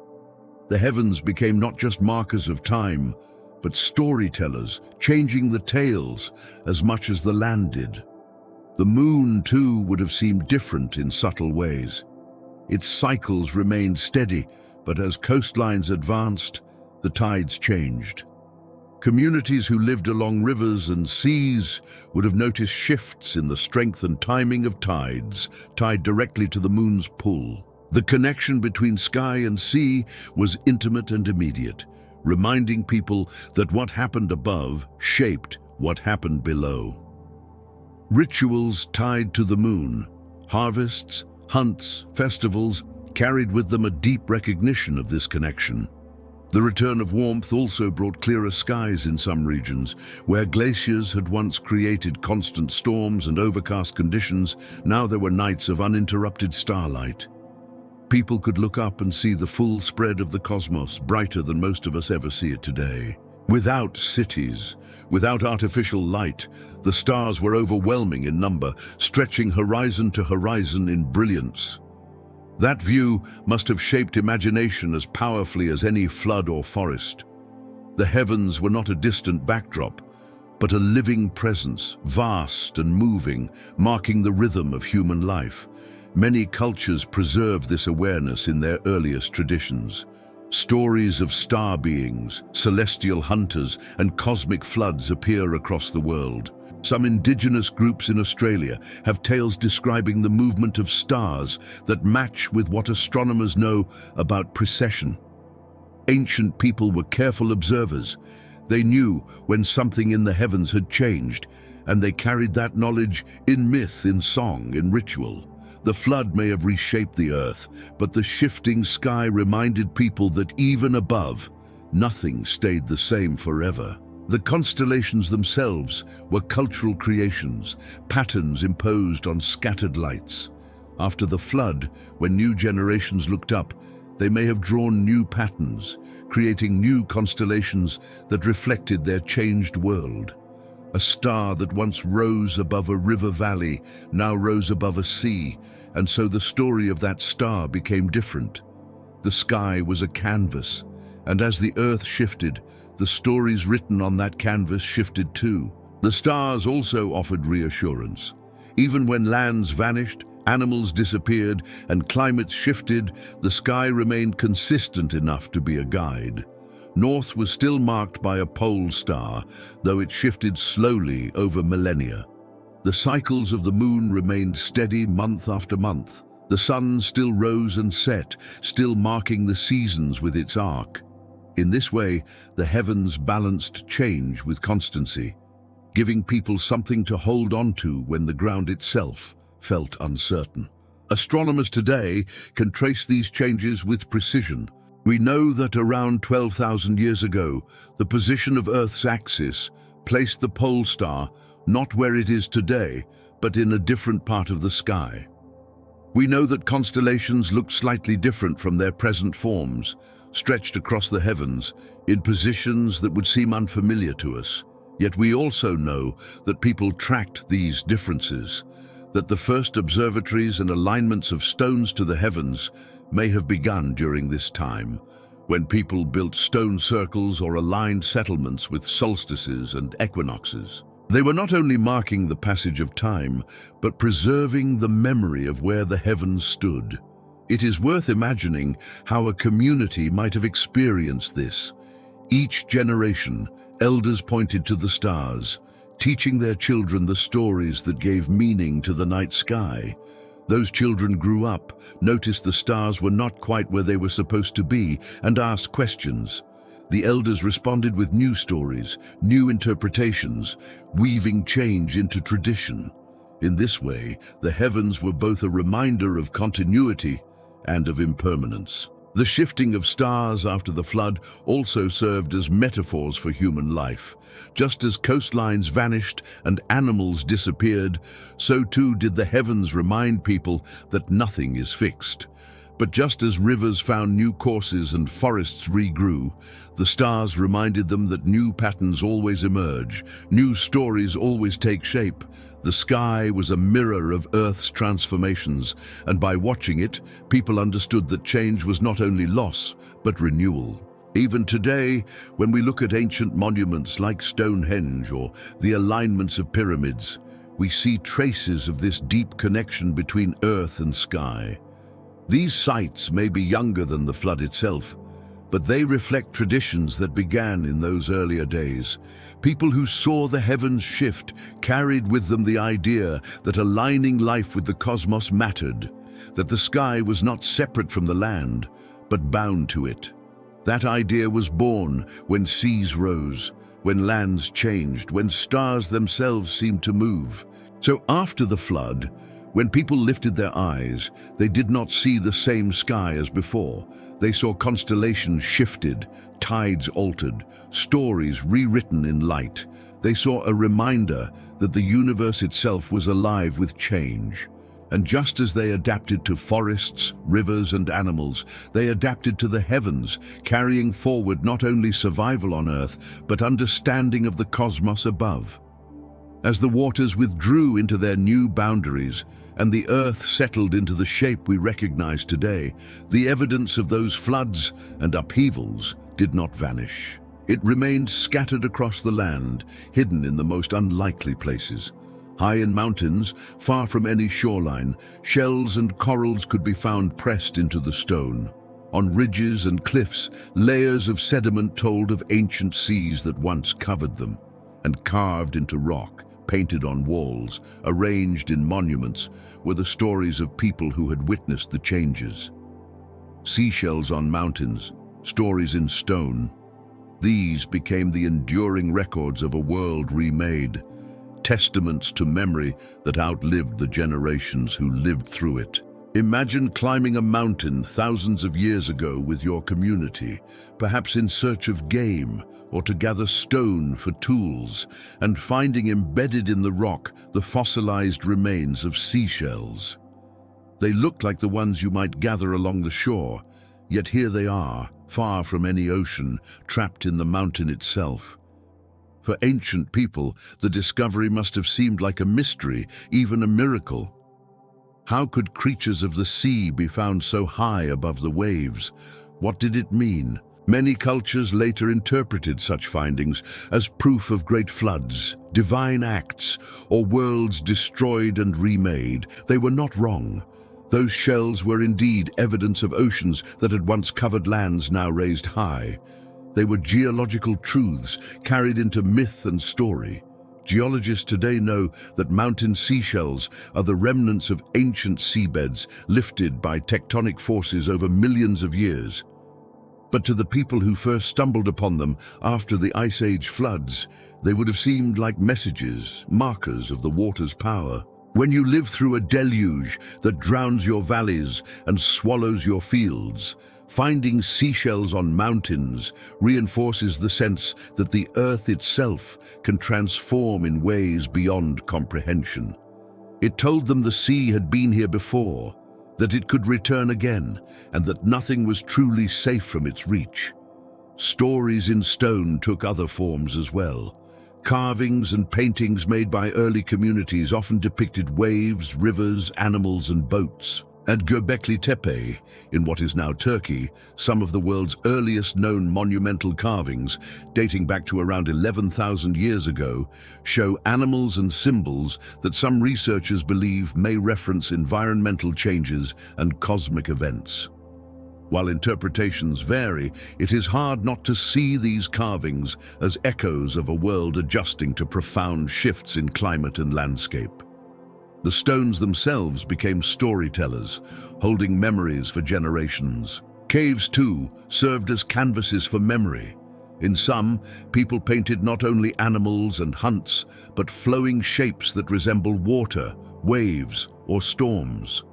The heavens became not just markers of time, but storytellers, changing the tales as much as the land did. The moon, too, would have seemed different in subtle ways. Its cycles remained steady, but as coastlines advanced, the tides changed. Communities who lived along rivers and seas would have noticed shifts in the strength and timing of tides, tied directly to the moon's pull. The connection between sky and sea was intimate and immediate, reminding people that what happened above shaped what happened below. Rituals tied to the moon, harvests, hunts, festivals, carried with them a deep recognition of this connection. The return of warmth also brought clearer skies in some regions. Where glaciers had once created constant storms and overcast conditions, now there were nights of uninterrupted starlight. People could look up and see the full spread of the cosmos, brighter than most of us ever see it today. Without cities, without artificial light, the stars were overwhelming in number, stretching horizon to horizon in brilliance. That view must have shaped imagination as powerfully as any flood or forest. The heavens were not a distant backdrop, but a living presence, vast and moving, marking the rhythm of human life. Many cultures preserve this awareness in their earliest traditions. Stories of star beings, celestial hunters, and cosmic floods appear across the world. Some indigenous groups in Australia have tales describing the movement of stars that match with what astronomers know about precession. Ancient people were careful observers. They knew when something in the heavens had changed, and they carried that knowledge in myth, in song, in ritual. The flood may have reshaped the earth, but the shifting sky reminded people that even above, nothing stayed the same forever. The constellations themselves were cultural creations, patterns imposed on scattered lights. After the flood, when new generations looked up, they may have drawn new patterns, creating new constellations that reflected their changed world. A star that once rose above a river valley now rose above a sea, and so the story of that star became different. The sky was a canvas, and as the earth shifted, the stories written on that canvas shifted too. The stars also offered reassurance. Even when lands vanished, animals disappeared, and climates shifted, the sky remained consistent enough to be a guide. North was still marked by a pole star, though it shifted slowly over millennia. The cycles of the moon remained steady month after month. The sun still rose and set, still marking the seasons with its arc. In this way, the heavens balanced change with constancy, giving people something to hold on to when the ground itself felt uncertain. Astronomers today can trace these changes with precision. We know that around 12,000 years ago, the position of Earth's axis placed the pole star not where it is today, but in a different part of the sky. We know that constellations looked slightly different from their present forms, stretched across the heavens in positions that would seem unfamiliar to us. Yet we also know that people tracked these differences, that the first observatories and alignments of stones to the heavens may have begun during this time, when people built stone circles or aligned settlements with solstices and equinoxes. They were not only marking the passage of time, but preserving the memory of where the heavens stood. It is worth imagining how a community might have experienced this. Each generation, elders pointed to the stars, teaching their children the stories that gave meaning to the night sky. Those children grew up, noticed the stars were not quite where they were supposed to be, and asked questions. The elders responded with new stories, new interpretations, weaving change into tradition. In this way, the heavens were both a reminder of continuity and of impermanence. The shifting of stars after the flood also served as metaphors for human life. Just as coastlines vanished and animals disappeared, so too did the heavens remind people that nothing is fixed. But just as rivers found new courses and forests regrew, the stars reminded them that new patterns always emerge, new stories always take shape. The sky was a mirror of Earth's transformations, and by watching it, people understood that change was not only loss, but renewal. Even today, when we look at ancient monuments like Stonehenge or the alignments of pyramids, we see traces of this deep connection between earth and sky. These sites may be younger than the flood itself, but they reflect traditions that began in those earlier days. People who saw the heavens shift carried with them the idea that aligning life with the cosmos mattered, that the sky was not separate from the land, but bound to it. That idea was born when seas rose, when lands changed, when stars themselves seemed to move. So after the flood, when people lifted their eyes, they did not see the same sky as before. They saw constellations shifted, tides altered, stories rewritten in light. They saw a reminder that the universe itself was alive with change. And just as they adapted to forests, rivers, and animals, they adapted to the heavens, carrying forward not only survival on Earth, but understanding of the cosmos above. As the waters withdrew into their new boundaries, and the Earth settled into the shape we recognize today, the evidence of those floods and upheavals did not vanish. It remained scattered across the land, hidden in the most unlikely places. High in mountains, far from any shoreline, shells and corals could be found pressed into the stone. On ridges and cliffs, layers of sediment told of ancient seas that once covered them. And carved into rock, painted on walls, arranged in monuments, were the stories of people who had witnessed the changes. Seashells on mountains, stories in stone. These became the enduring records of a world remade, testaments to memory that outlived the generations who lived through it. Imagine climbing a mountain thousands of years ago with your community, perhaps in search of game or to gather stone for tools, and finding embedded in the rock the fossilized remains of seashells. They looked like the ones you might gather along the shore, yet here they are, far from any ocean, trapped in the mountain itself. For ancient people, the discovery must have seemed like a mystery, even a miracle. How could creatures of the sea be found so high above the waves? What did it mean? Many cultures later interpreted such findings as proof of great floods, divine acts, or worlds destroyed and remade. They were not wrong. Those shells were indeed evidence of oceans that had once covered lands now raised high. They were geological truths carried into myth and story. Geologists today know that mountain seashells are the remnants of ancient seabeds lifted by tectonic forces over millions of years. But to the people who first stumbled upon them after the Ice Age floods, they would have seemed like messages, markers of the water's power. When you live through a deluge that drowns your valleys and swallows your fields, finding seashells on mountains reinforces the sense that the earth itself can transform in ways beyond comprehension. It told them the sea had been here before, that it could return again, and that nothing was truly safe from its reach. Stories in stone took other forms as well. Carvings and paintings made by early communities often depicted waves, rivers, animals, and boats. At Göbekli Tepe, in what is now Turkey, some of the world's earliest known monumental carvings, dating back to around 11,000 years ago, show animals and symbols that some researchers believe may reference environmental changes and cosmic events. While interpretations vary, it is hard not to see these carvings as echoes of a world adjusting to profound shifts in climate and landscape. The stones themselves became storytellers, holding memories for generations. Caves, too, served as canvases for memory. In some, people painted not only animals and hunts, but flowing shapes that resemble water, waves, or storms.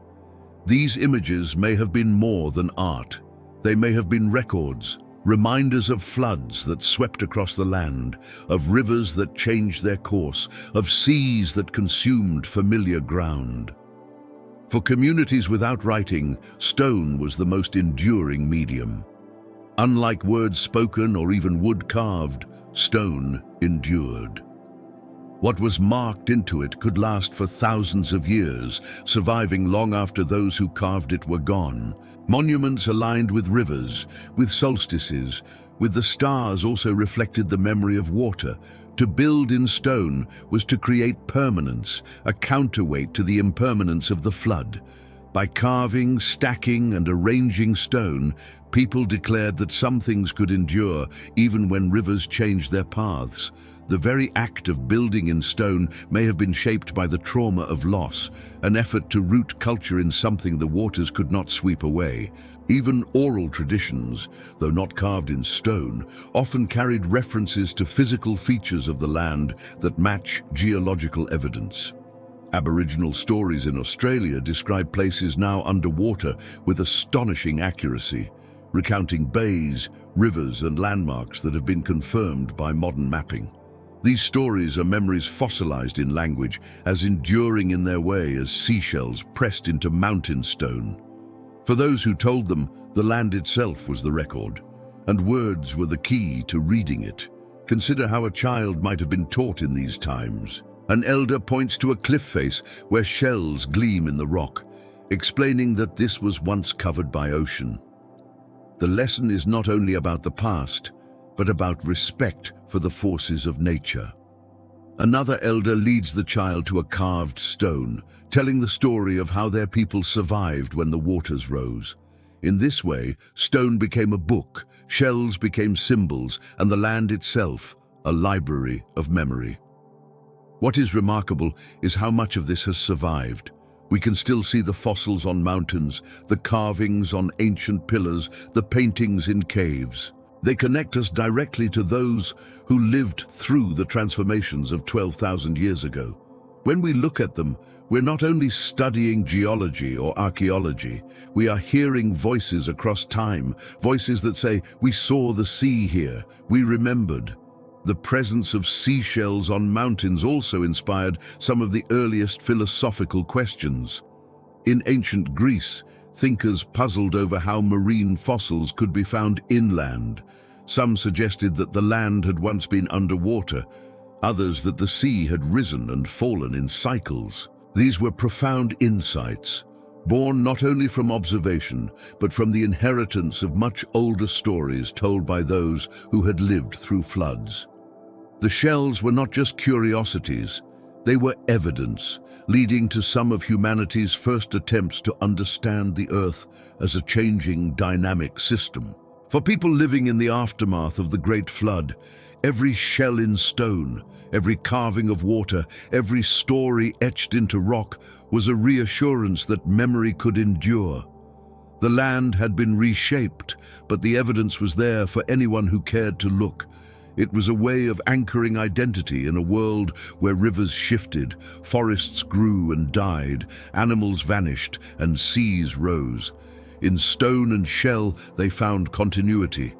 These images may have been more than art. They may have been records, reminders of floods that swept across the land, of rivers that changed their course, of seas that consumed familiar ground. For communities without writing, stone was the most enduring medium. Unlike words spoken or even wood carved, stone endured. What was marked into it could last for thousands of years, surviving long after those who carved it were gone. Monuments aligned with rivers, with solstices, with the stars also reflected the memory of water. To build in stone was to create permanence, a counterweight to the impermanence of the flood. By carving, stacking, and arranging stone, people declared that some things could endure even when rivers changed their paths. The very act of building in stone may have been shaped by the trauma of loss, an effort to root culture in something the waters could not sweep away. Even oral traditions, though not carved in stone, often carried references to physical features of the land that match geological evidence. Aboriginal stories in Australia describe places now underwater with astonishing accuracy, recounting bays, rivers, and landmarks that have been confirmed by modern mapping. These stories are memories fossilized in language, as enduring in their way as seashells pressed into mountain stone. For those who told them, the land itself was the record, and words were the key to reading it. Consider how a child might have been taught in these times. An elder points to a cliff face where shells gleam in the rock, explaining that this was once covered by ocean. The lesson is not only about the past, but about respect for the forces of nature. Another elder leads the child to a carved stone, telling the story of how their people survived when the waters rose. In this way, stone became a book, shells became symbols, and the land itself a library of memory. What is remarkable is how much of this has survived. We can still see the fossils on mountains, the carvings on ancient pillars, the paintings in caves. They connect us directly to those who lived through the transformations of 12,000 years ago. When we look at them, we're not only studying geology or archaeology, we are hearing voices across time, voices that say, "We saw the sea here, we remembered." The presence of seashells on mountains also inspired some of the earliest philosophical questions. In ancient Greece, thinkers puzzled over how marine fossils could be found inland. Some suggested that the land had once been underwater, others that the sea had risen and fallen in cycles. These were profound insights, born not only from observation, but from the inheritance of much older stories told by those who had lived through floods. The shells were not just curiosities, they were evidence, leading to some of humanity's first attempts to understand the Earth as a changing, dynamic system. For people living in the aftermath of the Great Flood, every shell in stone, every carving of water, every story etched into rock was a reassurance that memory could endure. The land had been reshaped, but the evidence was there for anyone who cared to look. It was a way of anchoring identity in a world where rivers shifted, forests grew and died, animals vanished, and seas rose. In stone and shell, they found continuity.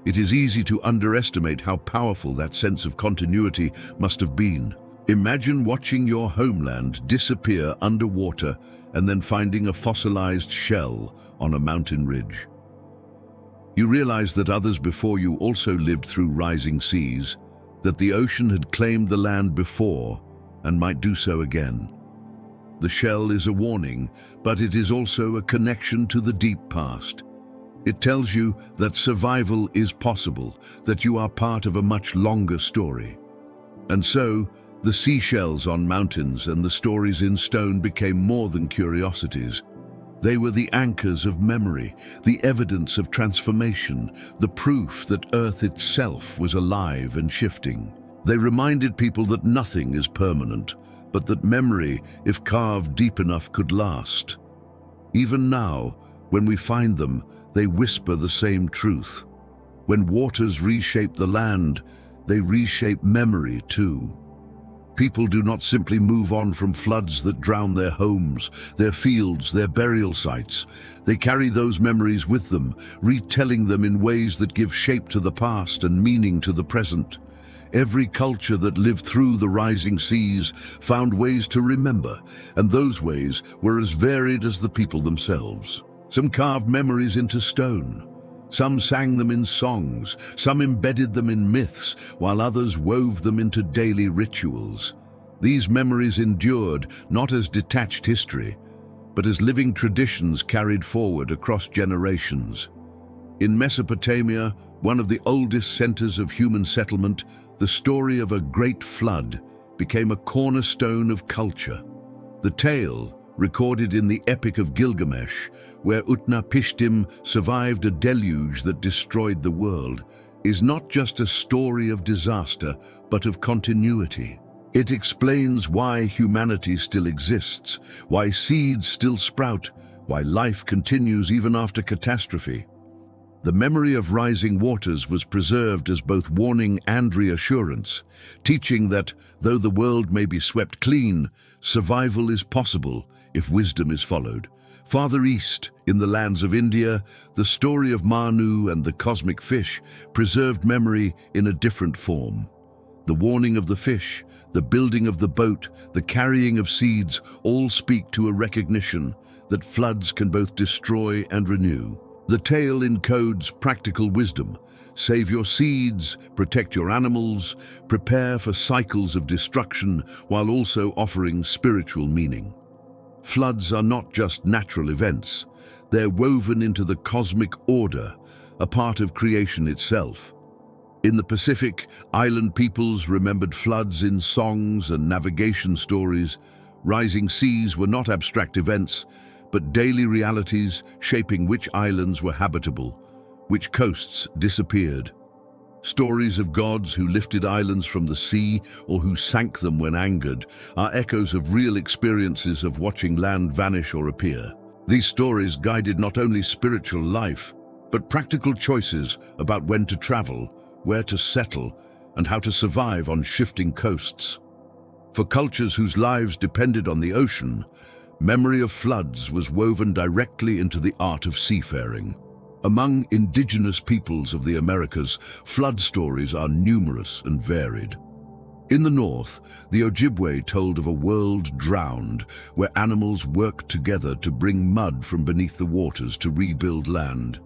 It is easy to underestimate how powerful that sense of continuity must have been. Imagine watching your homeland disappear underwater and then finding a fossilized shell on a mountain ridge. You realize that others before you also lived through rising seas, that the ocean had claimed the land before and might do so again. The shell is a warning, but it is also a connection to the deep past. It tells you that survival is possible, that you are part of a much longer story. And so, the seashells on mountains and the stories in stone became more than curiosities. They were the anchors of memory, the evidence of transformation, the proof that Earth itself was alive and shifting. They reminded people that nothing is permanent, but that memory, if carved deep enough, could last. Even now, when we find them, they whisper the same truth. When waters reshape the land, they reshape memory too. People do not simply move on from floods that drown their homes, their fields, their burial sites. They carry those memories with them, retelling them in ways that give shape to the past and meaning to the present. Every culture that lived through the rising seas found ways to remember, and those ways were as varied as the people themselves. Some carved memories into stone. Some sang them in songs, some embedded them in myths, while others wove them into daily rituals. These memories endured not as detached history, but as living traditions carried forward across generations. In Mesopotamia, one of the oldest centers of human settlement, the story of a great flood became a cornerstone of culture. The tale, recorded in the Epic of Gilgamesh, where Utnapishtim survived a deluge that destroyed the world, is not just a story of disaster, but of continuity. It explains why humanity still exists, why seeds still sprout, why life continues even after catastrophe. The memory of rising waters was preserved as both warning and reassurance, teaching that, though the world may be swept clean, survival is possible if wisdom is followed. Farther east, in the lands of India, the story of Manu and the cosmic fish preserved memory in a different form. The warning of the fish, the building of the boat, the carrying of seeds all speak to a recognition that floods can both destroy and renew. The tale encodes practical wisdom. Save your seeds, protect your animals, prepare for cycles of destruction while also offering spiritual meaning. Floods are not just natural events. They're woven into the cosmic order, a part of creation itself. In the Pacific, island peoples remembered floods in songs and navigation stories. Rising seas were not abstract events, but daily realities shaping which islands were habitable, which coasts disappeared. Stories of gods who lifted islands from the sea or who sank them when angered are echoes of real experiences of watching land vanish or appear. These stories guided not only spiritual life, but practical choices about when to travel, where to settle, and how to survive on shifting coasts. For cultures whose lives depended on the ocean, memory of floods was woven directly into the art of seafaring. Among indigenous peoples of the Americas, flood stories are numerous and varied. In the north, the Ojibwe told of a world drowned, where animals worked together to bring mud from beneath the waters to rebuild land.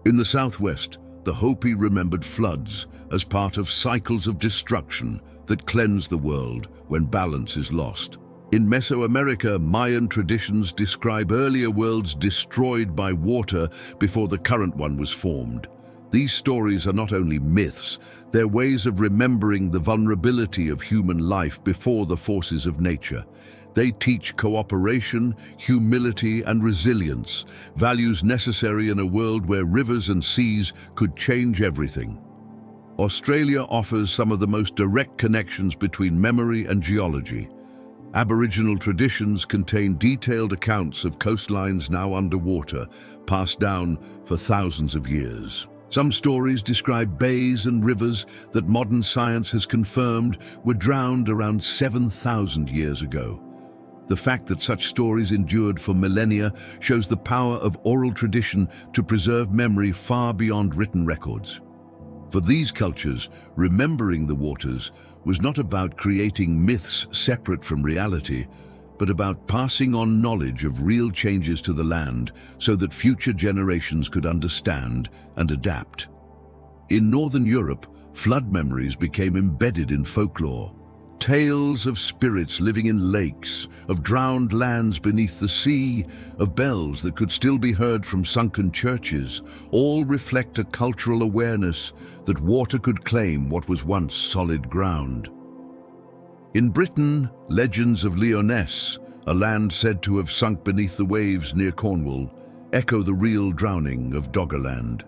In the southwest, the Hopi remembered floods as part of cycles of destruction that cleanse the world when balance is lost. In Mesoamerica, Mayan traditions describe earlier worlds destroyed by water before the current one was formed. These stories are not only myths, they're ways of remembering the vulnerability of human life before the forces of nature. They teach cooperation, humility, and resilience, values necessary in a world where rivers and seas could change everything. Australia offers some of the most direct connections between memory and geology. Aboriginal traditions contain detailed accounts of coastlines now underwater, passed down for thousands of years. Some stories describe bays and rivers that modern science has confirmed were drowned around 7,000 years ago. The fact that such stories endured for millennia shows the power of oral tradition to preserve memory far beyond written records. For these cultures, remembering the waters was not about creating myths separate from reality, but about passing on knowledge of real changes to the land so that future generations could understand and adapt. In Northern Europe, flood memories became embedded in folklore. Tales of spirits living in lakes, of drowned lands beneath the sea, of bells that could still be heard from sunken churches, all reflect a cultural awareness that water could claim what was once solid ground. In Britain, legends of Lyonesse, a land said to have sunk beneath the waves near Cornwall, echo the real drowning of Doggerland.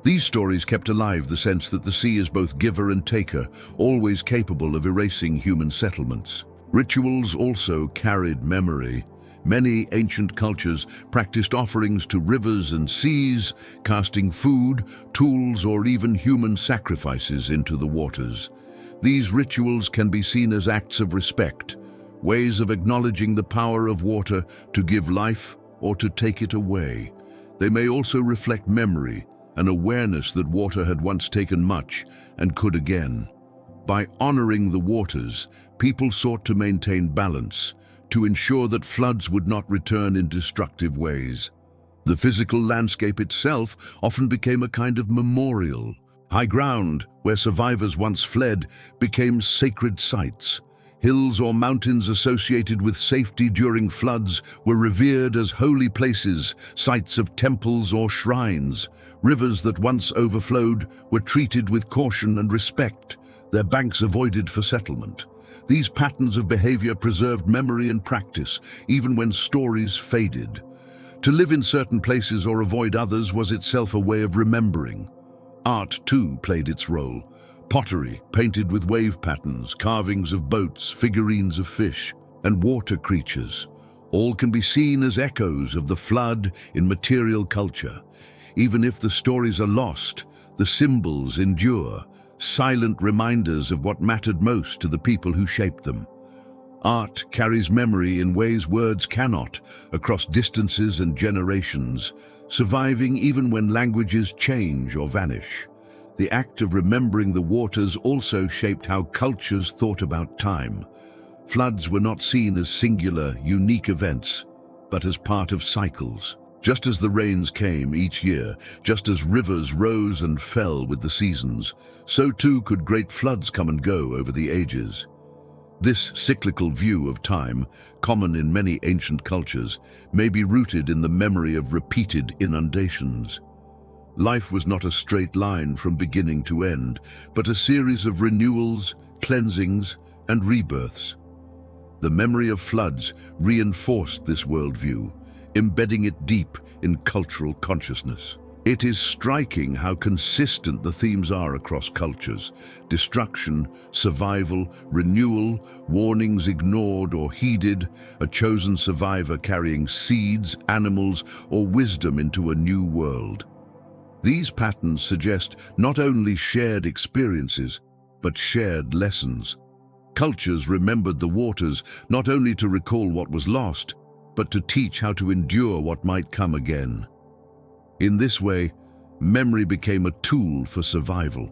These stories kept alive the sense that the sea is both giver and taker, always capable of erasing human settlements. Rituals also carried memory. Many ancient cultures practiced offerings to rivers and seas, casting food, tools, or even human sacrifices into the waters. These rituals can be seen as acts of respect, ways of acknowledging the power of water to give life or to take it away. They may also reflect memory, an awareness that water had once taken much and could again. By honoring the waters, people sought to maintain balance, to ensure that floods would not return in destructive ways. The physical landscape itself often became a kind of memorial. High ground, where survivors once fled, became sacred sites. Hills or mountains associated with safety during floods were revered as holy places, sites of temples or shrines. Rivers that once overflowed were treated with caution and respect, their banks avoided for settlement. These patterns of behavior preserved memory and practice, even when stories faded. To live in certain places or avoid others was itself a way of remembering. Art, too, played its role. Pottery, painted with wave patterns, carvings of boats, figurines of fish, and water creatures. All can be seen as echoes of the flood in material culture. Even if the stories are lost, the symbols endure, silent reminders of what mattered most to the people who shaped them. Art carries memory in ways words cannot, across distances and generations, surviving even when languages change or vanish. The act of remembering the waters also shaped how cultures thought about time. Floods were not seen as singular, unique events, but as part of cycles. Just as the rains came each year, just as rivers rose and fell with the seasons, so too could great floods come and go over the ages. This cyclical view of time, common in many ancient cultures, may be rooted in the memory of repeated inundations. Life was not a straight line from beginning to end, but a series of renewals, cleansings, and rebirths. The memory of floods reinforced this worldview, embedding it deep in cultural consciousness. It is striking how consistent the themes are across cultures: destruction, survival, renewal, warnings ignored or heeded, a chosen survivor carrying seeds, animals, or wisdom into a new world. These patterns suggest not only shared experiences, but shared lessons. Cultures remembered the waters not only to recall what was lost, but to teach how to endure what might come again. In this way, memory became a tool for survival,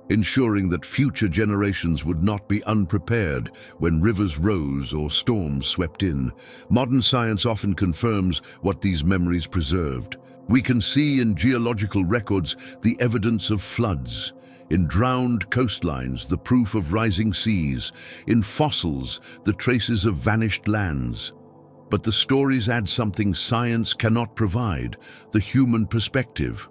ensuring that future generations would not be unprepared when rivers rose or storms swept in. Modern science often confirms what these memories preserved. We can see in geological records the evidence of floods, in drowned coastlines the proof of rising seas, in fossils the traces of vanished lands. But the stories add something science cannot provide: the human perspective.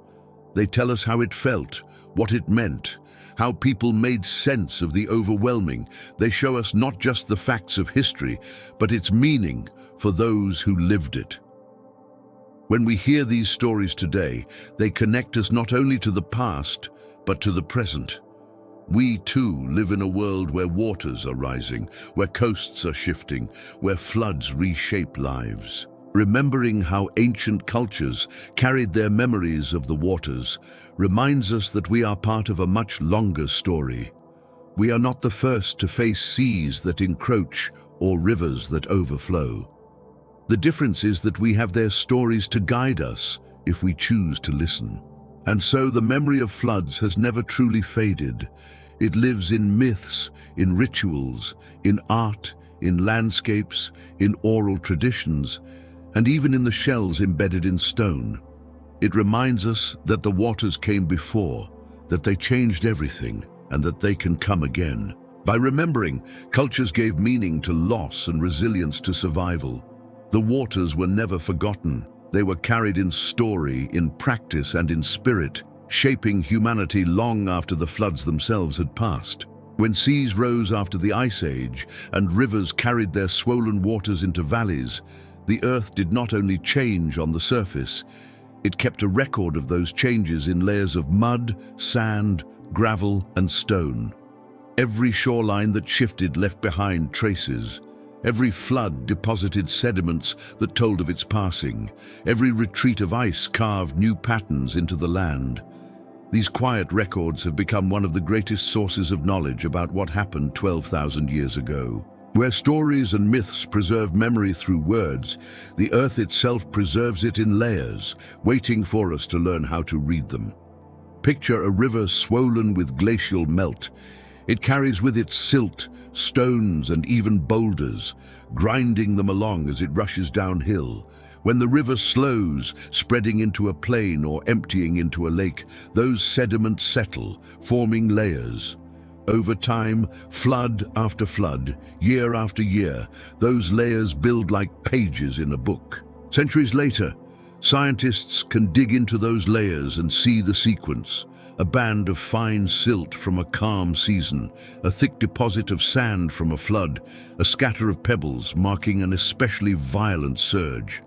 They tell us how it felt, what it meant, how people made sense of the overwhelming. They show us not just the facts of history, but its meaning for those who lived it. When we hear these stories today, they connect us not only to the past, but to the present. We too live in a world where waters are rising, where coasts are shifting, where floods reshape lives. Remembering how ancient cultures carried their memories of the waters reminds us that we are part of a much longer story. We are not the first to face seas that encroach or rivers that overflow. The difference is that we have their stories to guide us if we choose to listen. And so the memory of floods has never truly faded. It lives in myths, in rituals, in art, in landscapes, in oral traditions, and even in the shells embedded in stone. It reminds us that the waters came before, that they changed everything, and that they can come again. By remembering, cultures gave meaning to loss and resilience to survival. The waters were never forgotten. They were carried in story, in practice, and in spirit, shaping humanity long after the floods themselves had passed. When seas rose after the Ice Age and rivers carried their swollen waters into valleys, the earth did not only change on the surface, it kept a record of those changes in layers of mud, sand, gravel, and stone. Every shoreline that shifted left behind traces. Every flood deposited sediments that told of its passing. Every retreat of ice carved new patterns into the land. These quiet records have become one of the greatest sources of knowledge about what happened 12,000 years ago. Where stories and myths preserve memory through words, the earth itself preserves it in layers, waiting for us to learn how to read them. Picture a river swollen with glacial melt. It carries with it silt, stones, and even boulders, grinding them along as it rushes downhill. When the river slows, spreading into a plain or emptying into a lake, those sediments settle, forming layers. Over time, flood after flood, year after year, those layers build like pages in a book. Centuries later, Scientists can dig into those layers and see the sequence: a band of fine silt from a calm season, a thick deposit of sand from a flood, a scatter of pebbles marking an especially violent surge.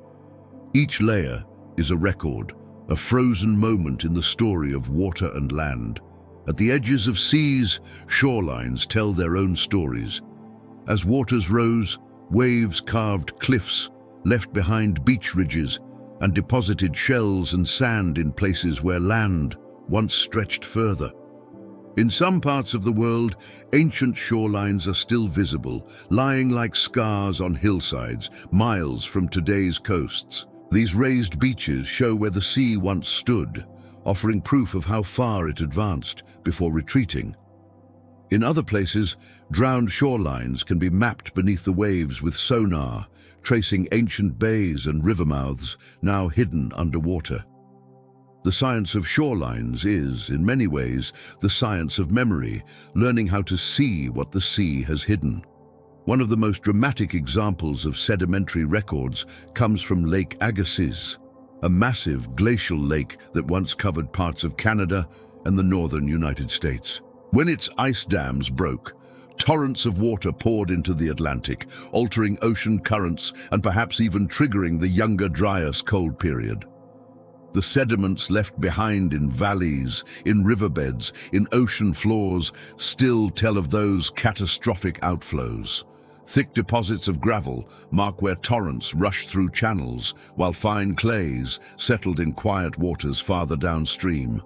Each layer is a record, a frozen moment in the story of water and land. At the edges of seas, shorelines tell their own stories. As waters rose, waves carved cliffs, left behind beach ridges, and deposited shells and sand in places where land once stretched further. In some parts of the world, ancient shorelines are still visible, lying like scars on hillsides, miles from today's coasts. These raised beaches show where the sea once stood, offering proof of how far it advanced before retreating. In other places, drowned shorelines can be mapped beneath the waves with sonar, tracing ancient bays and river mouths now hidden underwater. The science of shorelines is, in many ways, the science of memory, learning how to see what the sea has hidden. One of the most dramatic examples of sedimentary records comes from Lake Agassiz, a massive glacial lake that once covered parts of Canada and the northern United States. When its ice dams broke, torrents of water poured into the Atlantic, altering ocean currents and perhaps even triggering the younger Dryas cold period. The sediments left behind in valleys, in riverbeds, in ocean floors still tell of those catastrophic outflows. Thick deposits of gravel mark where torrents rushed through channels, while fine clays settled in quiet waters farther downstream.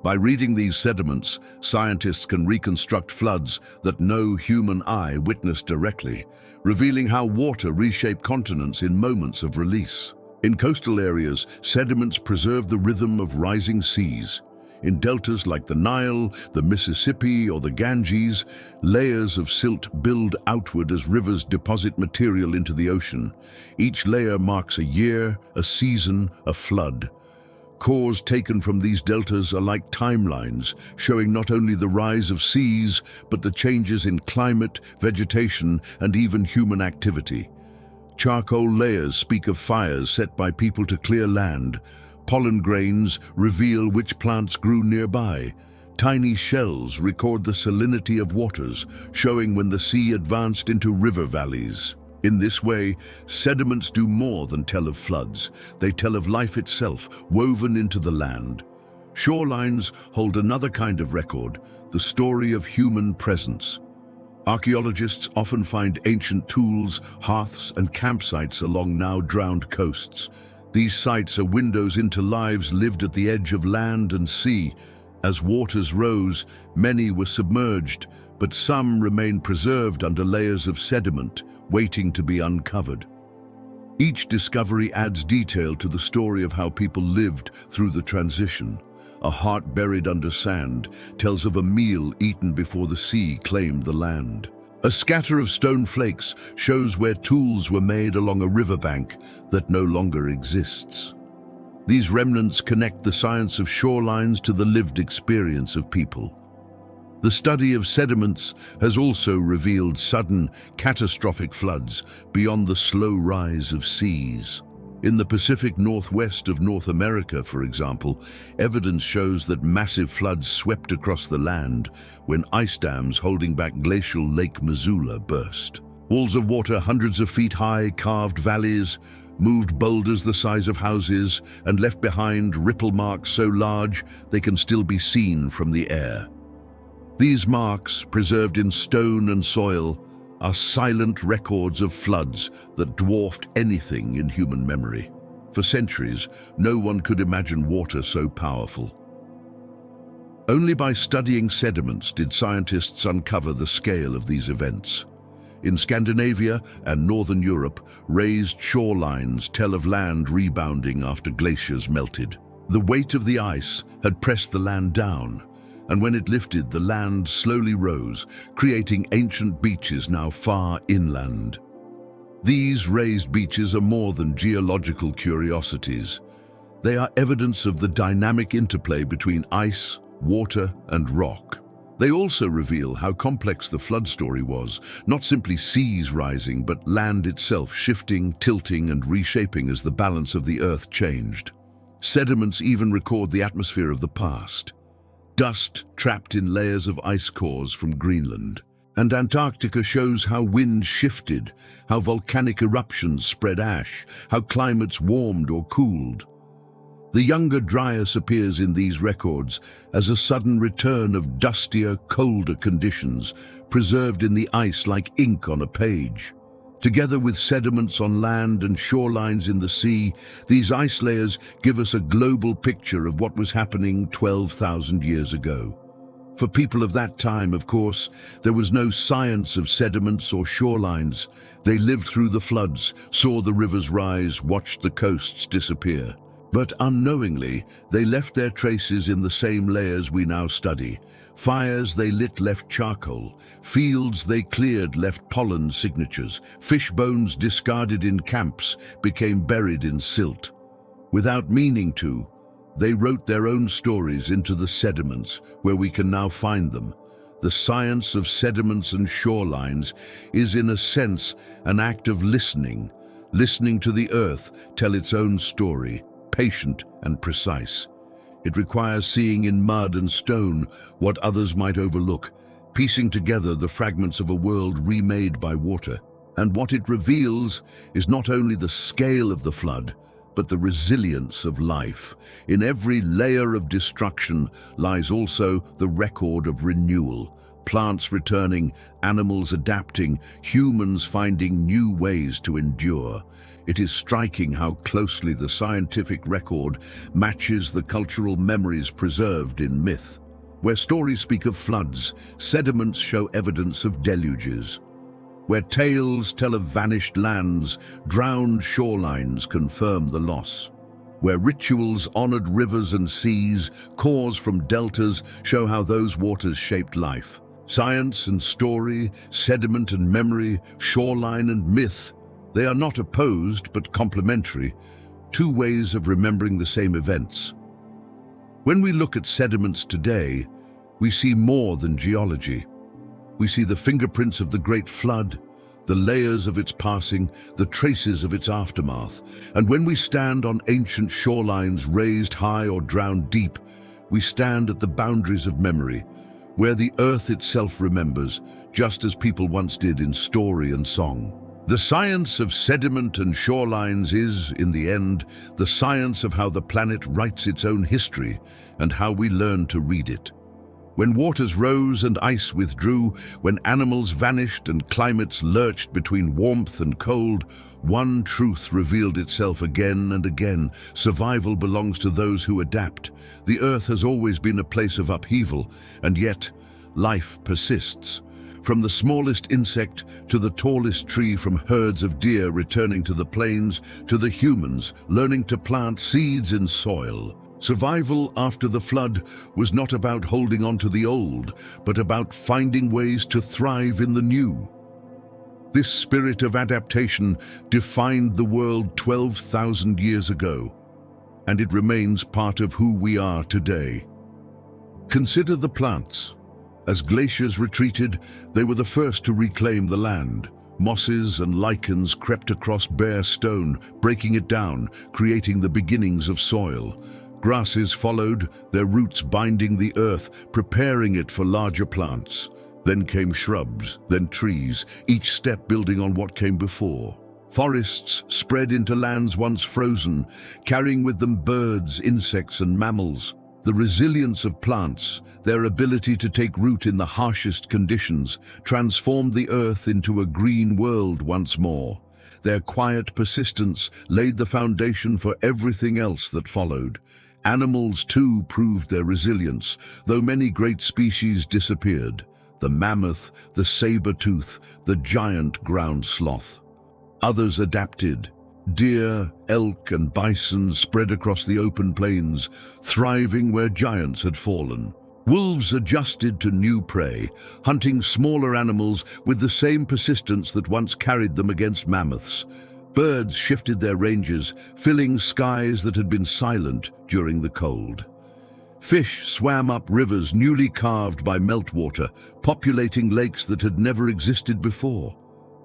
By reading these sediments, scientists can reconstruct floods that no human eye witnessed directly, revealing how water reshaped continents in moments of release. In coastal areas, sediments preserve the rhythm of rising seas. In deltas like the Nile, the Mississippi, or the Ganges, layers of silt build outward as rivers deposit material into the ocean. Each layer marks a year, a season, a flood. Cores taken from these deltas are like timelines, showing not only the rise of seas, but the changes in climate, vegetation, and even human activity. Charcoal layers speak of fires set by people to clear land. Pollen grains reveal which plants grew nearby. Tiny shells record the salinity of waters, showing when the sea advanced into river valleys. In this way, sediments do more than tell of floods. They tell of life itself, woven into the land. Shorelines hold another kind of record, the story of human presence. Archaeologists often find ancient tools, hearths, and campsites along now drowned coasts. These sites are windows into lives lived at the edge of land and sea. As waters rose, many were submerged, but some remained preserved under layers of sediment, waiting to be uncovered. Each discovery adds detail to the story of how people lived through the transition. A heart buried under sand tells of a meal eaten before the sea claimed the land. A scatter of stone flakes shows where tools were made along a riverbank that no longer exists. These remnants connect the science of shorelines to the lived experience of people. The study of sediments has also revealed sudden, catastrophic floods beyond the slow rise of seas. In the Pacific Northwest of North America, for example, evidence shows that massive floods swept across the land when ice dams holding back glacial Lake Missoula burst. Walls of water hundreds of feet high carved valleys, moved boulders the size of houses, and left behind ripple marks so large they can still be seen from the air. These marks, preserved in stone and soil, are silent records of floods that dwarfed anything in human memory. For centuries, no one could imagine water so powerful. Only by studying sediments did scientists uncover the scale of these events. In Scandinavia and northern Europe, raised shorelines tell of land rebounding after glaciers melted. The weight of the ice had pressed the land down, and when it lifted, the land slowly rose, creating ancient beaches now far inland. These raised beaches are more than geological curiosities. They are evidence of the dynamic interplay between ice, water, and rock. They also reveal how complex the flood story was, not simply seas rising, but land itself shifting, tilting, and reshaping as the balance of the earth changed. Sediments even record the atmosphere of the past. Dust trapped in layers of ice cores from Greenland. And Antarctica shows how winds shifted, how volcanic eruptions spread ash, how climates warmed or cooled. The younger Dryas appears in these records as a sudden return of dustier, colder conditions, preserved in the ice like ink on a page. Together with sediments on land and shorelines in the sea, these ice layers give us a global picture of what was happening 12,000 years ago. For people of that time, of course, there was no science of sediments or shorelines. They lived through the floods, saw the rivers rise, watched the coasts disappear. But unknowingly, they left their traces in the same layers we now study. Fires they lit left charcoal. Fields they cleared left pollen signatures. Fish bones discarded in camps became buried in silt. Without meaning to, they wrote their own stories into the sediments where we can now find them. The science of sediments and shorelines is in a sense an act of listening to the earth tell its own story, patient and precise. It requires seeing in mud and stone what others might overlook, piecing together the fragments of a world remade by water. And what it reveals is not only the scale of the flood, but the resilience of life. In every layer of destruction lies also the record of renewal. Plants returning, animals adapting, humans finding new ways to endure. It is striking how closely the scientific record matches the cultural memories preserved in myth. Where stories speak of floods, sediments show evidence of deluges. Where tales tell of vanished lands, drowned shorelines confirm the loss. Where rituals honored rivers and seas, cores from deltas show how those waters shaped life. Science and story, sediment and memory, shoreline and myth, they are not opposed but complementary, two ways of remembering the same events. When we look at sediments today, we see more than geology. We see the fingerprints of the Great Flood, the layers of its passing, the traces of its aftermath. And when we stand on ancient shorelines raised high or drowned deep, we stand at the boundaries of memory, where the earth itself remembers, just as people once did in story and song. The science of sediment and shorelines is, in the end, the science of how the planet writes its own history and how we learn to read it. When waters rose and ice withdrew, when animals vanished and climates lurched between warmth and cold, one truth revealed itself again and again. Survival belongs to those who adapt. The earth has always been a place of upheaval, and yet life persists. From the smallest insect to the tallest tree, from herds of deer returning to the plains to the humans learning to plant seeds in soil. Survival after the flood was not about holding on to the old, but about finding ways to thrive in the new. This spirit of adaptation defined the world 12,000 years ago, and it remains part of who we are today. Consider the plants. As glaciers retreated, they were the first to reclaim the land. Mosses and lichens crept across bare stone, breaking it down, creating the beginnings of soil. Grasses followed, their roots binding the earth, preparing it for larger plants. Then came shrubs, then trees, each step building on what came before. Forests spread into lands once frozen, carrying with them birds, insects, and mammals. The resilience of plants, their ability to take root in the harshest conditions, transformed the earth into a green world once more. Their quiet persistence laid the foundation for everything else that followed. Animals, too, proved their resilience, though many great species disappeared. The mammoth, the saber-tooth, the giant ground sloth. Others adapted. Deer, elk, and bison spread across the open plains, thriving where giants had fallen. Wolves adjusted to new prey, hunting smaller animals with the same persistence that once carried them against mammoths. Birds shifted their ranges, filling skies that had been silent during the cold. Fish swam up rivers newly carved by meltwater, populating lakes that had never existed before.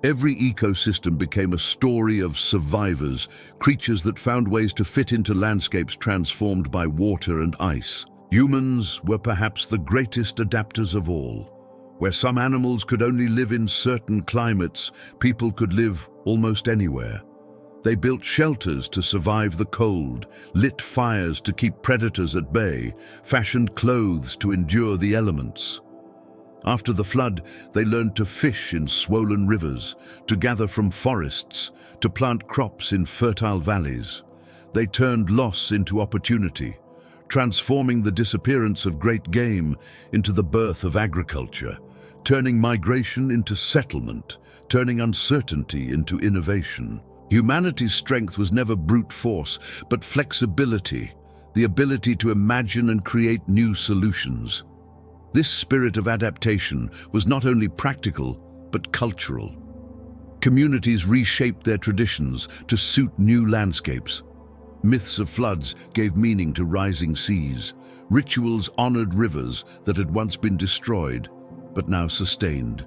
Every ecosystem became a story of survivors, creatures that found ways to fit into landscapes transformed by water and ice. Humans were perhaps the greatest adapters of all. Where some animals could only live in certain climates, people could live almost anywhere. They built shelters to survive the cold, lit fires to keep predators at bay, fashioned clothes to endure the elements. After the flood, they learned to fish in swollen rivers, to gather from forests, to plant crops in fertile valleys. They turned loss into opportunity, transforming the disappearance of great game into the birth of agriculture, turning migration into settlement, turning uncertainty into innovation. Humanity's strength was never brute force, but flexibility, the ability to imagine and create new solutions. This spirit of adaptation was not only practical, but cultural. Communities reshaped their traditions to suit new landscapes. Myths of floods gave meaning to rising seas. Rituals honored rivers that had once been destroyed, but now sustained.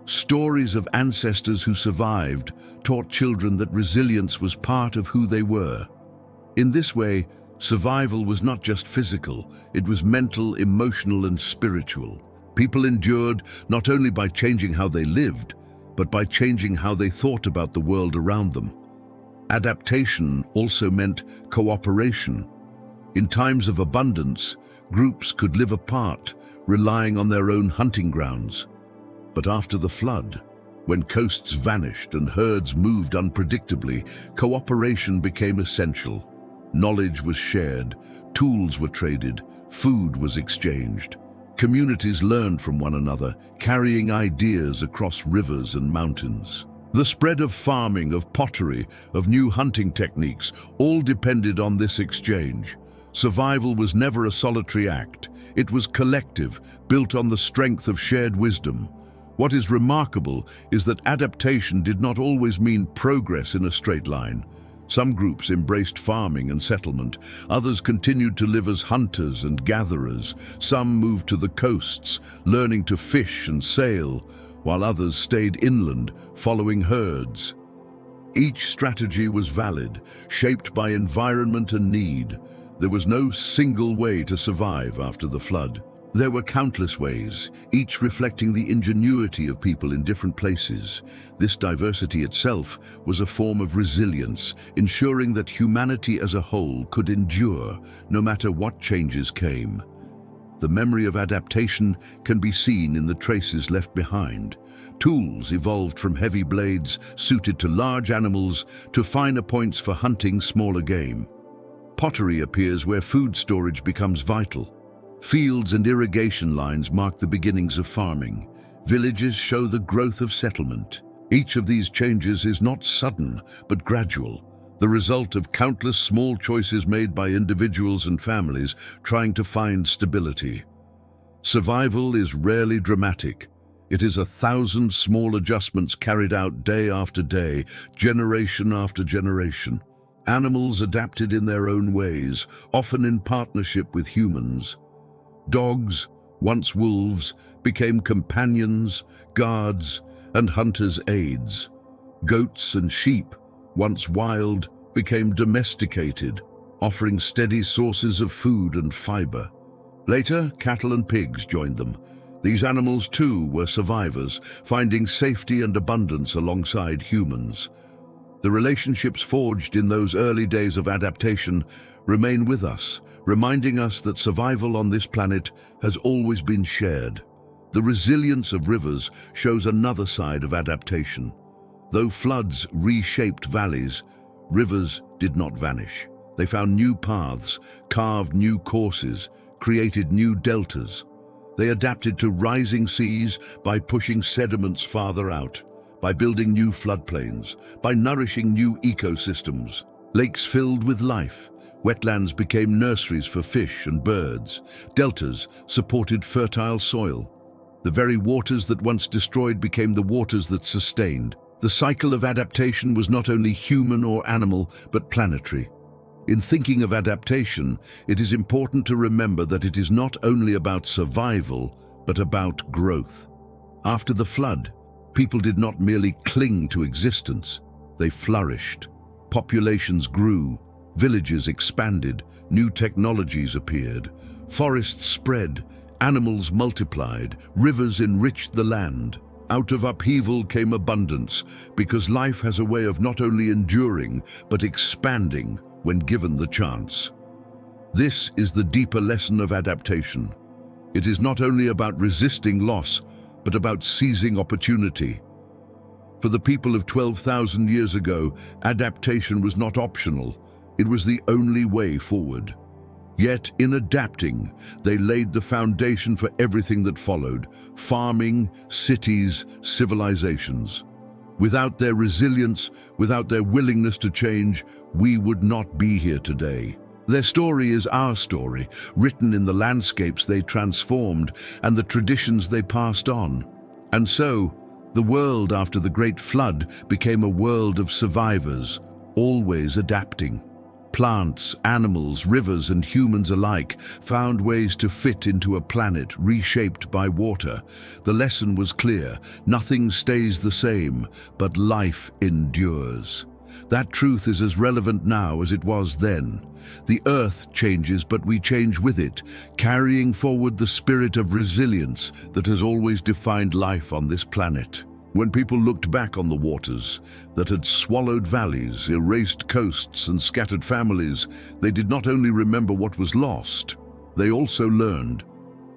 Stories of ancestors who survived taught children that resilience was part of who they were. In this way, survival was not just physical, it was mental, emotional, and spiritual. People endured not only by changing how they lived, but by changing how they thought about the world around them. Adaptation also meant cooperation. In times of abundance, groups could live apart, relying on their own hunting grounds. But after the flood, when coasts vanished and herds moved unpredictably, cooperation became essential. Knowledge was shared, tools were traded, food was exchanged. Communities learned from one another, carrying ideas across rivers and mountains. The spread of farming, of pottery, of new hunting techniques, all depended on this exchange. Survival was never a solitary act. It was collective, built on the strength of shared wisdom. What is remarkable is that adaptation did not always mean progress in a straight line. Some groups embraced farming and settlement, others continued to live as hunters and gatherers, some moved to the coasts, learning to fish and sail, while others stayed inland, following herds. Each strategy was valid, shaped by environment and need. There was no single way to survive after the flood. There were countless ways, each reflecting the ingenuity of people in different places. This diversity itself was a form of resilience, ensuring that humanity as a whole could endure, no matter what changes came. The memory of adaptation can be seen in the traces left behind. Tools evolved from heavy blades suited to large animals to finer points for hunting smaller game. Pottery appears where food storage becomes vital. Fields and irrigation lines mark the beginnings of farming. Villages show the growth of settlement. Each of these changes is not sudden, but gradual, the result of countless small choices made by individuals and families trying to find stability. Survival is rarely dramatic. It is 1,000 small adjustments carried out day after day, generation after generation. Animals adapted in their own ways, often in partnership with humans. Dogs, once wolves, became companions, guards, and hunters' aids. Goats and sheep, once wild, became domesticated, offering steady sources of food and fiber. Later, cattle and pigs joined them. These animals too were survivors, finding safety and abundance alongside humans. The relationships forged in those early days of adaptation remain with us, reminding us that survival on this planet has always been shared. The resilience of rivers shows another side of adaptation. Though floods reshaped valleys, rivers did not vanish. They found new paths, carved new courses, created new deltas. They adapted to rising seas by pushing sediments farther out, by building new floodplains, by nourishing new ecosystems. Lakes filled with life. Wetlands became nurseries for fish and birds. Deltas supported fertile soil. The very waters that once destroyed became the waters that sustained. The cycle of adaptation was not only human or animal, but planetary. In thinking of adaptation, it is important to remember that it is not only about survival, but about growth. After the flood, people did not merely cling to existence, they flourished. Populations grew, villages expanded, new technologies appeared, forests spread, animals multiplied, rivers enriched the land. Out of upheaval came abundance, because life has a way of not only enduring, but expanding when given the chance. This is the deeper lesson of adaptation. It is not only about resisting loss, but about seizing opportunity. For the people of 12,000 years ago, adaptation was not optional. It was the only way forward. Yet, in adapting, they laid the foundation for everything that followed: farming, cities, civilizations. Without their resilience, without their willingness to change, we would not be here today. Their story is our story, written in the landscapes they transformed and the traditions they passed on. And so, the world after the Great Flood became a world of survivors, always adapting. Plants, animals, rivers, and humans alike found ways to fit into a planet reshaped by water. The lesson was clear: nothing stays the same, but life endures. That truth is as relevant now as it was then. The Earth changes, but we change with it, carrying forward the spirit of resilience that has always defined life on this planet. When people looked back on the waters that had swallowed valleys, erased coasts, and scattered families, they did not only remember what was lost, they also learned.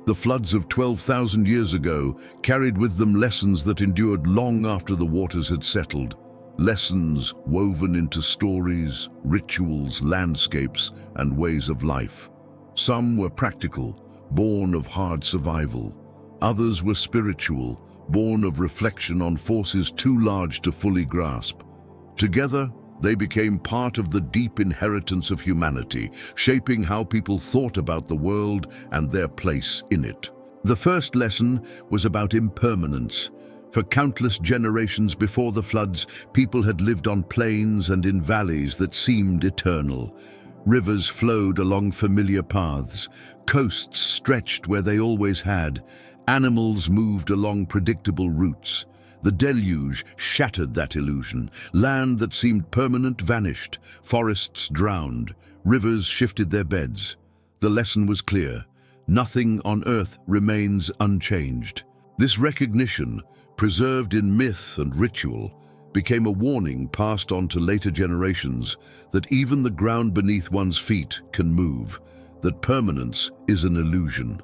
The floods of 12,000 years ago carried with them lessons that endured long after the waters had settled. Lessons woven into stories, rituals, landscapes, and ways of life. Some were practical, born of hard survival. Others were spiritual, born of reflection on forces too large to fully grasp. Together, they became part of the deep inheritance of humanity, shaping how people thought about the world and their place in it. The first lesson was about impermanence. For countless generations before the floods, people had lived on plains and in valleys that seemed eternal. Rivers flowed along familiar paths, coasts stretched where they always had, animals moved along predictable routes. The deluge shattered that illusion. Land that seemed permanent vanished, forests drowned, rivers shifted their beds. The lesson was clear: nothing on earth remains unchanged. This recognition, preserved in myth and ritual, became a warning passed on to later generations that even the ground beneath one's feet can move, that permanence is an illusion.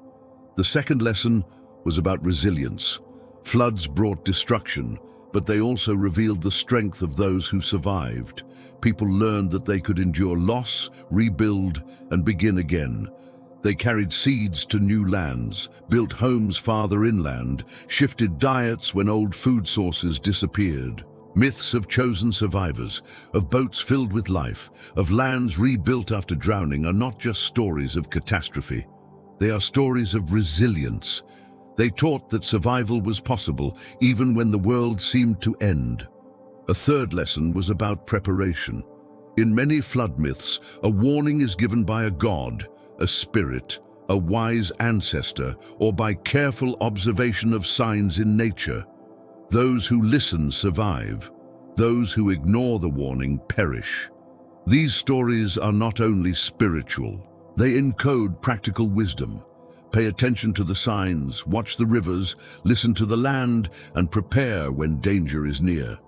The second lesson was about resilience. Floods brought destruction, but they also revealed the strength of those who survived. People learned that they could endure loss, rebuild, and begin again. They carried seeds to new lands, built homes farther inland, shifted diets when old food sources disappeared. Myths of chosen survivors, of boats filled with life, of lands rebuilt after drowning are not just stories of catastrophe. They are stories of resilience. They taught that survival was possible even when the world seemed to end. A third lesson was about preparation. In many flood myths, a warning is given by a god, a spirit, a wise ancestor, or by careful observation of signs in nature. Those who listen survive. Those who ignore the warning perish. These stories are not only spiritual, they encode practical wisdom. Pay attention to the signs, watch the rivers, listen to the land, and prepare when danger is near.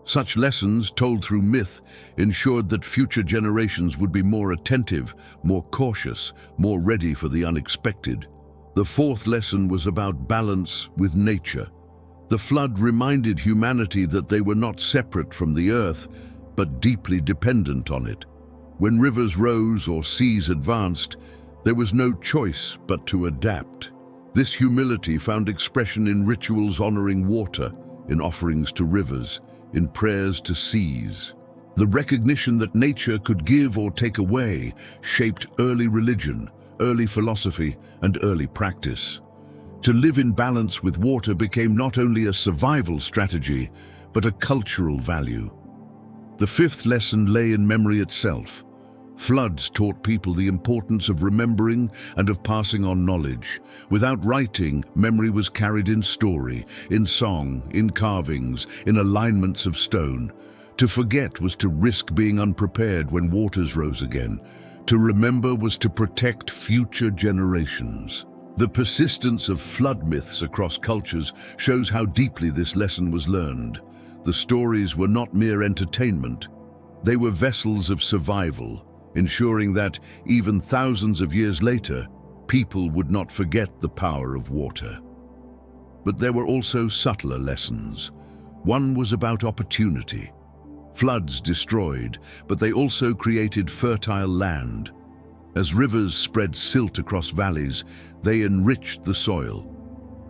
Such lessons, told through myth, ensured that future generations would be more attentive, more cautious, more ready for the unexpected. The fourth lesson was about balance with nature. The flood reminded humanity that they were not separate from the earth, but deeply dependent on it. When rivers rose or seas advanced, there was no choice but to adapt. This humility found expression in rituals honoring water, in offerings to rivers, in prayers to seas. The recognition that nature could give or take away shaped early religion, early philosophy, and early practice. To live in balance with water became not only a survival strategy, but a cultural value. The fifth lesson lay in memory itself. Floods taught people the importance of remembering and of passing on knowledge. Without writing, memory was carried in story, in song, in carvings, in alignments of stone. To forget was to risk being unprepared when waters rose again. To remember was to protect future generations. The persistence of flood myths across cultures shows how deeply this lesson was learned. The stories were not mere entertainment. They were vessels of survival, ensuring that, even thousands of years later, people would not forget the power of water. But there were also subtler lessons. One was about opportunity. Floods destroyed, but they also created fertile land. As rivers spread silt across valleys, they enriched the soil.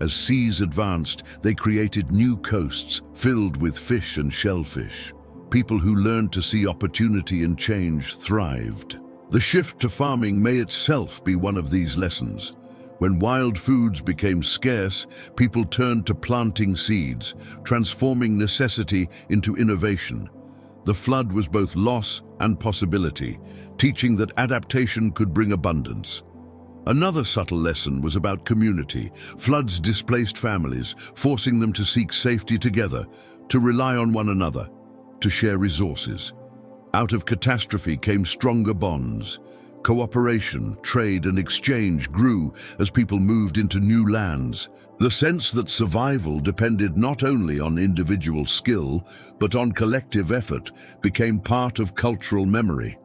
As seas advanced, they created new coasts filled with fish and shellfish. People who learned to see opportunity and change thrived. The shift to farming may itself be one of these lessons. When wild foods became scarce, people turned to planting seeds, transforming necessity into innovation. The flood was both loss and possibility, teaching that adaptation could bring abundance. Another subtle lesson was about community. Floods displaced families, forcing them to seek safety together, to rely on one another, to share resources. Out of catastrophe came stronger bonds. Cooperation, trade, and exchange grew as people moved into new lands. The sense that survival depended not only on individual skill, but on collective effort, became part of cultural memory.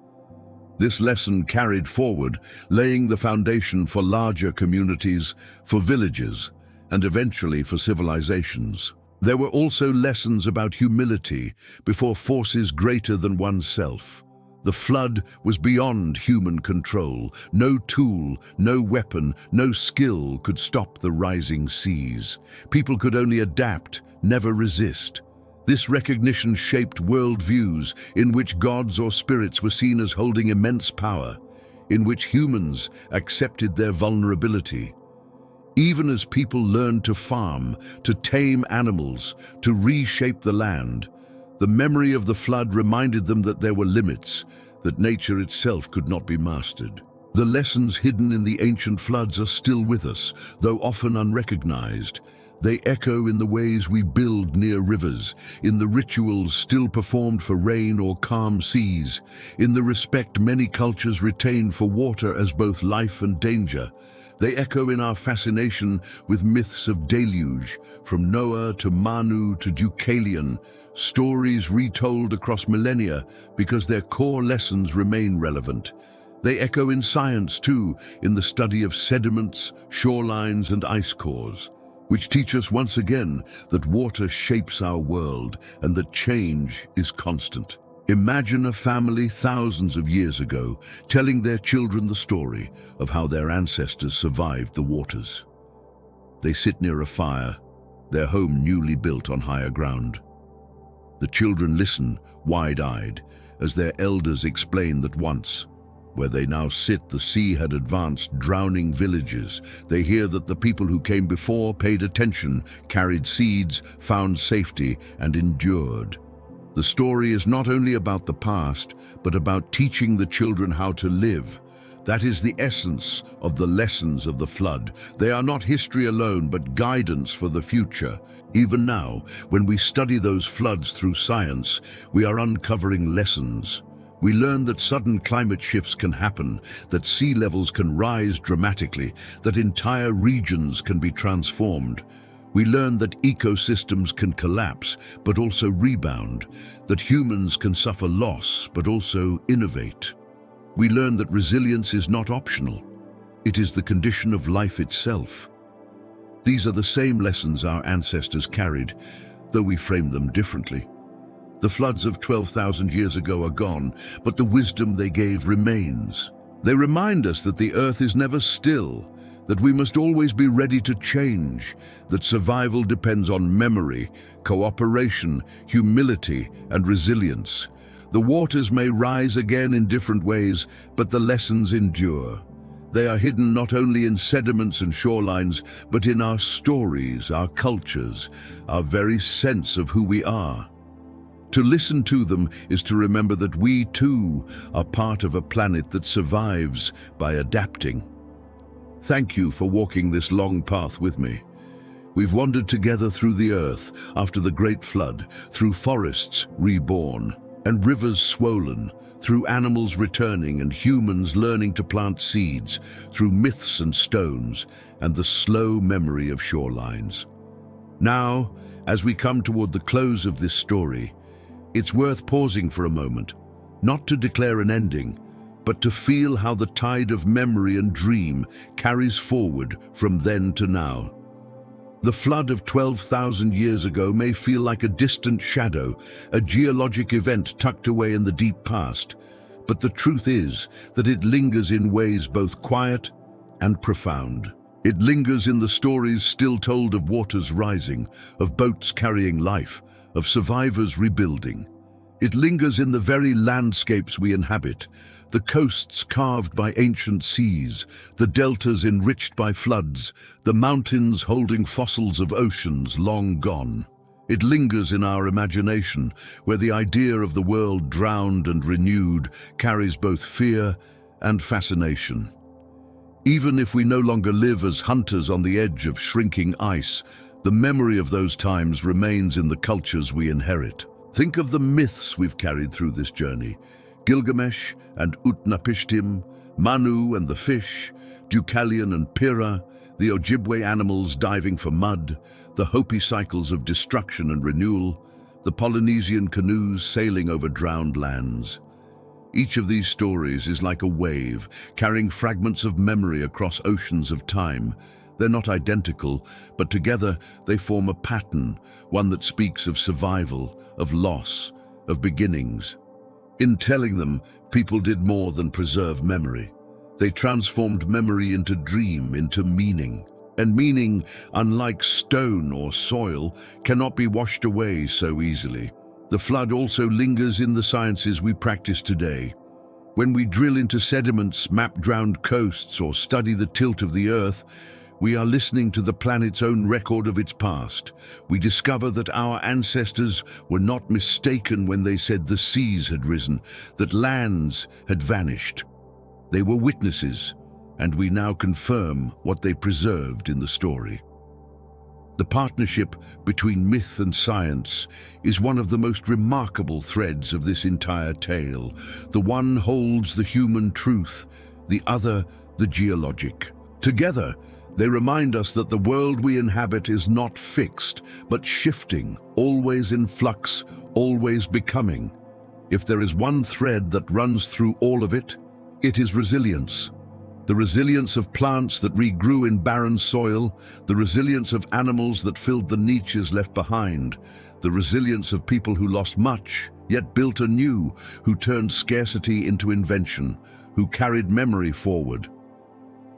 This lesson carried forward, laying the foundation for larger communities, for villages, and eventually for civilizations. There were also lessons about humility before forces greater than oneself. The flood was beyond human control. No tool, no weapon, no skill could stop the rising seas. People could only adapt, never resist. This recognition shaped worldviews in which gods or spirits were seen as holding immense power, in which humans accepted their vulnerability. Even as people learned to farm, to tame animals, to reshape the land, the memory of the flood reminded them that there were limits, that nature itself could not be mastered. The lessons hidden in the ancient floods are still with us, though often unrecognized. They echo in the ways we build near rivers, in the rituals still performed for rain or calm seas, in the respect many cultures retain for water as both life and danger. They echo in our fascination with myths of deluge, from Noah to Manu to Deucalion, stories retold across millennia because their core lessons remain relevant. They echo in science too, in the study of sediments, shorelines, and ice cores, which teach us once again that water shapes our world and that change is constant. Imagine a family thousands of years ago telling their children the story of how their ancestors survived the waters. They sit near a fire, their home newly built on higher ground. The children listen, wide-eyed, as their elders explain that once, where they now sit, the sea had advanced, drowning villages. They hear that the people who came before paid attention, carried seeds, found safety, and endured. The story is not only about the past, but about teaching the children how to live. That is the essence of the lessons of the flood. They are not history alone, but guidance for the future. Even now, when we study those floods through science, we are uncovering lessons. We learn that sudden climate shifts can happen, that sea levels can rise dramatically, that entire regions can be transformed. We learn that ecosystems can collapse, but also rebound, that humans can suffer loss, but also innovate. We learn that resilience is not optional. It is the condition of life itself. These are the same lessons our ancestors carried, though we frame them differently. The floods of 12,000 years ago are gone, but the wisdom they gave remains. They remind us that the earth is never still, that we must always be ready to change, that survival depends on memory, cooperation, humility, and resilience. The waters may rise again in different ways, but the lessons endure. They are hidden not only in sediments and shorelines, but in our stories, our cultures, our very sense of who we are. To listen to them is to remember that we too are part of a planet that survives by adapting. Thank you for walking this long path with me. We've wandered together through the earth after the Great Flood, through forests reborn, and rivers swollen, through animals returning and humans learning to plant seeds, through myths and stones, and the slow memory of shorelines. Now, as we come toward the close of this story, it's worth pausing for a moment, not to declare an ending, but to feel how the tide of memory and dream carries forward from then to now. The flood of 12,000 years ago may feel like a distant shadow, a geologic event tucked away in the deep past, but the truth is that it lingers in ways both quiet and profound. It lingers in the stories still told of waters rising, of boats carrying life, of survivors rebuilding. It lingers in the very landscapes we inhabit, the coasts carved by ancient seas, the deltas enriched by floods, the mountains holding fossils of oceans long gone. It lingers in our imagination, where the idea of the world drowned and renewed carries both fear and fascination. Even if we no longer live as hunters on the edge of shrinking ice, the memory of those times remains in the cultures we inherit. Think of the myths we've carried through this journey. Gilgamesh and Utnapishtim, Manu and the fish, Deucalion and Pyrrha, the Ojibwe animals diving for mud, the Hopi cycles of destruction and renewal, the Polynesian canoes sailing over drowned lands. Each of these stories is like a wave, carrying fragments of memory across oceans of time. They're not identical, but together they form a pattern, one that speaks of survival, of loss, of beginnings. In telling them, people did more than preserve memory. They transformed memory into dream, into meaning. And meaning, unlike stone or soil, cannot be washed away so easily. The flood also lingers in the sciences we practice today. When we drill into sediments, map drowned coasts, or study the tilt of the earth, we are listening to the planet's own record of its past. We discover that our ancestors were not mistaken when they said the seas had risen, that lands had vanished. They were witnesses, and we now confirm what they preserved in the story. The partnership between myth and science is one of the most remarkable threads of this entire tale. The one holds the human truth, the other the geologic. Together, they remind us that the world we inhabit is not fixed, but shifting, always in flux, always becoming. If there is one thread that runs through all of it, it is resilience. The resilience of plants that regrew in barren soil, the resilience of animals that filled the niches left behind, the resilience of people who lost much, yet built anew, who turned scarcity into invention, who carried memory forward.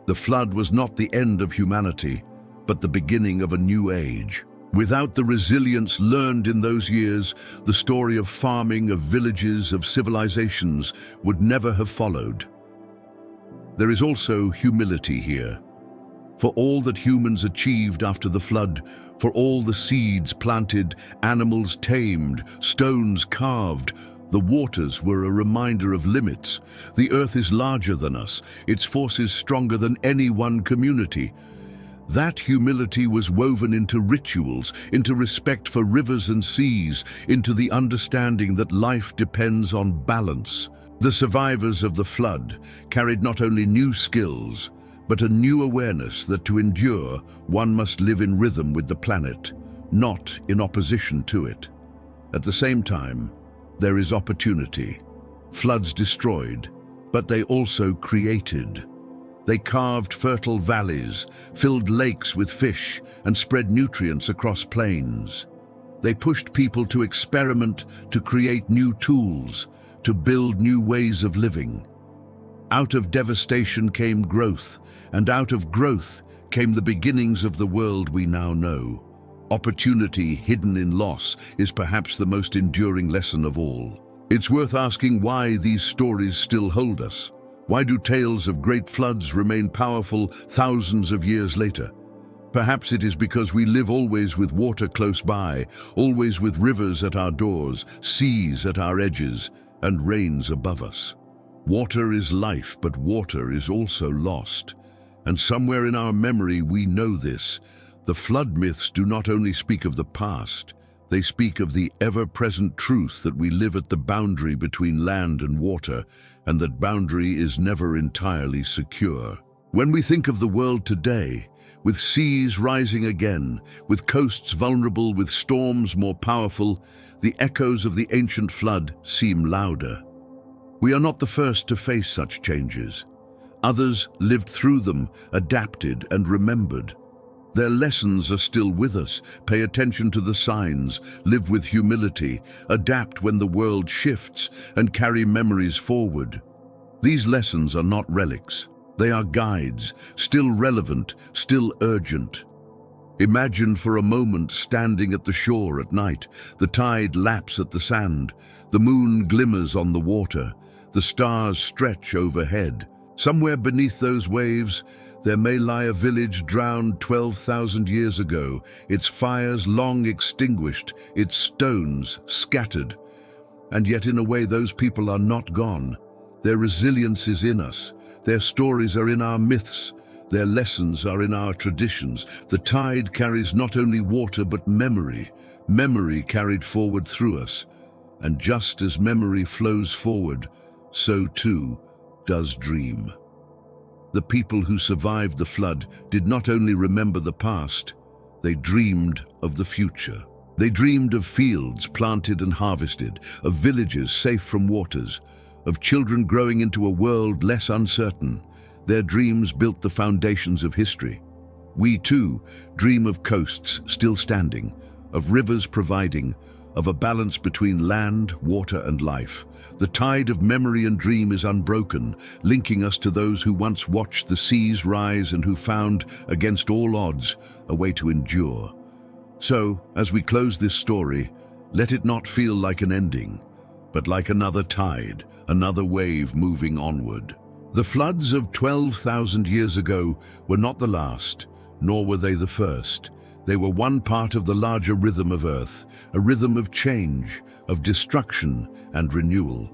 The flood was not the end of humanity, but the beginning of a new age. Without the resilience learned in those years, the story of farming, of villages, of civilizations would never have followed. There is also humility here. For all that humans achieved after the flood, for all the seeds planted, animals tamed, stones carved, the waters were a reminder of limits. The earth is larger than us, its force is stronger than any one community. That humility was woven into rituals, into respect for rivers and seas, into the understanding that life depends on balance. The survivors of the flood carried not only new skills, but a new awareness that to endure, one must live in rhythm with the planet, not in opposition to it. At the same time, there is opportunity. Floods destroyed, but they also created. They carved fertile valleys, filled lakes with fish, and spread nutrients across plains. They pushed people to experiment, to create new tools, to build new ways of living. Out of devastation came growth, and out of growth came the beginnings of the world we now know. Opportunity hidden in loss is perhaps the most enduring lesson of all. It's worth asking why these stories still hold us. Why do tales of great floods remain powerful thousands of years later? Perhaps it is because we live always with water close by, always with rivers at our doors, seas at our edges, and rains above us. Water is life, but water is also lost. And somewhere in our memory we know this. The flood myths do not only speak of the past, they speak of the ever-present truth that we live at the boundary between land and water, and that boundary is never entirely secure. When we think of the world today, with seas rising again, with coasts vulnerable, with storms more powerful, the echoes of the ancient flood seem louder. We are not the first to face such changes. Others lived through them, adapted and remembered. Their lessons are still with us. Pay attention to the signs, live with humility, adapt when the world shifts, and carry memories forward. These lessons are not relics. They are guides, still relevant, still urgent. Imagine for a moment standing at the shore at night. The tide laps at the sand. The moon glimmers on the water. The stars stretch overhead. Somewhere beneath those waves, there may lie a village drowned 12,000 years ago, its fires long extinguished, its stones scattered. And yet in a way those people are not gone. Their resilience is in us. Their stories are in our myths. Their lessons are in our traditions. The tide carries not only water but memory, memory carried forward through us. And just as memory flows forward, so too does dream. The people who survived the flood did not only remember the past, they dreamed of the future. They dreamed of fields planted and harvested, of villages safe from waters, of children growing into a world less uncertain. Their dreams built the foundations of history. We too dream of coasts still standing, of rivers providing, of a balance between land, water and life. The tide of memory and dream is unbroken, linking us to those who once watched the seas rise and who found, against all odds, a way to endure. So, as we close this story, let it not feel like an ending, but like another tide, another wave moving onward. The floods of 12,000 years ago were not the last, nor were they the first. They were one part of the larger rhythm of Earth, a rhythm of change, of destruction and renewal.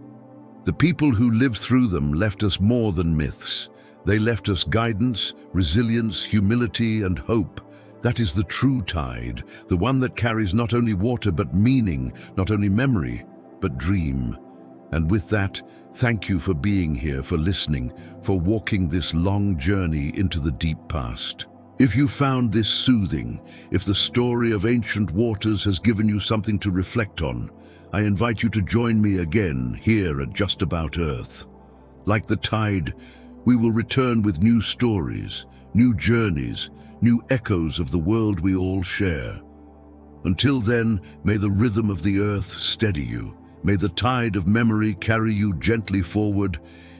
The people who lived through them left us more than myths. They left us guidance, resilience, humility and hope. That is the true tide, the one that carries not only water but meaning, not only memory, but dream. And with that, thank you for being here, for listening, for walking this long journey into the deep past. If you found this soothing, if the story of ancient waters has given you something to reflect on, I invite you to join me again here at Just About Earth. Like the tide, we will return with new stories, new journeys, new echoes of the world we all share. Until then, may the rhythm of the earth steady you. May the tide of memory carry you gently forward,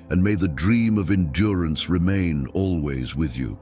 and may the dream of endurance remain always with you.